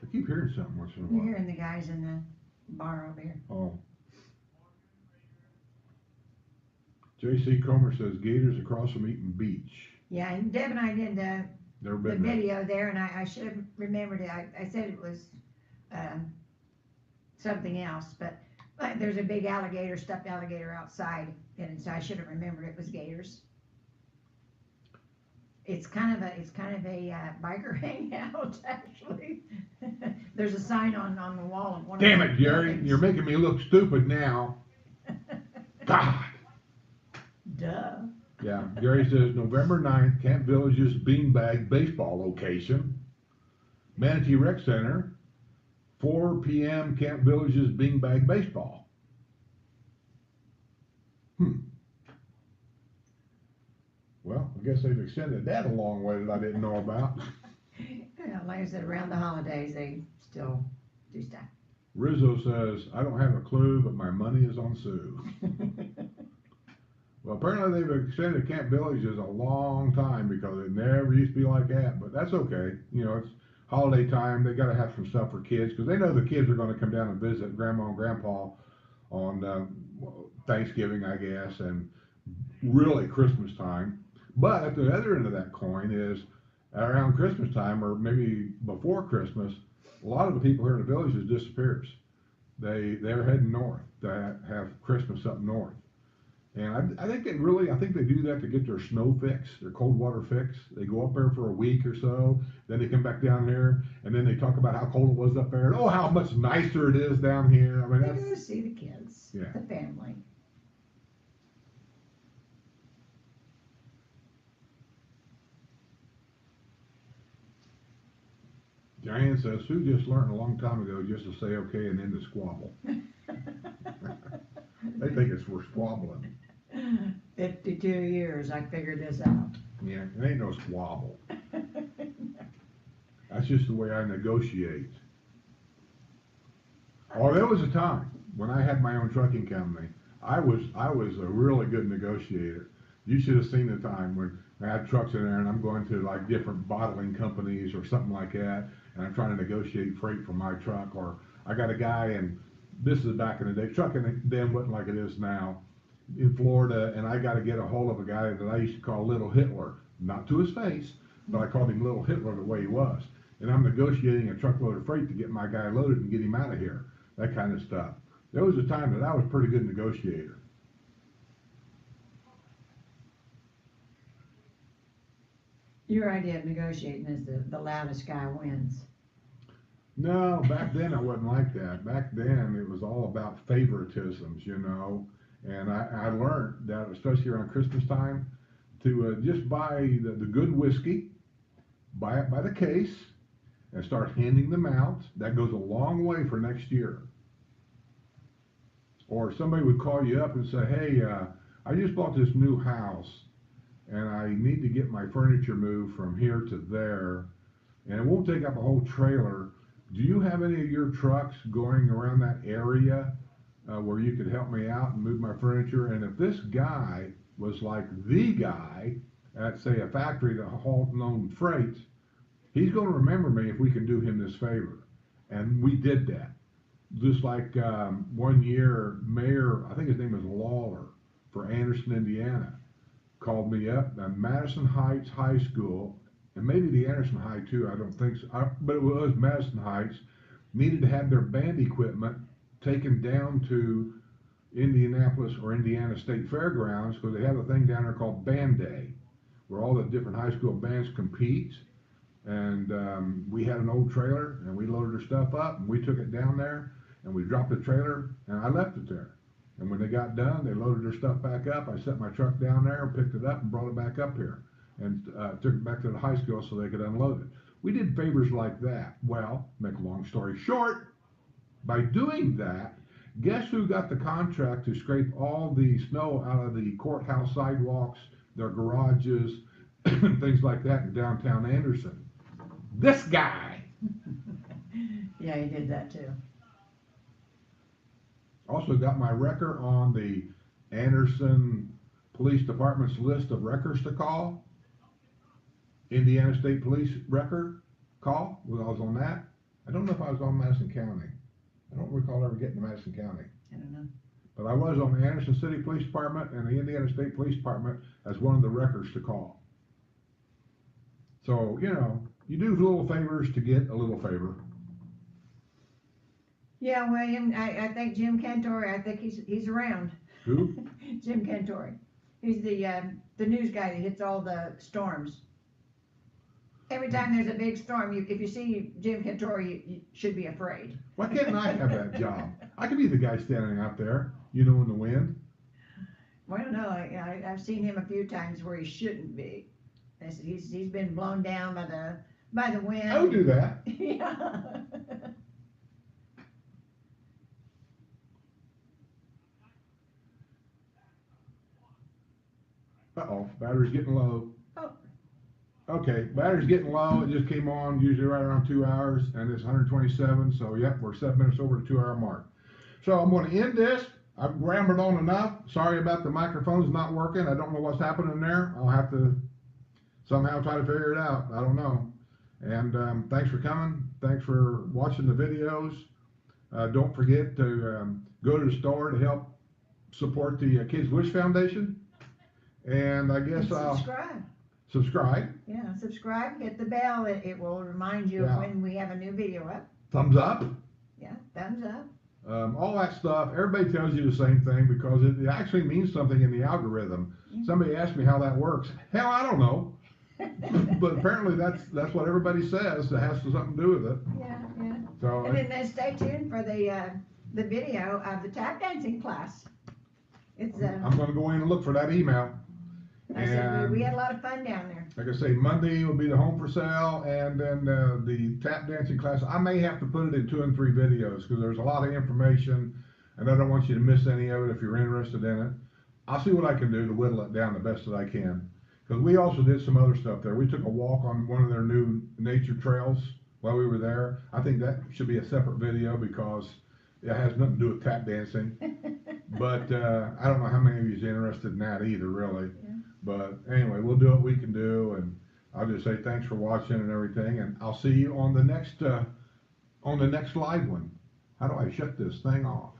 I keep hearing something once in a You're while. hearing the guys in the bar over here. Oh. J.C. Comer says Gators across from Eaton Beach. Yeah, and Deb and I did Never the been there. video there, and I should have remembered it. I said it was something else, but there's a big alligator, stuffed alligator outside, and so I should have remembered it was gators. It's kind of a biker hangout, actually. There's a sign on the wall of one Damn of it, the Jerry, buildings. you're making me look stupid now. God. Duh. Yeah, Gary says November 9th, Camp Village's Beanbag Baseball location. Manatee Rec Center, 4 p.m. Camp Village's Beanbag Baseball. Well, I guess they've extended that a long way that I didn't know about. Yeah, like I said, around the holidays, they still do stuff. Rizzo says, I don't have a clue, but my money is on Sue. Well, apparently they've extended Camp Villages a long time because it never used to be like that, but that's okay. You know, it's holiday time. They got to have some stuff for kids because they know the kids are going to come down and visit Grandma and Grandpa on Thanksgiving, I guess, and really Christmas time. But at the other end of that coin is around Christmas time or maybe before Christmas, a lot of the people here in the villages disappears. They're heading north to have Christmas up north. And I think they do that to get their snow fix, their cold water fix. They go up there for a week or so, then they come back down here, and then they talk about how cold it was up there, and oh, how much nicer it is down here. I mean, They that's, go to see the kids, Yeah. the family. Diane says, Sue just learned a long time ago just to say okay and then to squabble. They think it's for squabbling. 52 years, I figured this out. Yeah, it ain't no squabble. That's just the way I negotiate. Oh, there was a time when I had my own trucking company. I was a really good negotiator. You should have seen the time when I had trucks in there and I'm going to like different bottling companies or something like that, and I'm trying to negotiate freight for my truck, or I got a guy, and this is back in the day, trucking then wasn't like it is now, in Florida, and I got to get a hold of a guy that I used to call Little Hitler, not to his face, but I called him Little Hitler the way he was. And I'm negotiating a truckload of freight to get my guy loaded and get him out of here, that kind of stuff. There was a time that I was a pretty good negotiator. Your idea of negotiating is the loudest guy wins. No, back then I wasn't like that. Back then it was all about favoritisms, you know. And I learned that, especially around Christmas time, to just buy the good whiskey, buy it by the case, and start handing them out. That goes a long way for next year. Or somebody would call you up and say, hey, I just bought this new house, and I need to get my furniture moved from here to there, and it won't take up a whole trailer. Do you have any of your trucks going around that area where you could help me out and move my furniture? And if this guy was like the guy at, say, a factory that hauled known freight, he's going to remember me if we can do him this favor. And we did that. Just like one year, Mayor, I think his name was Lawler, for Anderson, Indiana, called me up at Madison Heights High School, and maybe the Anderson High too, I don't think so, but it was Madison Heights, needed to have their band equipment taken down to Indianapolis or Indiana State Fairgrounds because they have a thing down there called Band Day, where all the different high school bands compete. And we had an old trailer, and we loaded our stuff up, and we took it down there, and we dropped the trailer, and I left it there. And when they got done, they loaded their stuff back up. I set my truck down there and picked it up and brought it back up here, and took it back to the high school so they could unload it. We did favors like that. Well, make a long story short, by doing that, guess who got the contract to scrape all the snow out of the courthouse sidewalks, their garages, things like that in downtown Anderson? This guy. Yeah, he did that too. Also got my wrecker on the Anderson Police Department's list of wreckers to call. Indiana State Police wrecker call. Well, I was on that. I don't know if I was on Madison County. I don't recall ever getting to Madison County. I don't know. But I was on the Anderson City Police Department and the Indiana State Police Department as one of the wreckers to call. So, you know, you do little favors to get a little favor. Yeah, William, I think Jim Cantori, I think he's around. Who? Jim Cantori. He's the news guy that hits all the storms. Every time there's a big storm, if you see Jim Cantori, you should be afraid. Why can't I have that job? I could be the guy standing out there, you know, in the wind. Well, I don't know. I've seen him a few times where he shouldn't be. He's been blown down by the wind. I would do that. Yeah. Uh-oh, battery's getting low. Oh. Okay, battery's getting low. It just came on, usually right around 2 hours, and it's 127. So, yep, we're 7 minutes over the 2 hour mark. So I'm going to end this. I've rambled on enough. Sorry about the microphones not working. I don't know what's happening there. I'll have to somehow try to figure it out. I don't know. And thanks for coming. Thanks for watching the videos. Don't forget to go to the store to help support the Kids Wish Foundation. And I guess I'll subscribe. Yeah, subscribe, hit the bell. It will remind you when we have a new video up. Thumbs up. Yeah, thumbs up. All that stuff. Everybody tells you the same thing because it actually means something in the algorithm. Yeah. Somebody asked me how that works. Hell, I don't know. But apparently that's what everybody says. It has something to do with it. Yeah, yeah. So and then stay tuned for the video of the tap dancing class. It's I'm going to go in and look for that email. I said we had a lot of fun down there. Like I say, Monday will be the home for sale, and then the tap dancing class. I may have to put it in 2 and 3 videos because there's a lot of information, and I don't want you to miss any of it if you're interested in it. I'll see what I can do to whittle it down the best that I can. Because we also did some other stuff there. We took a walk on one of their new nature trails while we were there. I think that should be a separate video because it has nothing to do with tap dancing. But I don't know how many of you is interested in that either, really. Yeah. But anyway, we'll do what we can do, and I'll just say thanks for watching and everything, and I'll see you on the next live one. How do I shut this thing off?